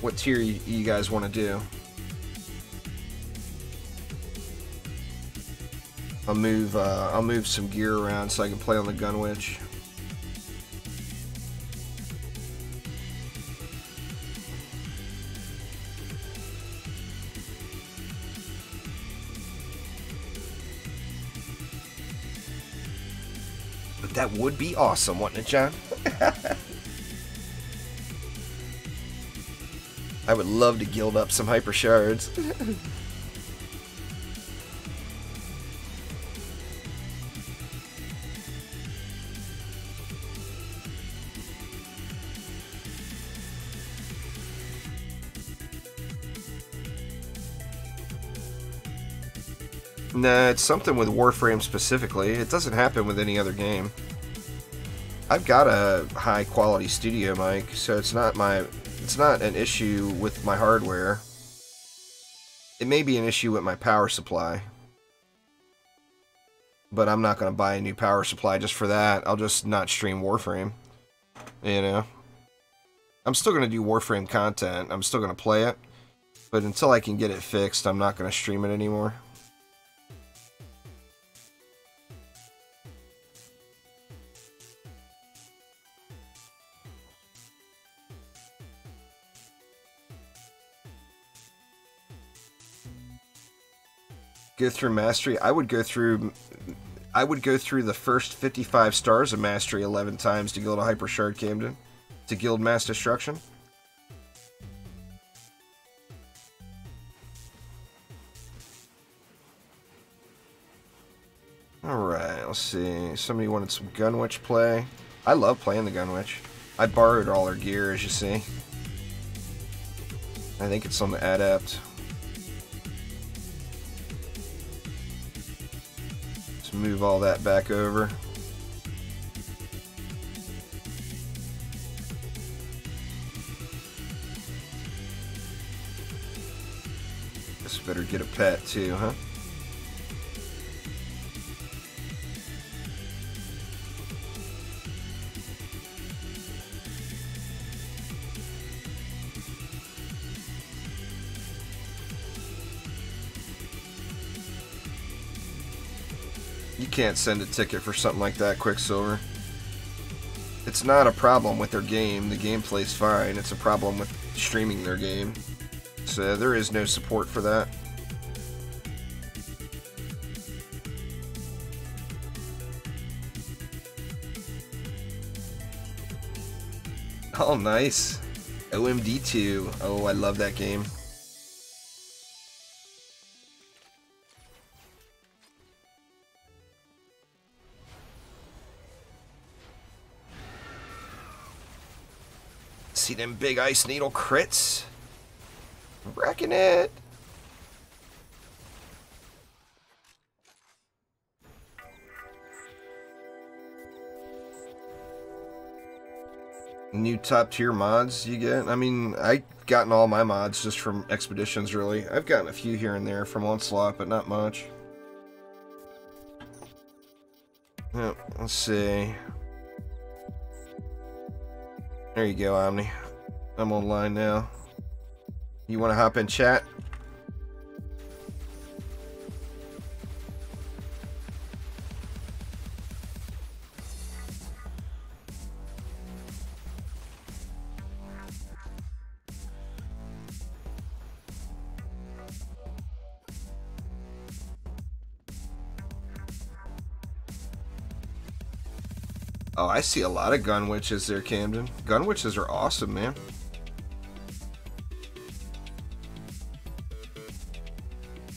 What tier you guys want to do? I'll move some gear around so I can play on the gun witch. But that would be awesome, wouldn't it, John? I would love to guild up some hyper shards. Nah, it's something with Warframe specifically. It doesn't happen with any other game. I've got a high quality studio mic, so it's not an issue with my hardware. It may be an issue with my power supply. But I'm not going to buy a new power supply just for that. I'll just not stream Warframe. You know? I'm still going to do Warframe content. I'm still going to play it. But until I can get it fixed, I'm not going to stream it anymore. Go through Mastery. I would go through the first 55 stars of Mastery 11 times to Guild a Hyper Shard Camden. To Guild Mass Destruction. Alright, let's see. Somebody wanted some Gunwitch play. I love playing the Gunwitch. I borrowed all her gear, as you see. I think it's on the Adept. Let's move all that back over. Guess better get a pet too, huh? You can't send a ticket for something like that, Quicksilver. It's not a problem with their game. The gameplay's fine. It's a problem with streaming their game. So there is no support for that. Oh, nice. OMD2. Oh, I love that game. See them big Ice Needle crits? Wrecking it! New top tier mods you get? I mean, I've gotten all my mods just from Expeditions, really. I've gotten a few here and there from Onslaught, but not much. Yep, let's see. There you go, Omni. I'm online now. You want to hop in chat? Oh, I see a lot of gun witches there, Camden. Gun witches are awesome, man.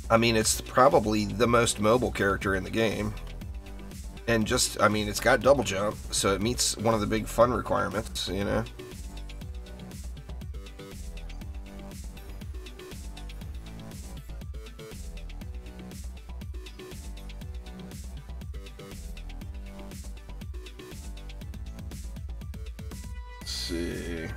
I mean, it's probably the most mobile character in the game. And just, I mean, it's got double jump, so it meets one of the big fun requirements, you know? Let's see.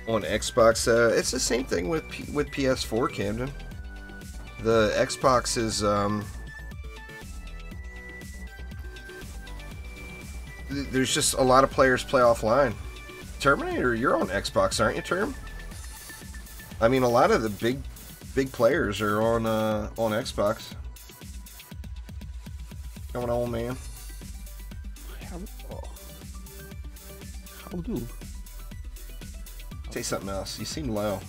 On Xbox, it's the same thing with PS4, Camden. The Xbox is there's just a lot of players play offline. Terminator, you're on Xbox, aren't you, Term? I mean, a lot of the big players are on Xbox. Going on, man? How do? Say something else. You seem low.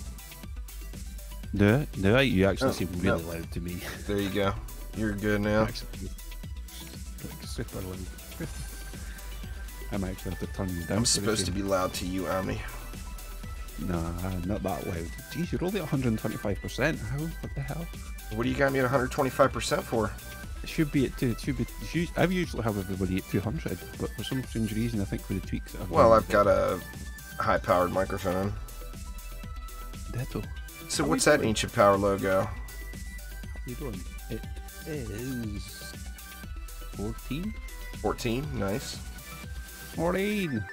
Do I? You actually seem really loud to me. There you go. You're good now. Actually, like super loud. I might actually have to turn you down. I'm supposed to be loud to you, Omni. Nah, not that loud. Jeez, you're only at 125%. How? What the hell? What do you got me at 125% for? It should be at 2. I usually have everybody at 200, but for some strange reason, I think with the tweaks that I've Well, done, I've got a high-powered microphone. Ditto. So what's that Ancient Power logo? How you doing? It is 14. 14, nice. 14.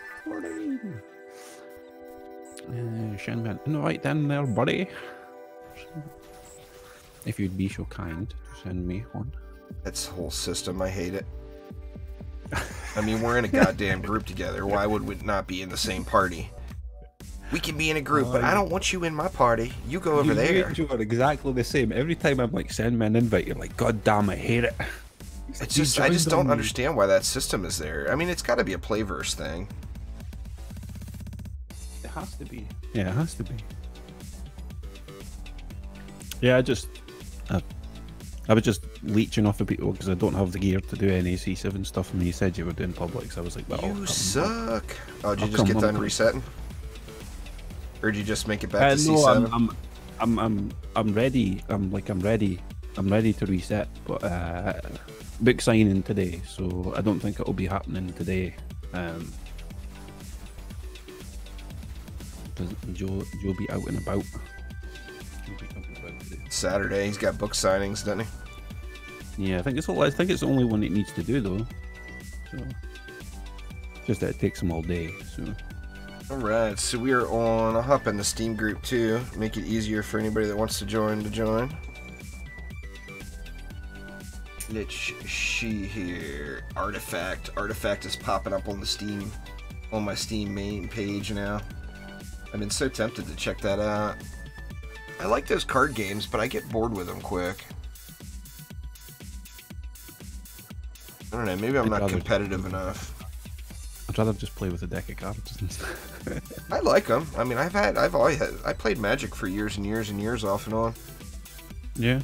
Send me an invite in there, buddy. If you'd be so kind to send me one. That's the whole system. I hate it. I mean, we're in a goddamn group together. Why would we not be in the same party? We can be in a group, but I don't want you in my party. You go over there. You are exactly the same. Every time I'm like, send me an invite, you're like, God damn, I hate it. It's just, I just don't understand why that system is there. I mean, it's got to be a Playverse thing. It has to be. Yeah, it has to be. Yeah, I was just leeching off of people because I don't have the gear to do any C7 stuff, and you said you were doing public, so I was like, well, you suck. Oh, did you just get done resetting? Or did you just make it back to C7? No, I'm ready. I'm ready. I'm ready to reset, but book signing today, so I don't think it'll be happening today. Joe be out and about? Saturday, he's got book signings, doesn't he? Yeah, I think it's the only one it needs to do though. So just that it takes him all day. So. All right, so we are on. I'll hop in the Steam group too. Make it easier for anybody that wants to join. Let's see here. Artifact is popping up on the Steam, on my Steam main page now. I've been so tempted to check that out. I like those card games, but I get bored with them quick. I don't know, maybe I'm not competitive enough. I'd rather just play with a deck of cards instead. I like them. I mean, I played Magic for years and years and years off and on. Yeah.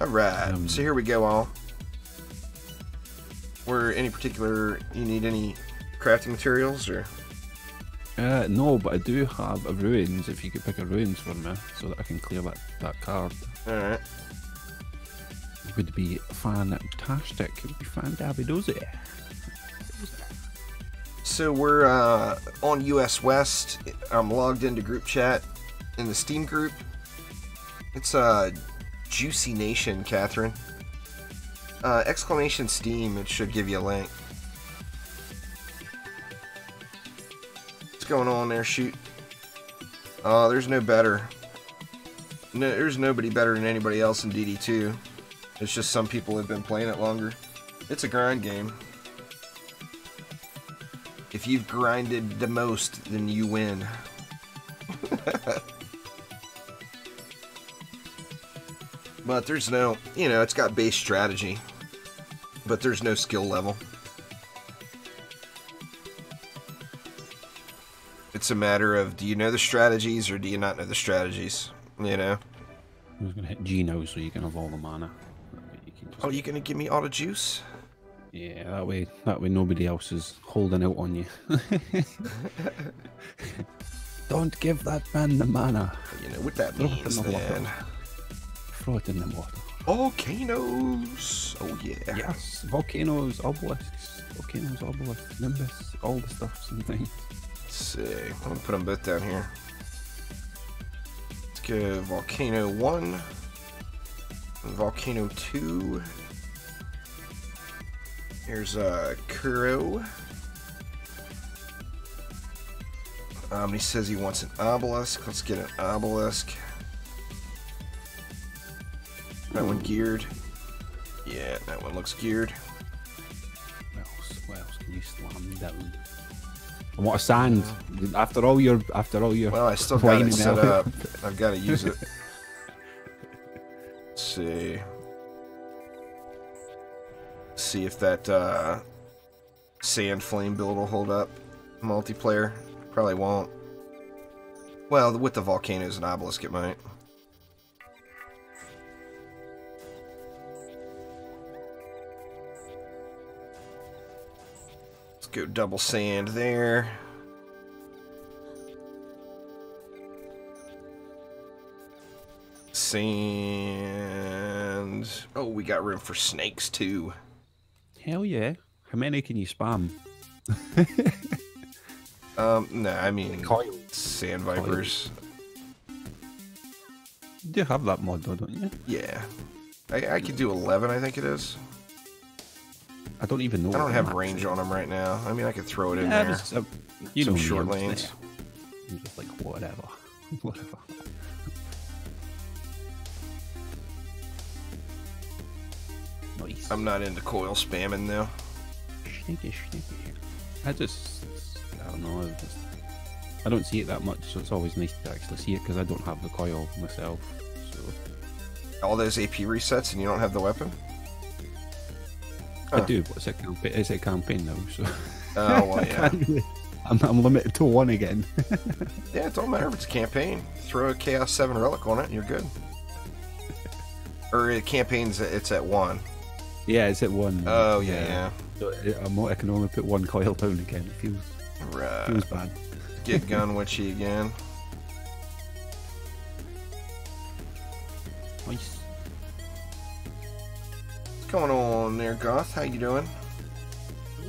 Alright, so here we go all. Were any particular, you need any crafting materials or? No, but I do have a ruins, if you could pick a ruins for me, so that I can clear that card. Alright. It would be fantastic. It would be fantabulous. So we're on US West. I'm logged into group chat in the Steam group. It's Juicy Nation, Catherine. Exclamation Steam, it should give you a link. What's going on there, shoot? Oh, there's no better. No, there's nobody better than anybody else in DD2. It's just some people have been playing it longer. It's a grind game. If you've grinded the most, then you win. But there's no, you know, it's got base strategy, but there's no skill level. It's a matter of, do you know the strategies or do you not know the strategies, you know? I was going to hit G now so you can have all the mana. Oh, you gonna give me all the juice? Yeah, that way nobody else is holding out on you. Don't give that man the mana. You know what that means, then. Throw it in the water. Volcanoes! Oh, yeah. Yes, volcanoes, obelisks, nimbus, all the stuffs and things. Let's see. I'm gonna put them both down here. Let's go Volcano 1. Volcano 2. Here's Kuro. He says he wants an obelisk. Let's get an obelisk. That one geared. Yeah, that one looks geared. What else can you slam down? I want a sand. After all your Well, I still got it set up. I've got to use it. Let's see. See if that sand flame build will hold up. Multiplayer probably won't. Well, with the volcanoes and obelisk, it might. Let's go double sand there. Sand. Oh, we got room for snakes too. Hell yeah. How many can you spam? No, I mean sand vipers. You do have that mod though, don't you? Yeah. I could do 11, I think it is. I don't even know. I don't what have the range max on is. them right now. I mean, I could throw it in Yeah, there. you Some know me, short I'm just lanes. there. I'm just like whatever, whatever. Nice. I'm not into coil spamming though. Sneaky. I don't know. I don't see it that much, so it's always nice to actually see it because I don't have the coil myself. So All those AP resets and you don't have the weapon? I do, but it's a campaign. It's a campaign now, so Oh, well, yeah. I'm limited to one again. Yeah, it don't matter if it's a campaign. Throw a Chaos 7 relic on it and you're good. Or campaigns, it's at 1. Yeah, it's at 1. Oh, yeah. So I can only put one coil down again. It feels bad. Get gun witchy again. Nice. What's going on there, Goth? How you doing?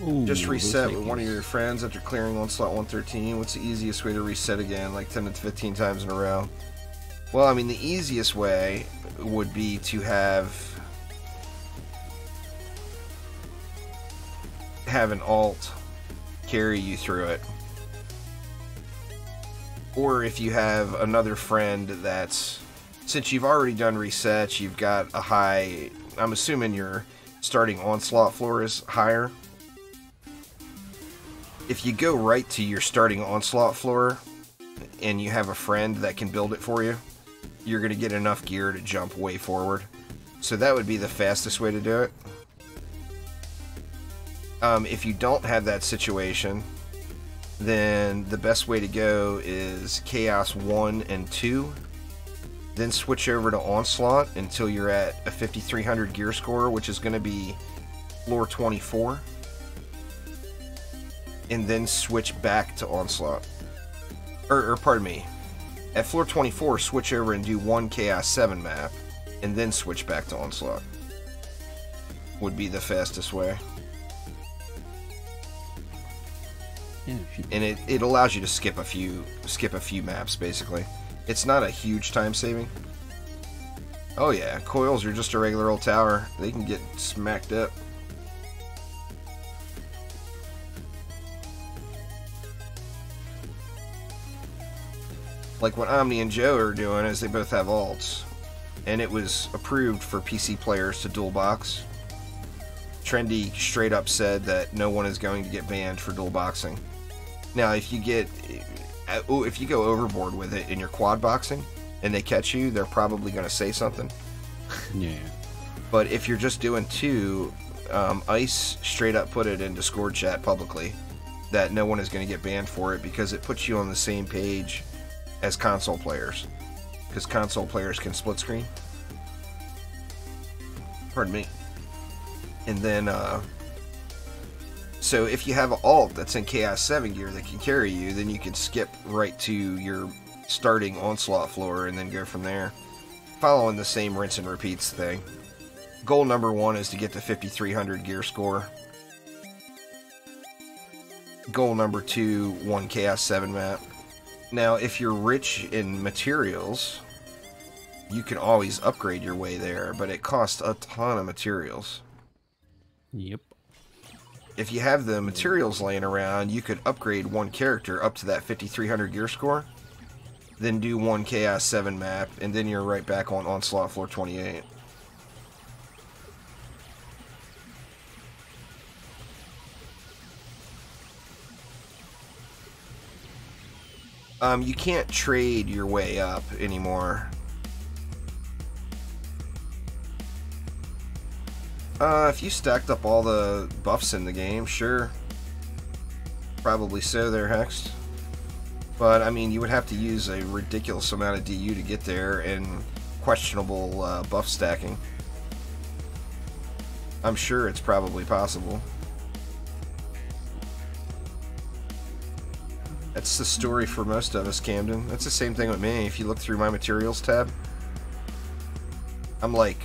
Ooh, Just reset those with one of things. your friends after clearing Onslaught 113. What's the easiest way to reset again, like 10 to 15 times in a row? Well, I mean, the easiest way would be to have an alt carry you through it. Or if you have another friend that's, since you've already done resets, you've got a high, I'm assuming your starting Onslaught floor is higher. If you go right to your starting Onslaught floor and you have a friend that can build it for you, you're going to get enough gear to jump way forward. So that would be the fastest way to do it. If you don't have that situation, then the best way to go is Chaos 1 and 2, then switch over to Onslaught until you're at a 5300 gear score, which is going to be floor 24, and then switch back to Onslaught. Or pardon me, at floor 24, switch over and do one Chaos 7 map, and then switch back to Onslaught. Would be the fastest way. Yeah, And it allows you to skip a few maps, basically. It's not a huge time saving. Oh yeah, coils are just a regular old tower. They can get smacked up. Like what Omni and Joe are doing is they both have alts. And it was approved for PC players to dual box. Trendy straight up said that no one is going to get banned for dual boxing. Now, if you go overboard with it in your quad boxing and they catch you, they're probably going to say something. yeah. But if you're just doing two, Ice straight up put it in Discord chat publicly that no one is going to get banned for it because it puts you on the same page as console players. Because console players can split screen. Pardon me. And then, so if you have an alt that's in Chaos 7 gear that can carry you, then you can skip right to your starting Onslaught floor and then go from there. Following the same rinse and repeats thing. Goal number 1 is to get to 5300 gear score. Goal number 2, 1 Chaos 7 map. Now, if you're rich in materials, you can always upgrade your way there, but it costs a ton of materials. Yep. If you have the materials laying around, you could upgrade one character up to that 5300 gear score, then do one Chaos 7 map, and then you're right back on Onslaught floor 28. You can't trade your way up anymore. If you stacked up all the buffs in the game, sure. Probably so there, Hex. But, I mean, you would have to use a ridiculous amount of DU to get there and questionable buff stacking. I'm sure it's probably possible. That's the story for most of us, Camden. That's the same thing with me. If you look through my materials tab, I'm like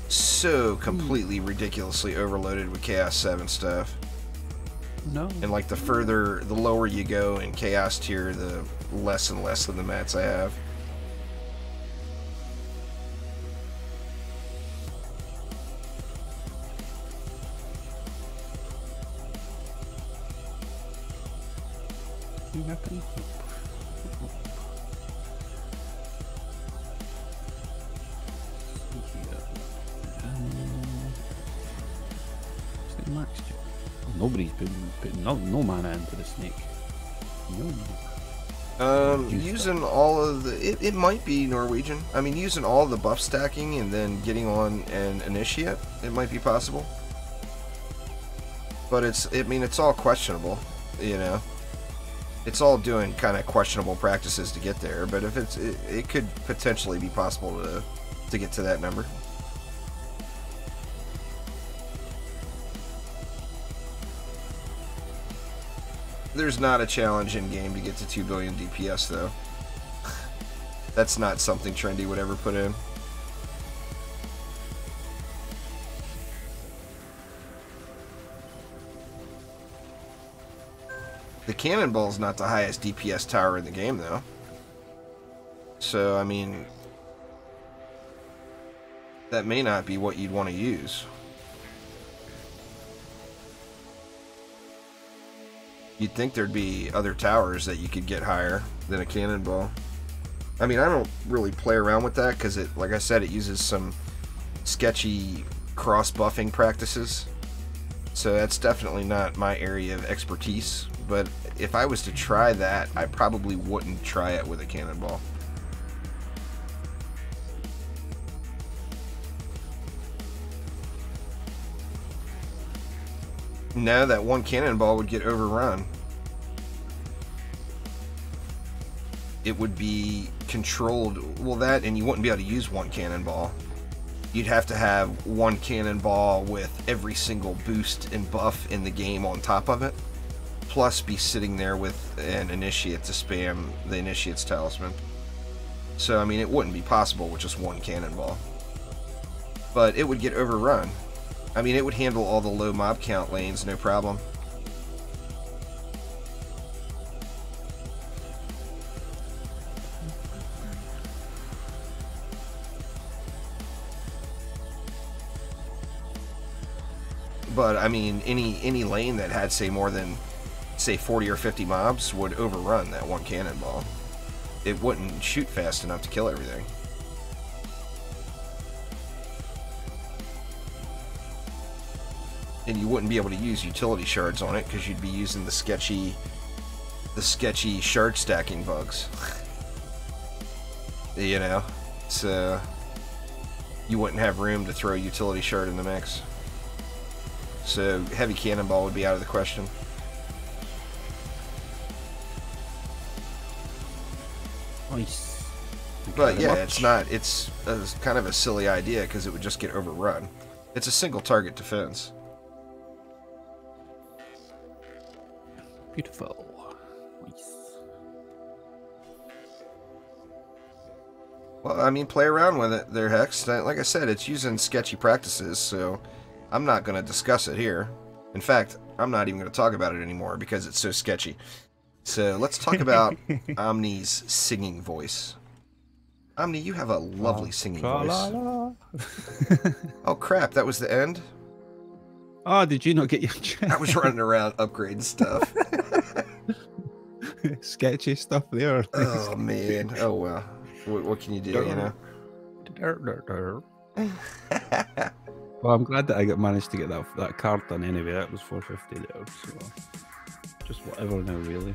so completely ridiculously overloaded with Chaos 7 stuff. No. And like the lower you go in Chaos tier, the less and less of the mats I have. new weapon. Max. Nobody's been putting no mana into the snake. No. Using all of the... It might be Norwegian. I mean, using all the buff stacking and then getting on an initiate, it might be possible. But it's all questionable, you know. It's all doing kind of questionable practices to get there, but if it could potentially be possible to get to that number. There's not a challenge in game to get to 2 billion DPS though. That's not something Trendy would ever put in. The Cannonball's not the highest DPS tower in the game though. So, I mean, that may not be what you'd want to use. You'd think there'd be other towers that you could get higher than a Cannonball. I mean, I don't really play around with that because it, like I said, it uses some sketchy cross-buffing practices. So that's definitely not my area of expertise. But if I was to try that, I probably wouldn't try it with a Cannonball. No, that one Cannonball would get overrun. It would be controlled. Well, that, and you wouldn't be able to use one Cannonball. You'd have to have one Cannonball with every single boost and buff in the game on top of it. Plus be sitting there with an Initiate to spam the Initiate's Talisman. So, I mean, it wouldn't be possible with just one Cannonball. But it would get overrun. I mean, it would handle all the low mob count lanes, no problem. But, I mean, any lane that had, say, more than, say, 40 or 50 mobs would overrun that one Cannonball. It wouldn't shoot fast enough to kill everything. And you wouldn't be able to use utility shards on it because you'd be using the sketchy shard stacking bugs. You know, so you wouldn't have room to throw a utility shard in the mix. So heavy Cannonball would be out of the question. Nice. But yeah, it's kind of a silly idea because it would just get overrun. It's a single target defense. Beautiful. Nice. Well, I mean, play around with it there, Hex. Like I said, it's using sketchy practices, so I'm not going to discuss it here. In fact, I'm not even going to talk about it anymore because it's so sketchy. So let's talk about Omni's singing voice. Omni, you have a lovely singing voice. Oh crap, that was the end? Oh, did you not get your chance? I was running around upgrading stuff. Sketchy stuff there. Oh man. Oh well. What can you do, you know? Well, I'm glad that I managed to get that card done anyway. That was 450 there, so just whatever now, really.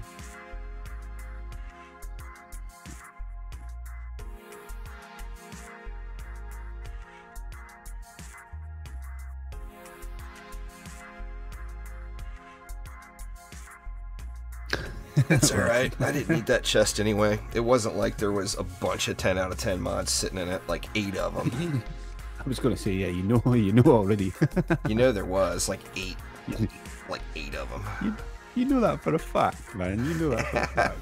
It's alright. I didn't need that chest anyway. It wasn't like there was a bunch of 10 out of 10 mods sitting in it, like 8 of them. I was going to say, yeah, you know already. You know there was, like 8. Like 8 of them. You know that for a fact, man. You know that for a fact.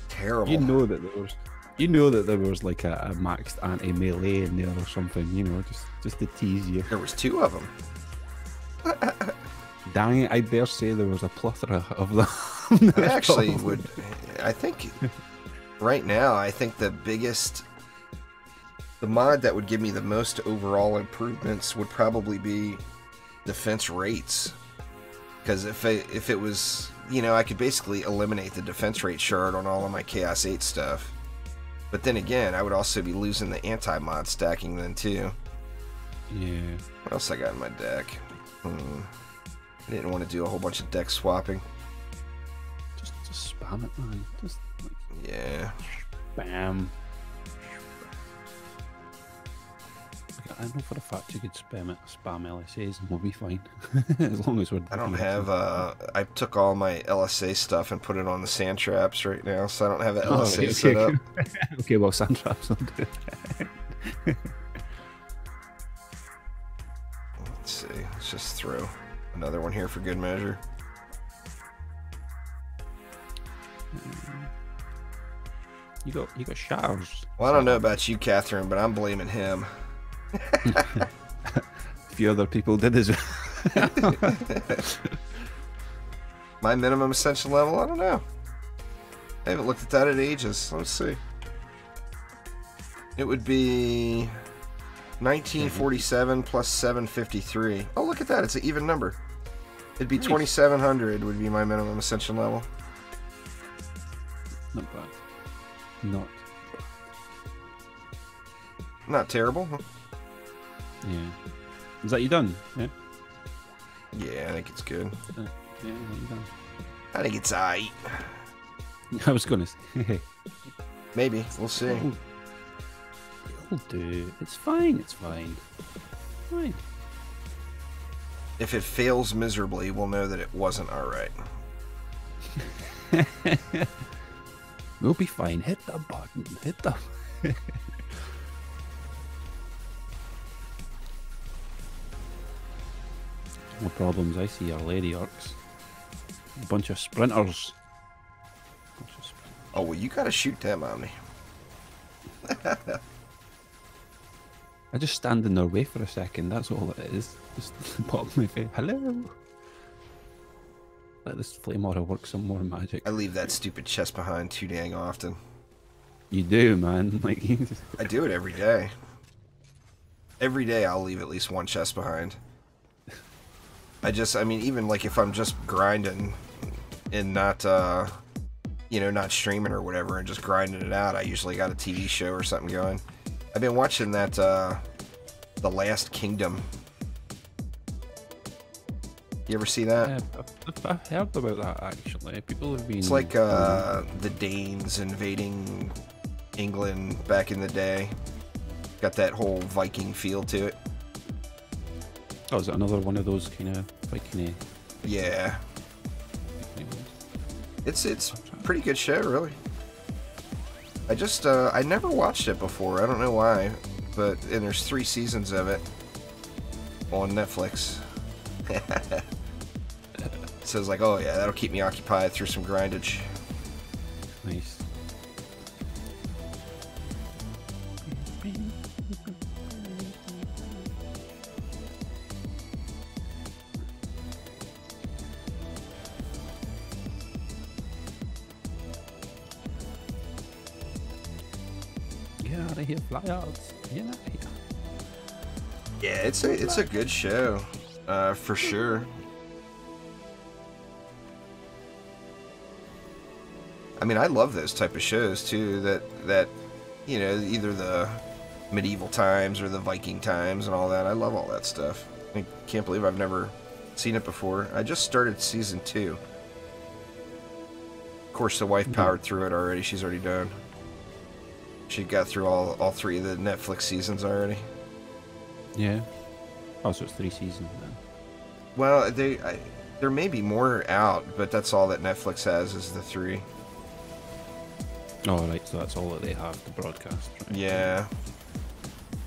Terrible. You know that there was like a maxed anti-melee in there or something, you know, just to tease you. There was 2 of them. Dang it, I dare say there was a plethora of them. I actually would, I think, right now, I think the mod that would give me the most overall improvements would probably be defense rates. Because if it was you know, I could basically eliminate the defense rate shard on all of my Chaos 8 stuff. But then again, I would also be losing the anti-mod stacking then too. Yeah. What else I got in my deck? I didn't want to do a whole bunch of deck swapping. Just spam it, man. Just like, yeah. Spam. I know for a fact you could spam LSAs and we'll be fine. As long as we're... I don't have, I took all my LSA stuff and put it on the sand traps right now, so I don't have an LSA set up. Okay, well, sand traps will do. Let's see, let's just throw another one here for good measure. You got shards. Well, I don't know about you, Catherine, but I'm blaming him. A few other people did as well. My minimum ascension level? I don't know. I haven't looked at that in ages. Let's see. It would be 1947 plus 753. Oh, look at that. It's an even number. It'd be 2700 would be my minimum ascension level. Not bad. Not bad. Not terrible. Yeah. Is that you done? Yeah? Yeah, I think it's good. Yeah, you done. I think it's aight. I was going to say. Maybe. We'll see. It'll do. It's fine. It's fine. Fine. If it fails miserably, we'll know that it wasn't alright. We'll be fine. Hit the button. Hit the... No problems. I see our lady orcs. A bunch of sprinters. Oh, well, you gotta shoot them on me. I just stand in their way for a second. That's all it is. Just pop my face. Hello. Let this flame aura work some more magic. I leave that stupid chest behind too dang often. You do, man. Like I do it every day. Every day I'll leave at least one chest behind. I mean, even like if I'm just grinding and not, you know, not streaming or whatever and just grinding it out, I usually got a TV show or something going. I've been watching that, The Last Kingdom. You ever see that? Yeah, I've heard about that actually. People have been... It's like the Danes invading England back in the day. Got that whole Viking feel to it. Oh, is it another one of those kind of Viking? Yeah. It's a pretty good show, really. I never watched it before. I don't know why, and there's 3 seasons of it on Netflix. So it's like, oh yeah, that'll keep me occupied through some grindage. Nice. Get out of here, flyouts. Get out of here. Yeah, it's a good show, for sure. I mean, I love those type of shows too. That you know, either the medieval times or the Viking times and all that. I love all that stuff. I can't believe I've never seen it before. I just started season 2. Of course, the wife powered through it already. She's already done. She got through all 3 of the Netflix seasons already. Yeah. Oh, so it's 3 seasons then. Well, there may be more out, but that's all that Netflix has is the 3. Oh, right, so that's all that they have to broadcast, right? Yeah.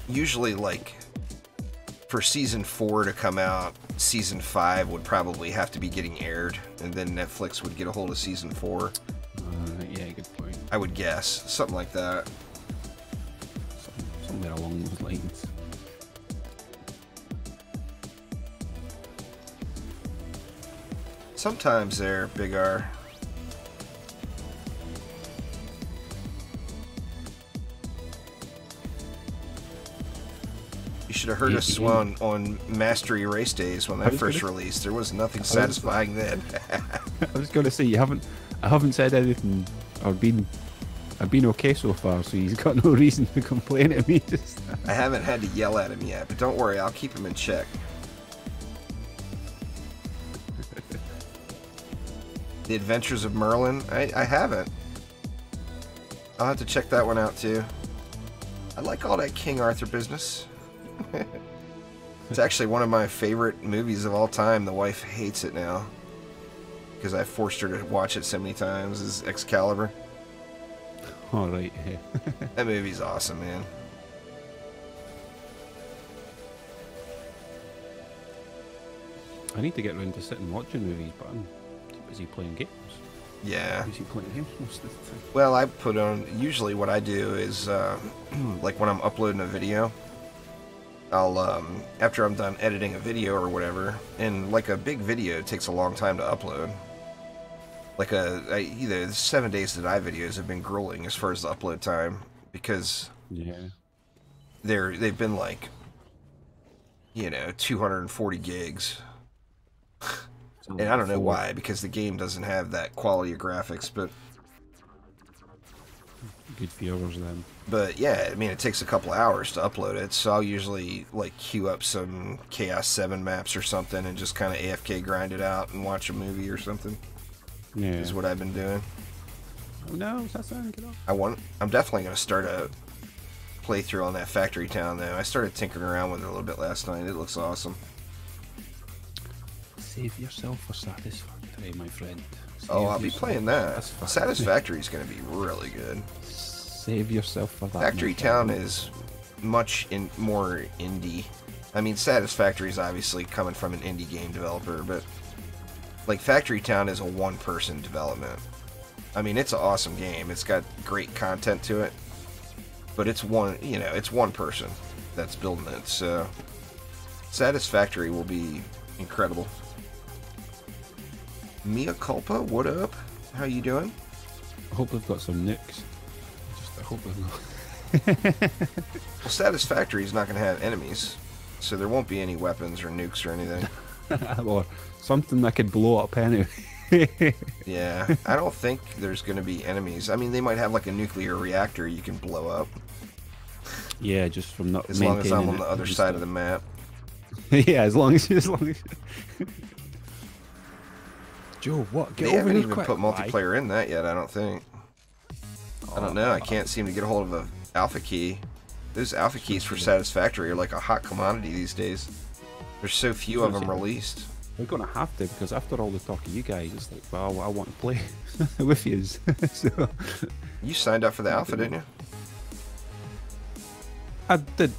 Usually, like, for season 4 to come out, season 5 would probably have to be getting aired, and then Netflix would get a hold of season 4. Yeah, good point. I would guess. Something like that. Somewhere along those lines. Sometimes they're Big R. You should have heard us on Mastery Race Days when that first released. There was nothing satisfying then. I was going to say I haven't said anything or I've been okay so far, so he's got no reason to complain at me. I haven't had to yell at him yet, but don't worry, I'll keep him in check. The Adventures of Merlin? I haven't. I'll have to check that one out too. I like all that King Arthur business. It's actually one of my favorite movies of all time. The wife hates it now because I forced her to watch it so many times. Is Excalibur. All right. Yeah. That movie's awesome, man. I need to get around to sitting watching movies, but I'm too busy playing games. Yeah. Busy playing games most of the time. Well, I put on. Usually, what I do is like when I'm uploading a video, I'll after I'm done editing a video or whatever, and like a big video takes a long time to upload. Like either the 7 days to Die videos have been grueling as far as the upload time because they've been like 240 gigs, and I don't know why, because the game doesn't have that quality of graphics, but good viewers then. But yeah, I mean, it takes a couple hours to upload it, so I'll usually like queue up some Chaos 7 maps or something and just kind of AFK grind it out and watch a movie or something. Yeah, is what I've been doing. Oh no, that's not get off. I'm definitely gonna start a playthrough on that Factory Town though. I started tinkering around with it a little bit last night. It looks awesome. Save yourself for Satisfactory, my friend. I'll be playing that. Satisfactory is gonna be really good. Save yourself for that. Factory Town is much more indie. I mean, Satisfactory is obviously coming from an indie game developer, but like Factory Town is a one-person development. I mean, it's an awesome game. It's got great content to it, but it's one person that's building it. So Satisfactory will be incredible. Mia Culpa, what up? How you doing? I hope they've got some nukes. I hope they've not. Well, Satisfactory is not going to have enemies, so there won't be any weapons or nukes or anything. Or something that could blow up anyway. Yeah, I don't think there's going to be enemies. I mean, they might have like a nuclear reactor you can blow up. Yeah, just from not as long as I'm on the other side of the map. Yeah, as long as Joe, what? They haven't even put multiplayer in that yet, I don't think. I don't know. I can't seem to get a hold of an alpha key. Those alpha keys for Satisfactory are like a hot commodity these days. There's so few of them released. We're gonna have to, because after all the talk of you guys, it's like, well, I want to play with yous. So you signed up for the alpha, didn't you? I did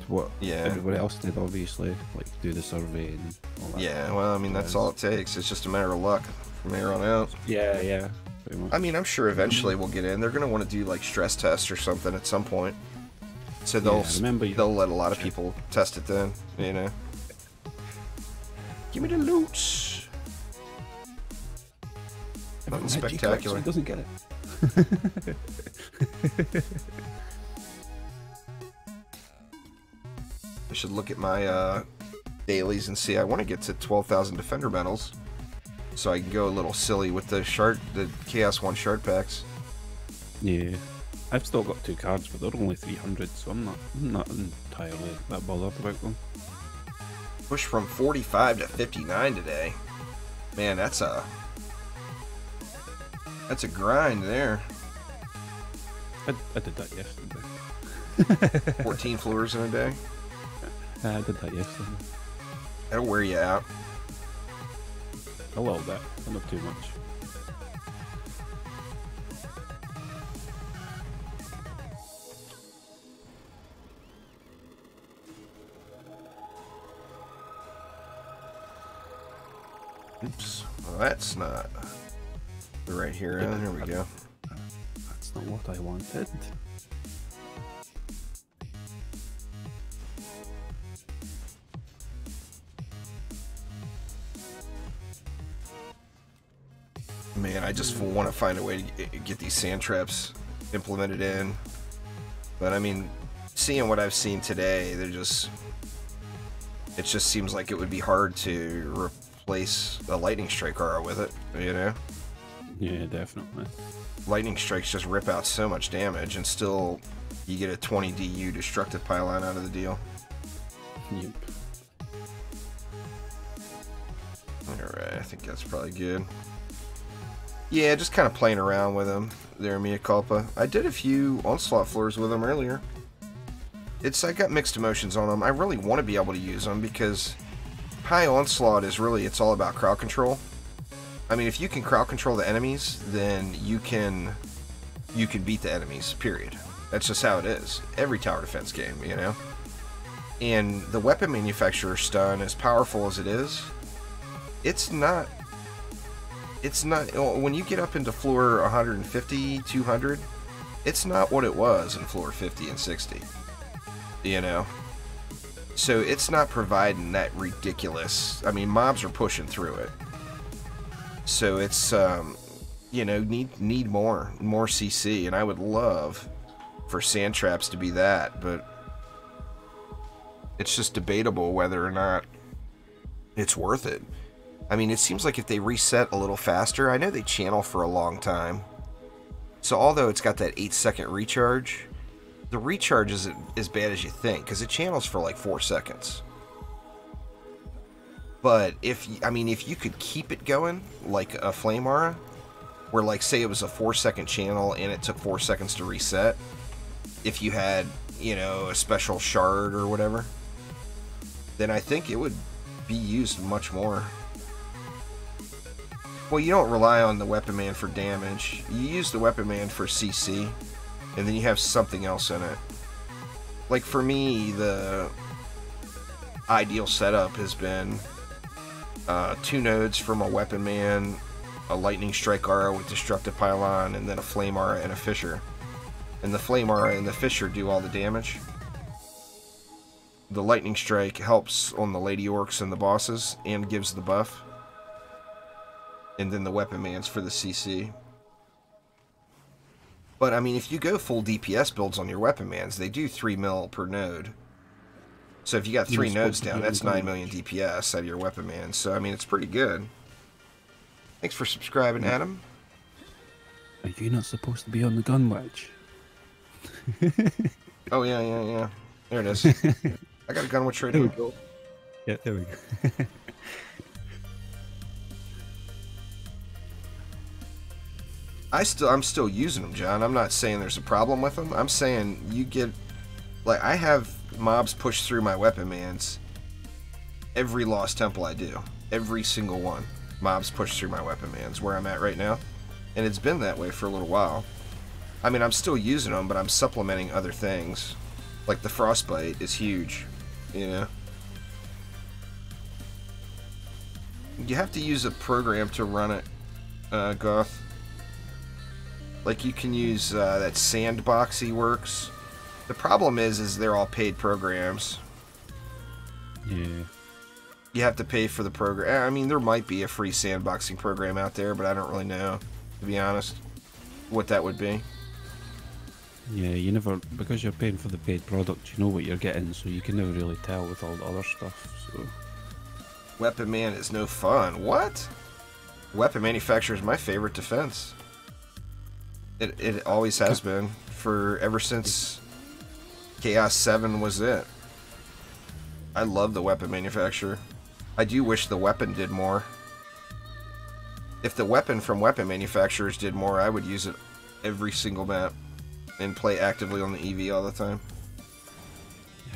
what everybody else did, obviously, like do the survey and all that. Yeah, well, I mean, that's all it takes. It's just a matter of luck from here on out. Yeah, pretty much. I mean, I'm sure eventually we'll get in. They're going to want to do like stress tests or something at some point. So they'll let a lot of people test it then, you know. Give me the loot. Nothing spectacular. He doesn't get it. I should look at my dailies and see. I want to get to 12,000 Defender medals, so I can go a little silly with the Chaos 1 shard packs. Yeah, I've still got 2 cards, but they're only 300, so I'm not entirely that bothered about them. Push from 45 to 59 today. Man, that's a grind there. I did that yesterday. 14 floors in a day. I did that yesterday. That'll wear you out. A little bit, but not too much. Oops. Well, that's not the right here. Yeah, here we go. That's not what I wanted. Man, I just want to find a way to get these sand traps implemented in. But I mean, seeing what I've seen today, they're just It just seems like it would be hard to replace a lightning strike aura with it, you know? Yeah, definitely. Lightning strikes just rip out so much damage, and still you get a 20 DU destructive pylon out of the deal. Yep. Alright, I think that's probably good. Yeah, just kind of playing around with them there, mea culpa. I did a few Onslaught floors with them earlier. I got mixed emotions on them. I really want to be able to use them because high Onslaught is really, it's all about crowd control. I mean, if you can crowd control the enemies, then you can beat the enemies, period. That's just how it is. Every tower defense game, you know? And the weapon manufacturer stun, as powerful as it is, it's not, when you get up into floor 150, 200, it's not what it was in floor 50 and 60, you know? So it's not providing that ridiculous, I mean, mobs are pushing through it. So it's, you know, need more CC, and I would love for sand traps to be that, but it's just debatable whether or not it's worth it. I mean, it seems like if they reset a little faster, I know they channel for a long time. So although it's got that 8-second recharge, the recharge isn't as bad as you think, because it channels for like 4 seconds. But if you could keep it going, like a Flame Aura, where like say it was a 4-second channel and it took 4 seconds to reset, if you had, you know, a special shard or whatever, then I think it would be used much more. Well, you don't rely on the Weapon Man for damage. You use the Weapon Man for CC, and then you have something else in it. Like for me, the ideal setup has been 2 nodes from a Weapon Man, a Lightning Strike Aura with Destructive Pylon, and then a Flame Aura and a Fissure. And the Flame Aura and the Fissure do all the damage. The Lightning Strike helps on the Lady Orcs and the bosses, and gives the buff. And then the Weapon Man's for the CC. But, I mean, if you go full DPS builds on your Weapon Mans, they do 3 mil per node. So if you got 3 nodes down, that's 9 million DPS out of your Weapon Man. So, I mean, it's pretty good. Thanks for subscribing, Adam. Are you not supposed to be on the gun wedge? Oh, yeah. There it is. I got a gun wedge right There here. we go. Yeah, there we go. I'm still using them, John. I'm not saying there's a problem with them. I'm saying you get, like, I have mobs push through my Weapon Mans every Lost Temple I do. Every single one. Mobs push through my Weapon Mans where I'm at right now. And it's been that way for a little while. I mean, I'm still using them, but I'm supplementing other things. Like the Frostbite is huge, you know? You have to use a program to run it, Goth. Like, you can use that Sandboxy works. The problem is they're all paid programs. Yeah. You have to pay for the program. I mean, there might be a free sandboxing program out there, but I don't really know, to be honest, what that would be. Yeah, you never, because you're paying for the paid product, you know what you're getting, so you can never really tell with all the other stuff, so... Weapon Man is no fun. What? Weapon Manufacturer is my favorite defense. It always has been, for ever since Chaos 7 was it. I love the Weapon Manufacturer. I do wish the weapon did more. If the weapon from Weapon Manufacturers did more, I would use it every single map and play actively on the EV all the time.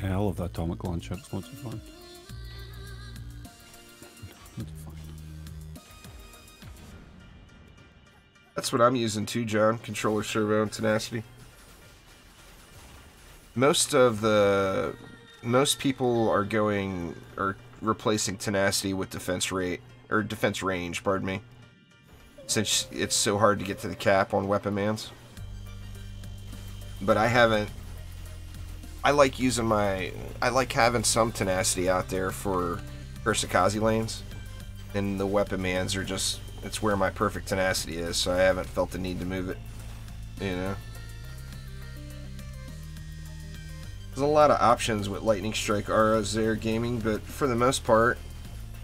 Yeah, I love that atomic launcher, it's loads of fun. Loads of fun. That's what I'm using too, John. Controller, servo, and tenacity. Most people are replacing tenacity with defense rate, or defense range, pardon me. Since it's so hard to get to the cap on Weapon Mans. But I haven't. I like having some tenacity out there for Ursakazi lanes. And the Weapon Mans are just, it's where my perfect tenacity is, so I haven't felt the need to move it. You know? There's a lot of options with Lightning Strike auras there, gaming, but for the most part,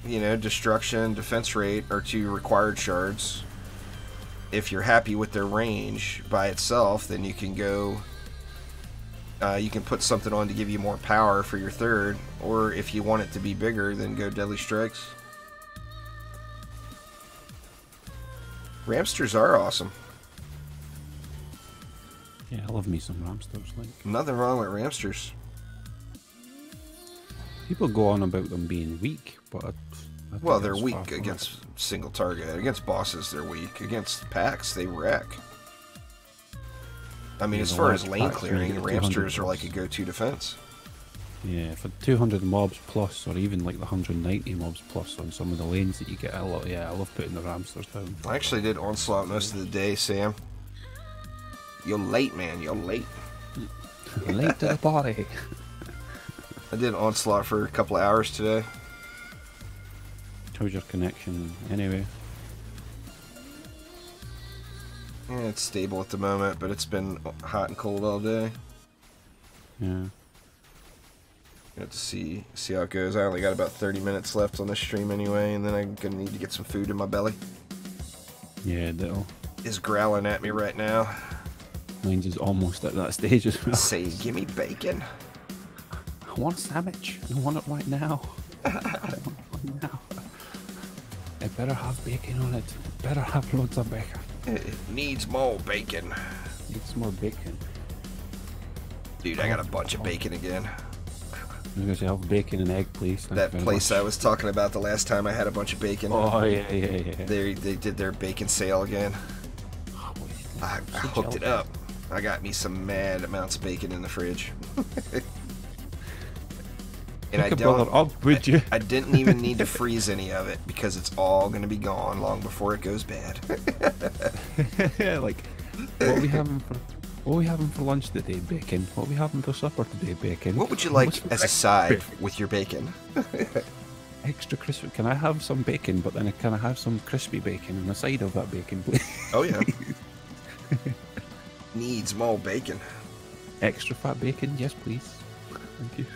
you know, destruction, defense rate are two required shards. If you're happy with their range by itself, then you can go. You can put something on to give you more power for your third, or if you want it to be bigger, then go Deadly Strikes. Ramsters are awesome. Yeah, I love me some Ramsters. Like, Nothing wrong with Ramsters. people go on about them being weak, but I Well, think they're that's far weak from against single target. Against bosses, they're weak. Against packs, they wreck. I mean, Yeah, as the far as large lane packs, when you clearing, get 200 Ramsters are like a go-to defense. Yeah, for 200 mobs plus, or even like the 190 mobs plus on some of the lanes that you get a lot. Yeah, I love putting the Ramsters down. I actually did Onslaught most of the day, Sam. You're late, man. You're late. Late to the party. I did Onslaught for a couple of hours today. How's your connection anyway? Yeah, it's stable at the moment, but it's been hot and cold all day. Yeah. You have to see how it goes. I only got about 30 minutes left on this stream anyway, and then I'm gonna need to get some food in my belly. Yeah, that'll. Is growling at me right now. Mine's is almost at that stage as well. Say, give me bacon. I want a sandwich. I want it right now. I want it right now. It better have bacon on it. It better have loads of bacon. It needs more bacon. Needs more bacon. Dude, I got a bunch of bacon again. I was gonna say, have bacon and egg, please. Thank That you very place much. I was talking about the last time I had a bunch of bacon. Oh yeah. They did their bacon sale again. Oh, wait, I so hooked it jealous. up. I got me some mad amounts of bacon in the fridge. And Pick a brother up, would you? I didn't even need to freeze any of it because it's all going to be gone long before it goes bad. Like, what are we having for lunch today? Bacon. What are we having for supper today? Bacon. What would you like What's for as a side with your bacon? Extra crispy. Can I have some bacon, but then can I have some crispy bacon on the side of that bacon, please? Oh yeah. Needs more bacon. Extra fat bacon, yes, please. Thank you.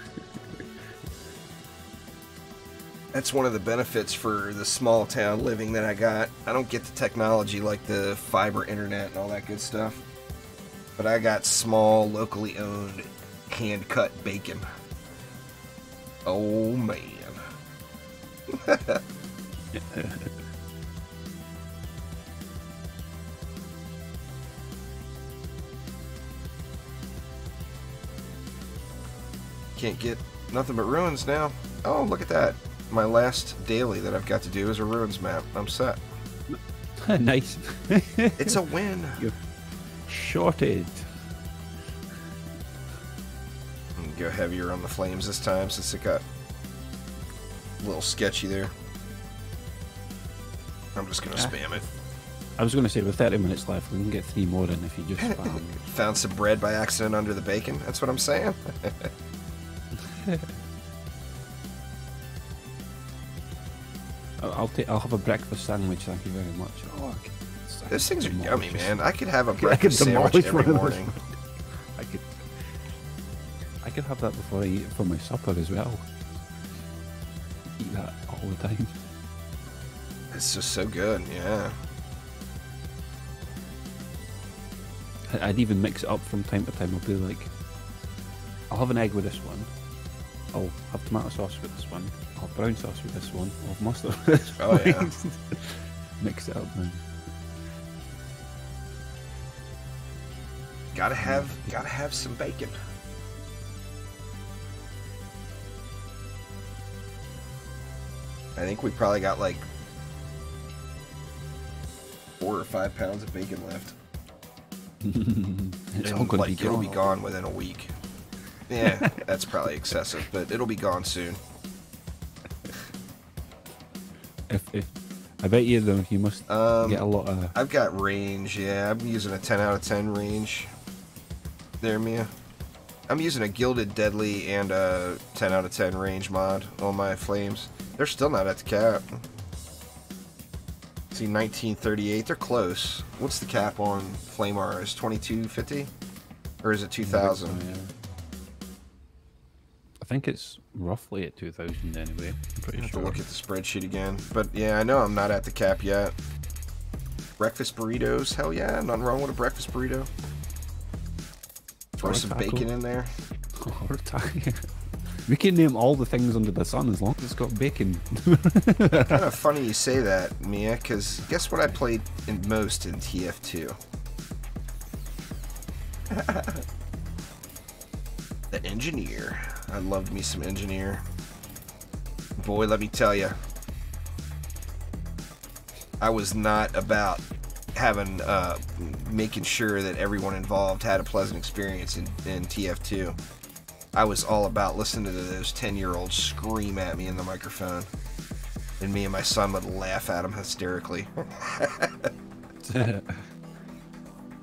That's one of the benefits for the small town living that I got. I don't get the technology like the fiber internet and all that good stuff. But I got small, locally owned, hand-cut bacon. Oh, man. Can't get nothing but ruins now. Oh, look at that. My last daily that I've got to do is a ruins map. I'm set. Nice. It's a win. You're shorted. I'm gonna go heavier on the flames this time since it got a little sketchy there. I'm just gonna spam it. I was going to say, with 30 minutes left, we can get 3 more in if you just spam. Found some bread by accident under the bacon. That's what I'm saying. I'll have a breakfast sandwich, thank you very much. Oh, Those things are demolish yummy, this. man. I could have a I could breakfast sandwich demolish every one of those. morning. I could have that before I eat it for my supper as well. Eat that all the time. It's just so good, yeah. I'd even mix it up from time to time. I'll be like, I'll have an egg with this one. I'll have tomato sauce with this one. I'll have brown sauce with this one. I'll have mustard with this Oh, one. yeah. Mix it up, man. Gotta have some bacon. I think we probably got like 4 or 5 pounds of bacon left. It's all And, going like, to be it'll gone. be gone within a week. Yeah, that's probably excessive, but it'll be gone soon. If I bet you though, you must get a lot of. I've got range, yeah. I'm using a 10 out of 10 range. There, Mia. I'm using a Gilded Deadly and a 10 out of 10 range mod on my flames. They're still not at the cap. See, 1938. They're close. What's the cap on Flame R? Is 2250? Or is it 2000? I think it's roughly at 2,000 anyway. I'm pretty have sure. to look at the spreadsheet again. But yeah, I know I'm not at the cap yet. Breakfast burritos, hell yeah, nothing wrong with a breakfast burrito. Throw some bacon in there. Or a taco. We can name all the things under the sun as long as it's got bacon. Kind of funny you say that, Mia, because guess what I played most in TF2? The Engineer. I loved me some Engineer. Boy, let me tell you, I was not about having making sure that everyone involved had a pleasant experience in TF2. I was all about listening to those 10-year-olds scream at me in the microphone, and me and my son would laugh at them hysterically.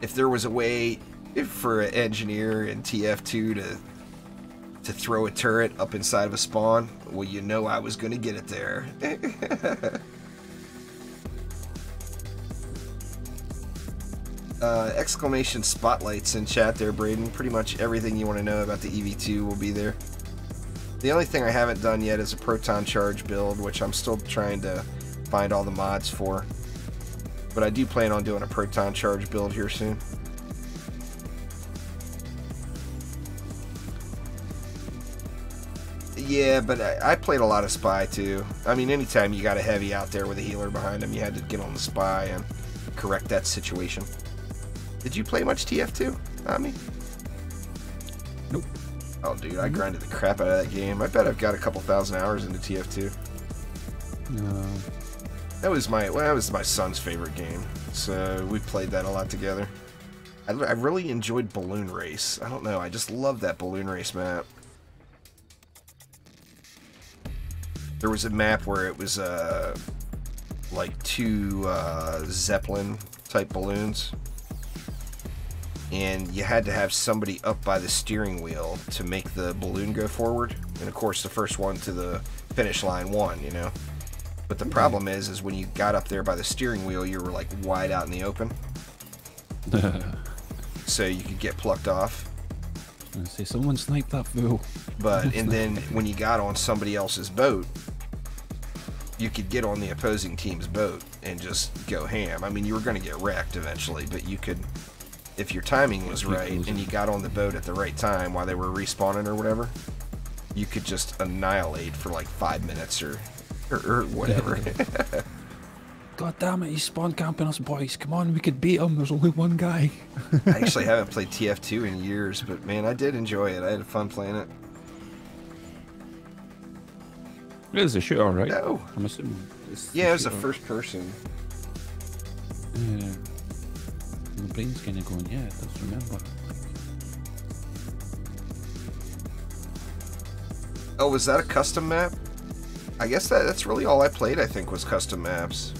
If there was a way for an engineer in TF2 to throw a turret up inside of a spawn, well, you know I was going to get it there. Exclamation spotlights in chat there, Braden. Pretty much everything you want to know about the EV2 will be there. The only thing I haven't done yet is a proton charge build, which I'm still trying to find all the mods for. But I do plan on doing a proton charge build here soon. Yeah, but I played a lot of Spy too. I mean, anytime you got a heavy out there with a healer behind him, you had to get on the Spy and correct that situation. Did you play much TF2, Ami? Nope. Oh, dude, I grinded the crap out of that game. I bet I've got a couple thousand hours into TF2. No. That was my son's favorite game, so we played that a lot together. I really enjoyed Balloon Race. I don't know, I just love that Balloon Race map. There was a map where it was like two Zeppelin type balloons, and you had to have somebody up by the steering wheel to make the balloon go forward, and of course the first one to the finish line won, you know. But the problem is when you got up there by the steering wheel, you were like wide out in the open, so you could get plucked off. I was gonna say, someone sniped that fool. But and then when you got on somebody else's boat, you could get on the opposing team's boat and just go ham. I mean, you were going to get wrecked eventually, but you could, if your timing was right and you got on the boat at the right time while they were respawning or whatever, you could just annihilate for like 5 minutes or whatever. God damn it, he's spawn camping us, boys. Come on, we could beat him. There's only one guy. I actually haven't played TF2 in years, but man, I did enjoy it. I had fun playing it. It is a shooter, right? No. I'm assuming. Yeah, it was a first person. Yeah. My brain's kind of going, yeah, it does remember. Oh, was that a custom map? I guess that's really all I played, I think, was custom maps.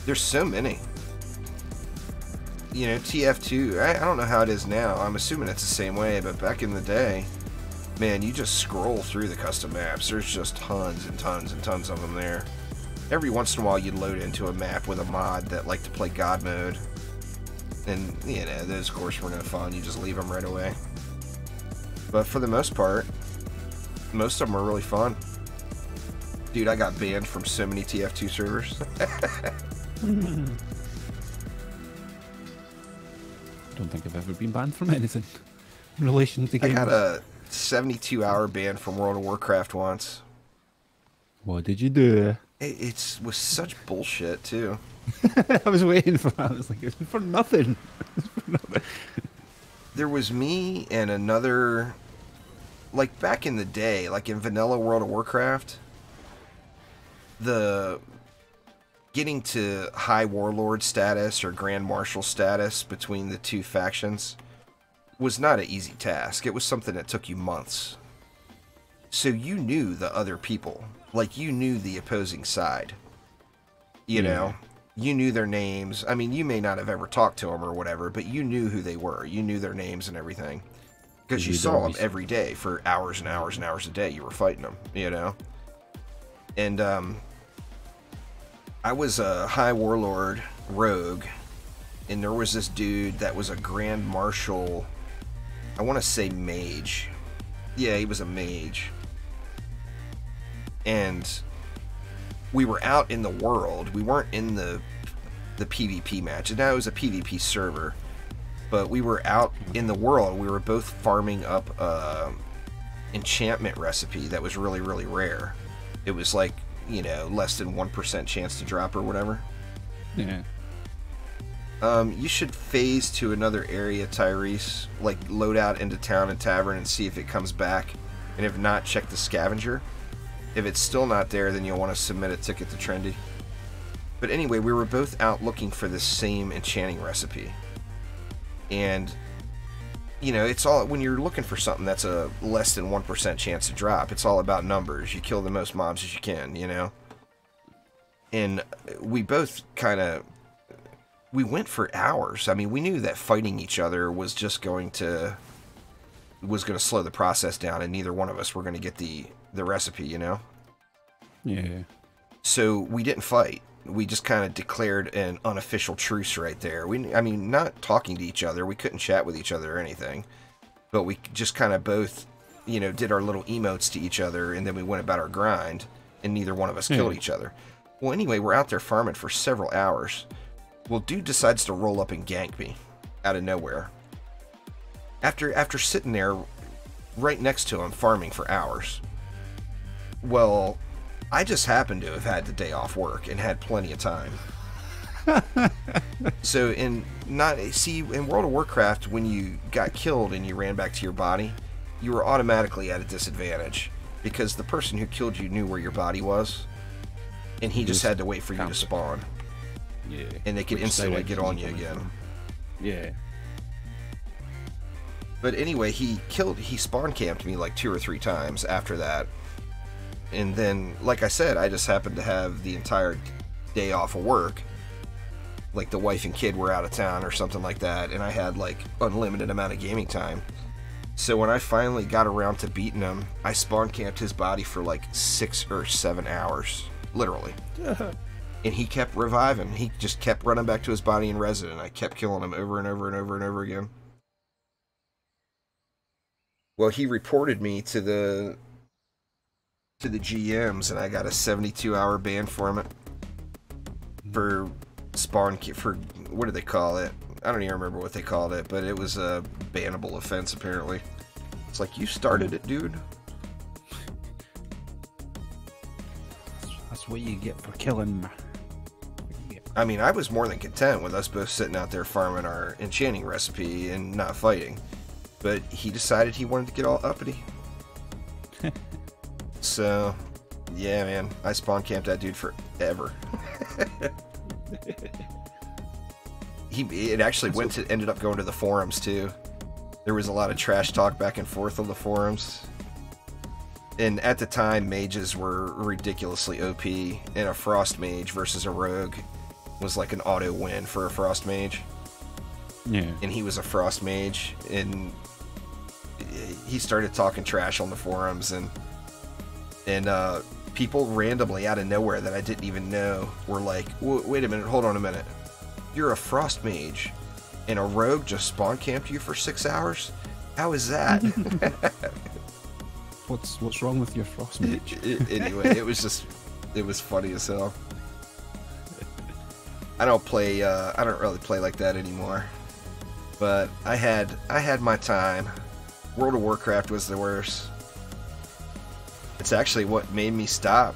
There's so many. You know, TF2, I don't know how it is now. I'm assuming it's the same way, but back in the day, man, you just scroll through the custom maps. There's just tons and tons and tons of them there. Every once in a while, you'd load into a map with a mod that liked to play God mode. And, you know, those, of course, were no fun. You just leave them right away. But for the most part, most of them are really fun. Dude, I got banned from so many TF2 servers. I don't think I've ever been banned from anything in relation to games. I got a 72-hour ban from World of Warcraft once. What did you do? It was such bullshit, too. I was waiting for that. I was like, it's for nothing. It's for nothing. There was me and another, like back in the day, like in vanilla World of Warcraft, the getting to High Warlord status or Grand Marshal status between the two factions was not an easy task. It was something that took you months. So you knew the other people. Like, you knew the opposing side. You know? You knew their names. I mean, you may not have ever talked to them or whatever, but you knew who they were. You knew their names and everything. Because you saw them every day for hours and hours and hours a day. You were fighting them, you know? And, I was a High Warlord rogue, and there was this dude that was a Grand Marshal, I want to say mage, Yeah, he was a mage. And we were out in the world. We weren't in the PvP match. And now it was a PvP server. But we were out in the world. We were both farming up enchantment recipe that was really, really rare. It was like, you know, less than 1% chance to drop or whatever. Yeah. You should phase to another area, Tyrese. Like, load out into town and tavern and see if it comes back. And if not, check the scavenger. If it's still not there, then you'll want to submit a ticket to Trendy. But anyway, we were both out looking for the same enchanting recipe. And, you know, it's all, when you're looking for something that's a less than 1% chance to drop, it's all about numbers. You kill the most mobs as you can, you know? And we both kind of, we went for hours. I mean, we knew that fighting each other was just going to slow the process down, and neither one of us were going to get the recipe, you know? Yeah. So we didn't fight. We just kind of declared an unofficial truce right there. I mean, not talking to each other. We couldn't chat with each other or anything. But we just kind of both, you know, did our little emotes to each other, and then we went about our grind, and neither one of us killed each other. Well, anyway, we're out there farming for several hours. Well, dude decides to roll up and gank me out of nowhere. After sitting there right next to him farming for hours. Well, I just happened to have had the day off work and had plenty of time. So in World of Warcraft, when you got killed and you ran back to your body, you were automatically at a disadvantage because the person who killed you knew where your body was, and he just had to wait for you to spawn. Yeah. And they could instantly get on you again. Yeah. But anyway, he spawn camped me like 2 or 3 times after that. And then, like I said, I just happened to have the entire day off of work. Like the wife and kid were out of town or something like that, and I had like unlimited amount of gaming time. So when I finally got around to beating him, I spawn camped his body for like 6 or 7 hours, literally. And he kept reviving. He just kept running back to his body and resin, and I kept killing him over and over and over and over again. Well, he reported me to the GMs, and I got a 72-hour ban from it for what do they call it? I don't even remember what they called it, but it was a bannable offense apparently. It's like, you started it, dude. That's what you get for killing me. I mean, I was more than content with us both sitting out there farming our enchanting recipe and not fighting, but he decided he wanted to get all uppity. So, yeah, man, I spawn camped that dude forever. It actually ended up going to the forums too. There was a lot of trash talk back and forth on the forums. And at the time, mages were ridiculously OP, and a frost mage versus a rogue was like an auto win for a frost mage. Yeah. And he was a frost mage, and he started talking trash on the forums, and people randomly out of nowhere that I didn't even know were like, wait a minute, hold on a minute. You're a frost mage, and a rogue just spawn camped you for 6 hours? How is that? What's wrong with your frost mage? Anyway, it was funny as hell. I don't really play like that anymore. But I had my time. World of Warcraft was the worst. It's actually what made me stop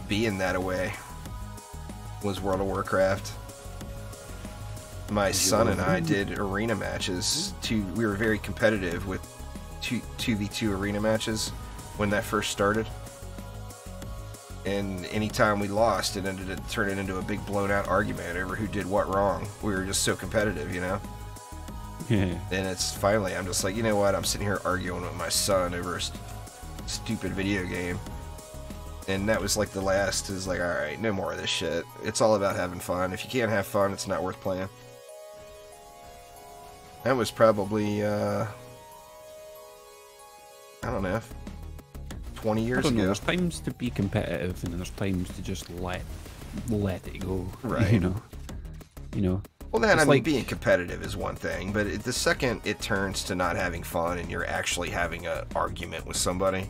being that away, was World of Warcraft. My son and I did arena matches. We were very competitive with 2v2 arena matches when that first started. And anytime we lost, it ended up turning into a big blown out argument over who did what wrong. We were just so competitive, you know? Yeah. And it's finally, I'm just like, you know what? I'm sitting here arguing with my son over a stupid video game. And that was like the last, is like, alright, no more of this shit. It's all about having fun. If you can't have fun, it's not worth playing. That was probably, I don't know, 20 years ago. There's times to be competitive, and then there's times to just let it go. Right. You know. Well, then, It's I mean, like- being competitive is one thing, but the second it turns to not having fun and you're actually having an argument with somebody,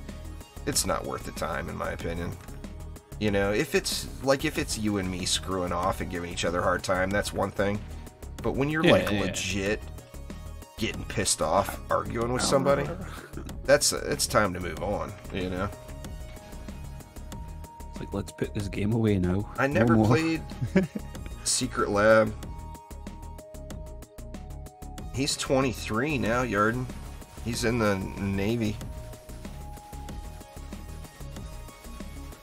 it's not worth the time, in my opinion. You know, if it's you and me screwing off and giving each other a hard time, that's one thing. But when you're legit getting pissed off arguing with somebody, it's time to move on, you know? It's like, let's put this game away now. I never played Secret Lab. He's 23 now, Yarden. He's in the Navy.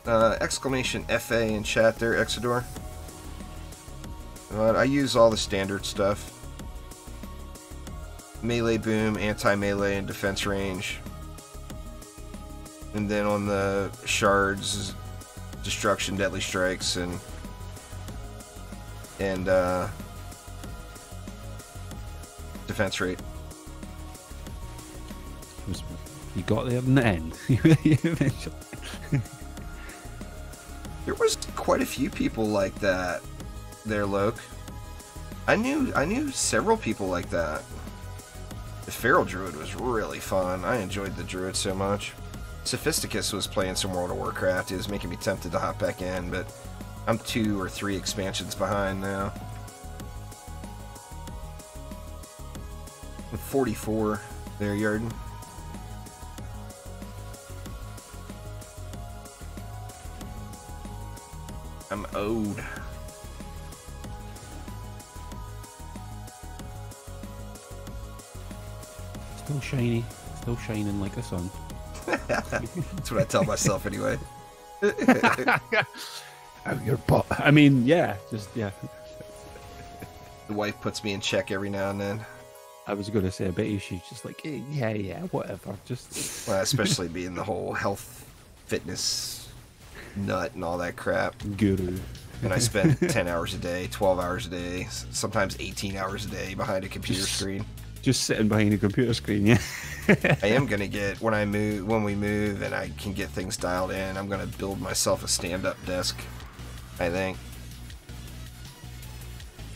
Exclamation FA in chat there, Exodor. I use all the standard stuff. Melee boom, anti-melee, and defense range. And then on the shards, destruction, deadly strikes, and defense rate. You got there in the end. Eventually. There was quite a few people like that there, Loke. I knew several people like that. The Feral Druid was really fun. I enjoyed the Druid so much. Sophisticus was playing some World of Warcraft. It was making me tempted to hop back in, but I'm 2 or 3 expansions behind now. I'm 44 there, Yarden. I'm owed. Still shiny. Still shining like the sun. That's what I tell myself anyway. Out your butt. I mean, yeah. Just, yeah. The wife puts me in check every now and then. I was going to say, I bet you she's just like, yeah, whatever. Just. Well, especially being the whole health, fitness nut and all that crap. Guru. And I spend 10 hours a day, 12 hours a day, sometimes 18 hours a day behind a computer screen. Just sitting behind a computer screen, yeah. I am gonna get when we move and I can get things dialed in, I'm gonna build myself a stand-up desk, I think.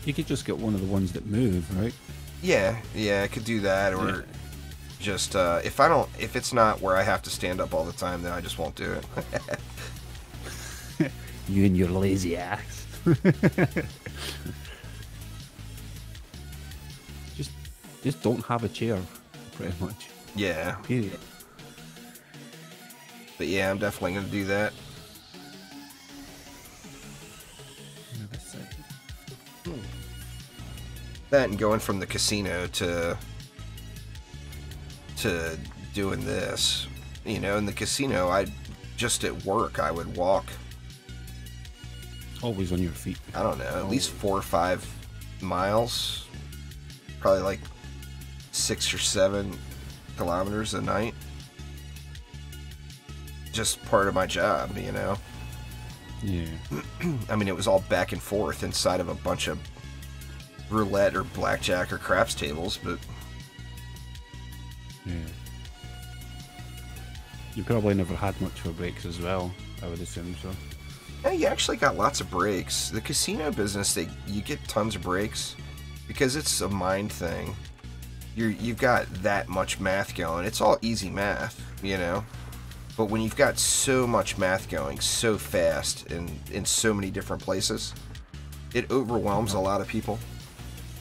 You could just get one of the ones that move, right? Yeah, I could do that, or just if it's not where I have to stand up all the time, then I just won't do it. You and your lazy ass. Just don't have a chair, pretty much. Yeah. Period. But yeah, I'm definitely gonna do that. That and going from the casino to doing this, you know, in the casino, just at work, I would walk. Always on your feet. I don't know, at least 4 or 5 miles, probably like 6 or 7 kilometers a night. Just part of my job, you know. Yeah. I mean, it was all back and forth inside of a bunch of roulette or blackjack or craps tables, but yeah. You probably never had much for breaks as well, I would assume so. Yeah, you actually got lots of breaks. The casino business, you get tons of breaks because it's a mind thing. You've got that much math going. It's all easy math, you know. But when you've got so much math going so fast and in so many different places, it overwhelms a lot of people.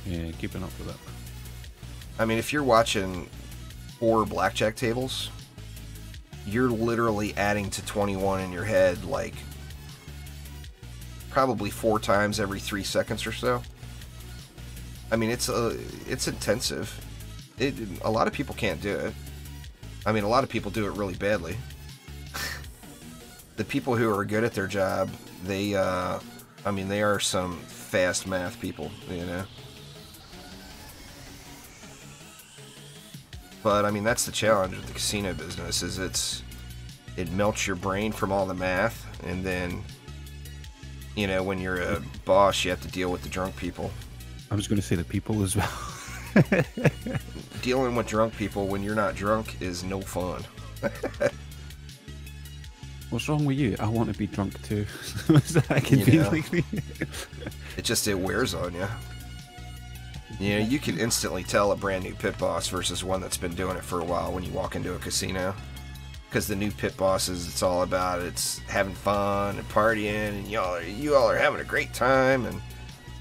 Yeah, keeping up with it. I mean, if you're watching 4 blackjack tables, you're literally adding to 21 in your head like probably 4 times every 3 seconds or so. I mean, it's intensive. A lot of people can't do it. I mean, a lot of people do it really badly. The people who are good at their job, they are some fast math people, you know. But I mean, that's the challenge with the casino business, is it melts your brain from all the math, and then, you know, when you're a boss, you have to deal with the drunk people. I was going to say the people as well. Dealing with drunk people when you're not drunk is no fun. What's wrong with you? I want to be drunk too. So I can be like me. It wears on you. Yeah, you can instantly tell a brand new pit boss versus one that's been doing it for a while when you walk into a casino. Because the new pit bosses, it's all about it's having fun and partying, and you all are having a great time, and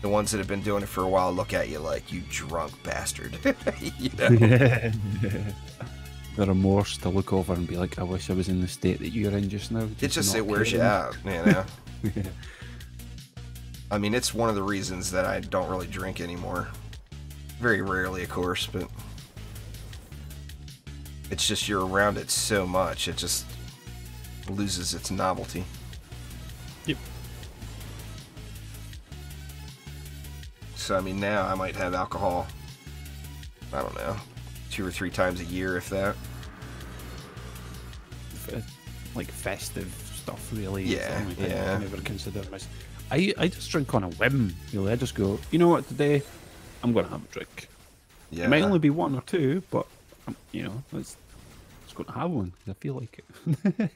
the ones that have been doing it for a while look at you like, you drunk bastard. You know? The remorse to look over and be like, I wish I was in the state that you're in just now. It wears you out, you know? Yeah. I mean, it's one of the reasons that I don't really drink anymore. Very rarely, of course, but it's just you're around it so much, it just loses its novelty. Yep. So, I mean, now I might have alcohol, I don't know, 2 or 3 times a year, if that. Like festive stuff, really. Yeah, yeah. I never consider myself. I just drink on a whim, really. I just go, you know what, today I'm going to have a drink. Yeah. It might only be 1 or 2, but, you know, it's going to have one. I feel like it.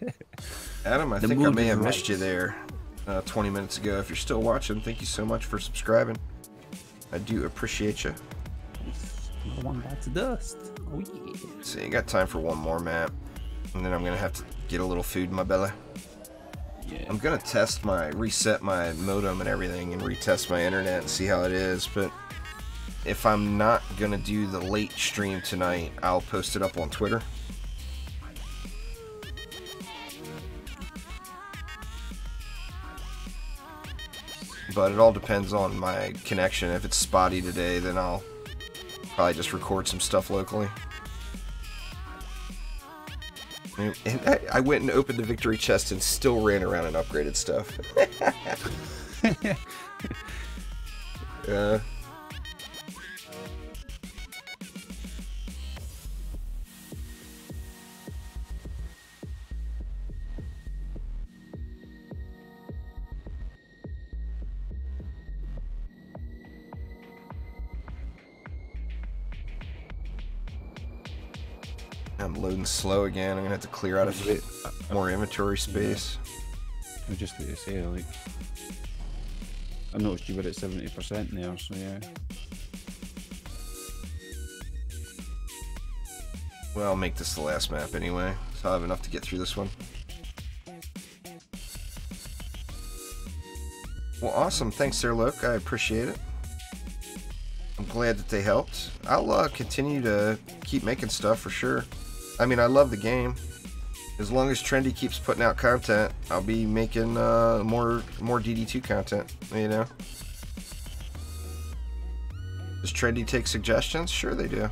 Adam, I think I may have missed you there 20 minutes ago. If you're still watching, thank you so much for subscribing. I do appreciate you. Another one bites of dust. Oh, yeah. So you got time for one more map, and then I'm going to have to get a little food in my belly. Yeah. I'm going to reset my modem and everything, and retest my internet and see how it is, but if I'm not going to do the late stream tonight, I'll post it up on Twitter. But it all depends on my connection. If it's spotty today, then I'll probably just record some stuff locally. And I went and opened the victory chest and still ran around and upgraded stuff. I'm loading slow again. I'm gonna have to clear out a bit more inventory space. I was just going to say, like, I noticed you were at 70% there, so yeah. Well, I'll make this the last map anyway, so I'll have enough to get through this one. Well, awesome. Thanks there, Luke. I appreciate it. I'm glad that they helped. I'll continue to keep making stuff for sure. I mean, I love the game. As long as Trendy keeps putting out content, I'll be making more DD2 content, you know? Does Trendy take suggestions? Sure they do.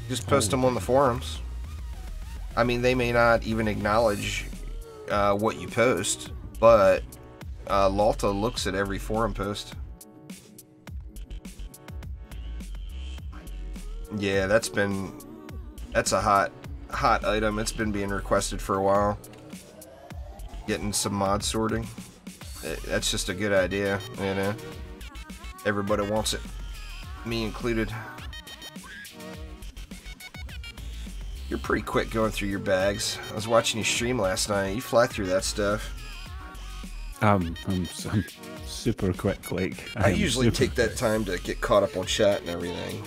Just post them on the forums. I mean, they may not even acknowledge what you post, but Lalta looks at every forum post. Yeah, that's a hot item. It's been being requested for a while. Getting some mod sorting. That's just a good idea, you know. Everybody wants it, me included. You're pretty quick going through your bags. I was watching you stream last night. You fly through that stuff. I'm super quick. Like I usually take that time to get caught up on chat and everything.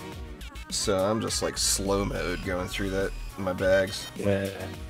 So I'm just like slow mode going through that in my bags.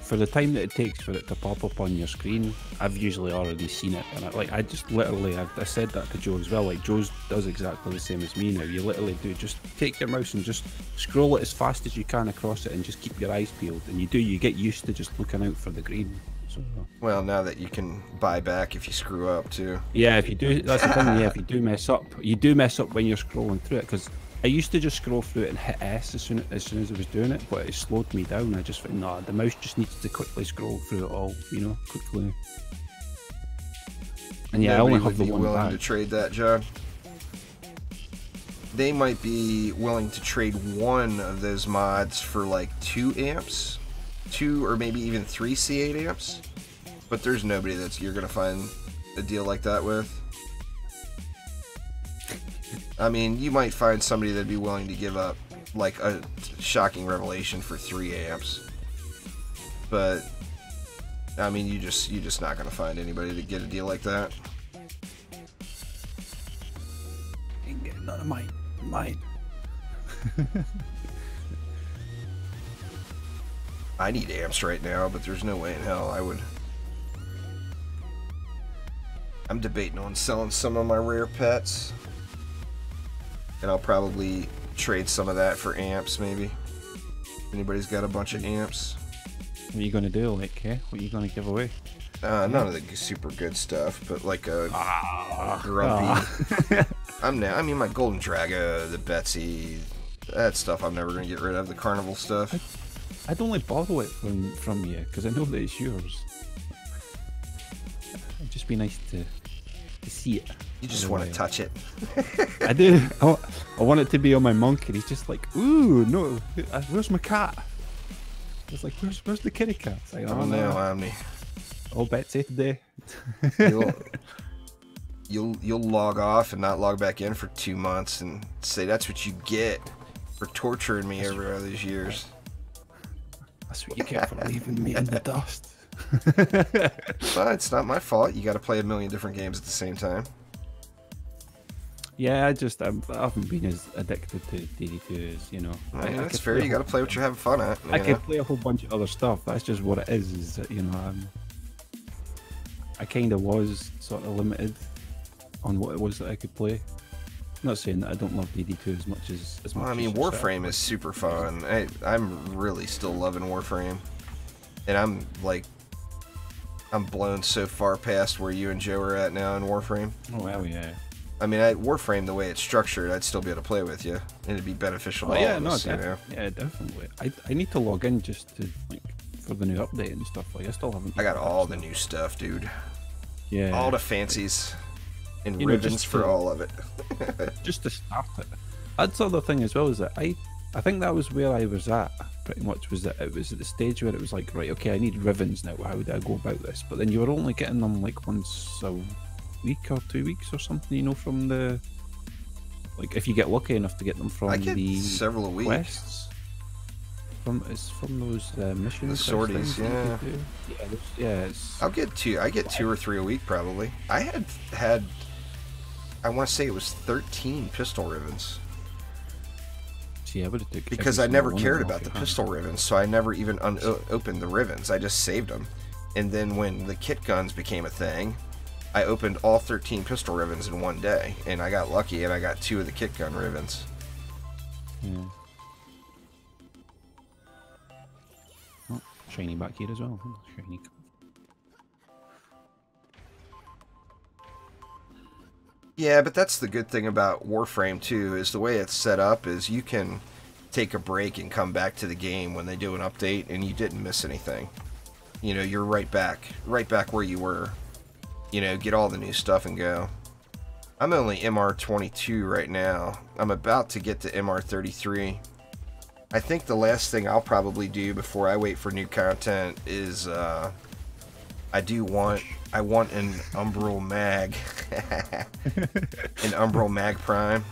For the time that it takes for it to pop up on your screen, I've usually already seen it, and I just literally, I said that to Joe as well. Like, Joe does exactly the same as me now. You literally do just take your mouse and just scroll it as fast as you can across it, and just keep your eyes peeled. And you get used to just looking out for the green. So, well, now that you can buy back if you screw up too. Yeah, if you do, that's the thing. Yeah, if you do mess up when you're scrolling through it, because I used to just scroll through it and hit S as soon as I was doing it, but it slowed me down. I just thought, nah, the mouse just needs to quickly scroll through it all, you know, quickly. And yeah, Nobody I only have the one willing bag. to trade that, John. They might be willing to trade one of those mods for like 2 amps, 2 or maybe even 3 C8 amps, but there's nobody that you're gonna find a deal like that with. I mean, you might find somebody that'd be willing to give up like a shocking revelation for 3 amps, but I mean, you're just not gonna find anybody to get a deal like that. None of mine. Mine. I need amps right now, but there's no way in hell I would. I'm debating on selling some of my rare pets. And I'll probably trade some of that for amps, maybe. Anybody's got a bunch of amps? What are you gonna do, like, what are you gonna give away? None of the super good stuff, but like a grumpy. I mean, my golden draga, the Betsy, that stuff I'm never gonna get rid of. The carnival stuff. I'd only borrow it from you because I know that it's yours. It'd just be nice to see it. You just want to touch it. I do. I want it to be on my monk, and he's just like, ooh, no, where's my cat? It's like, where's the kitty cat? It's like, oh no, Omni. Oh, Betsy today. You'll log off and not log back in for 2 months and say that's what you get for torturing me over all these years. That's what you get for leaving me in the dust. But it's not my fault. You got to play a million different games at the same time. Yeah, I haven't been as addicted to DD2 as, you know. I mean, that's fair. You got to play what you're having fun at. I could play a whole bunch of other stuff. That's just what it is that, you know, I kind of was sort of limited on what it was that I could play. I'm not saying that I don't love DD2 as much as well, I mean, Warframe is super fun. I'm really still loving Warframe. And I'm blown so far past where you and Joe are at now in Warframe. Oh, hell yeah. I mean, Warframe, the way it's structured, I'd still be able to play with you. And it'd be beneficial to all of us, you know? Yeah, definitely. I need to log in just to, like, for the new update and stuff. Like, I still haven't... I got all the new stuff, dude. Yeah. All the fancies. And ribbons for all of it. Just to start it. That's the other thing as well, is that I think that was where I was at, pretty much, was that it was at the stage where it was like, right, okay, I need ribbons now, how do I go about this? But then you were only getting them like once a week or 2 weeks or something, you know, from the, like, if you get lucky enough to get them from the several a week. Quests. It's from those missions. The sorties, yeah. Yeah, I get 2 or 3 a week probably. I had I want to say it was 13 pistol ribbons. See, I would have took because I never cared about the pistol ribbons, so I never even opened the ribbons. I just saved them. And then when the kit guns became a thing, I opened all 13 pistol ribbons in one day, and I got lucky and I got 2 of the kit gun ribbons. Yeah. Oh, shiny back here as well. Shiny. Yeah, but that's the good thing about Warframe too, is the way it's set up is you can take a break and come back to the game when they do an update and you didn't miss anything. You know, you're right back where you were. You know, get all the new stuff and go. I'm only MR22 right now. I'm about to get to MR33. I think the last thing I'll probably do before I wait for new content is I want an Umbral Mag. An Umbral Mag Prime.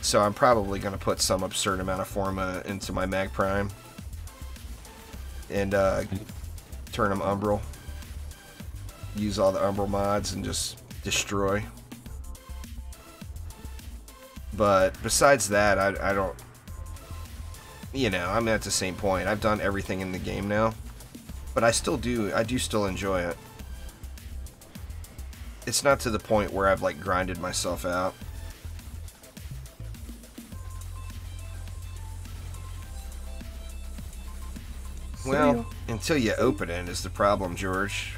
So I'm probably going to put some absurd amount of Forma into my Mag Prime. And turn them Umbral. Use all the Umbral mods and just destroy. But besides that, I don't... You know, I'm at the same point. I've done everything in the game now. But I do still enjoy it. It's not to the point where I've like grinded myself out. Well, until you open it is the problem, George.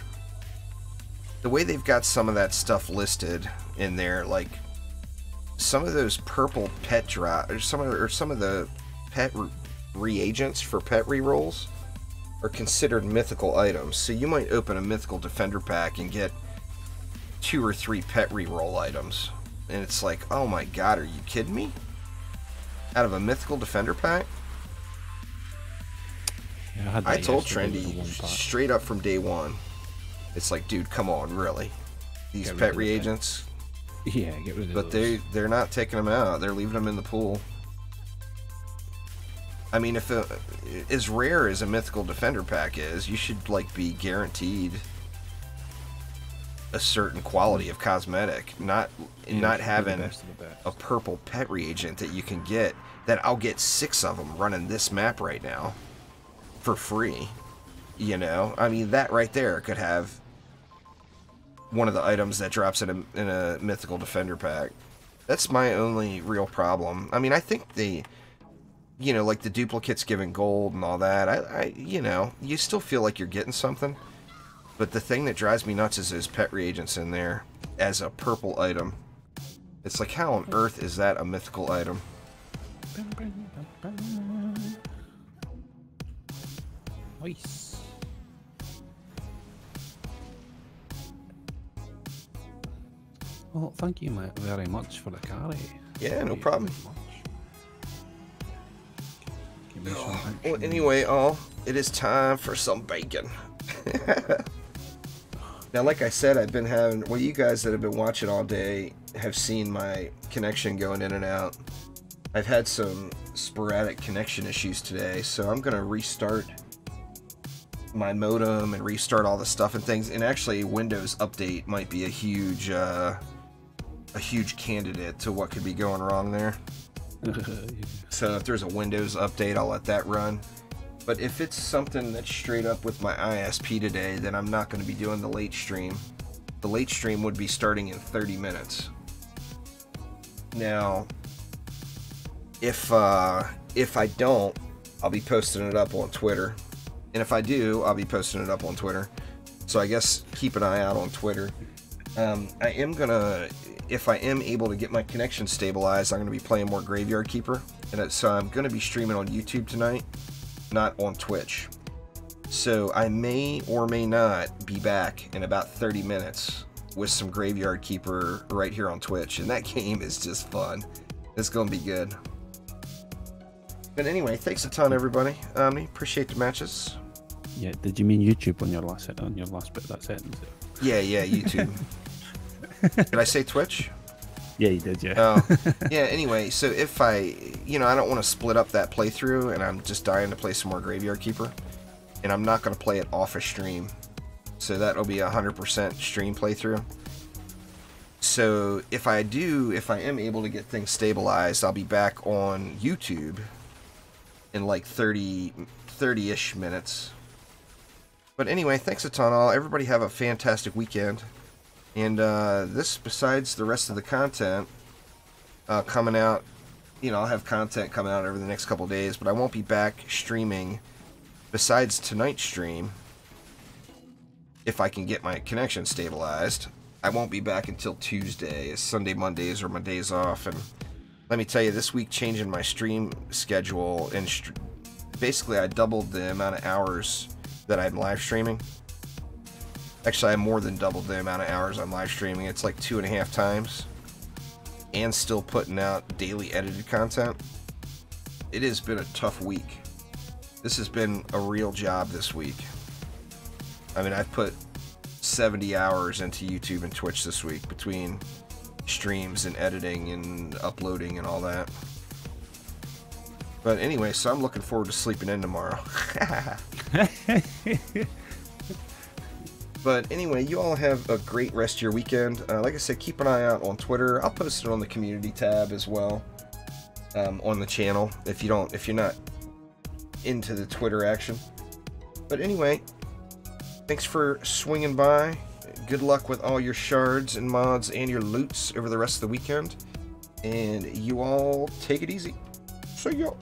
The way they've got some of that stuff listed in there, like some of those purple pet drop, or some of the pet reagents for pet rerolls are considered mythical items. So you might open a mythical defender pack and get 2 or 3 pet reroll items, and it's like, oh my god, are you kidding me? Out of a mythical defender pack? Yeah, I told Trendy straight up from day one. It's like, dude, come on, really? These pet reagents? Yeah, get rid of but those. they're not taking them out. They're leaving them in the pool. I mean, if as rare as a mythical defender pack is, you should like be guaranteed a certain quality of cosmetic, not having a purple pet reagent that you can get, that I'll get 6 of them running this map right now for free. You know, I mean, that right there could have one of the items that drops in a mythical defender pack. That's my only real problem. I mean, I think they, you know, like the duplicates giving gold and all that, you know, you still feel like you're getting something. But the thing that drives me nuts is those pet reagents in there as a purple item. It's like, how on earth is that a mythical item? Nice. Well, thank you very much for the carry. Yeah, no problem. Well, anyway, it is time for some bacon. Now, like I said, I've been having, well, you guys that have been watching all day have seen my connection going in and out. I've had some sporadic connection issues today, so I'm going to restart my modem and restart all the stuff and things. And actually, Windows Update might be a huge candidate to what could be going wrong there. So if there's a Windows Update, I'll let that run. But if it's something that's straight up with my ISP today, then I'm not going to be doing the late stream. The late stream would be starting in 30 minutes. Now, if I don't, I'll be posting it up on Twitter. And if I do, I'll be posting it up on Twitter. So I guess keep an eye out on Twitter. I am gonna, if I am able to get my connection stabilized, I'm gonna be playing more Graveyard Keeper. And so I'm gonna be streaming on YouTube tonight, not on Twitch. So I may or may not be back in about 30 minutes with some Graveyard Keeper right here on Twitch. And that game is just fun. It's gonna be good. But anyway, thanks a ton, everybody. Appreciate the matches. Yeah, did you mean YouTube on your last bit of that sentence? Yeah, YouTube. Did I say Twitch? Yeah, you did, yeah. Oh, yeah, anyway, so if I don't want to split up that playthrough, and I'm just dying to play some more Graveyard Keeper, and I'm not going to play it off a stream, so that'll be a 100% stream playthrough. So if I am able to get things stabilized, I'll be back on YouTube in like 30-ish minutes. But anyway, thanks a ton all. Everybody have a fantastic weekend. And this, besides the rest of the content coming out, I'll have content coming out over the next couple days, but I won't be back streaming besides tonight's stream. If I can get my connection stabilized, I won't be back until Tuesday, as Sunday, Mondays are my days off. And let me tell you, this week changing my stream schedule, and basically I doubled the amount of hours that I'm live streaming. Actually, I more than doubled the amount of hours I'm live streaming. It's like 2.5 times. And still putting out daily edited content. It has been a tough week. This has been a real job this week. I mean, I've put 70 hours into YouTube and Twitch this week between streams and editing and uploading and all that. But anyway, so I'm looking forward to sleeping in tomorrow. But anyway, you all have a great rest of your weekend. Like I said, keep an eye out on Twitter. I'll post it on the community tab as well, on the channel if you're not into the Twitter action. But anyway, thanks for swinging by. Good luck with all your shards and mods and your loots over the rest of the weekend. And you all take it easy. See ya.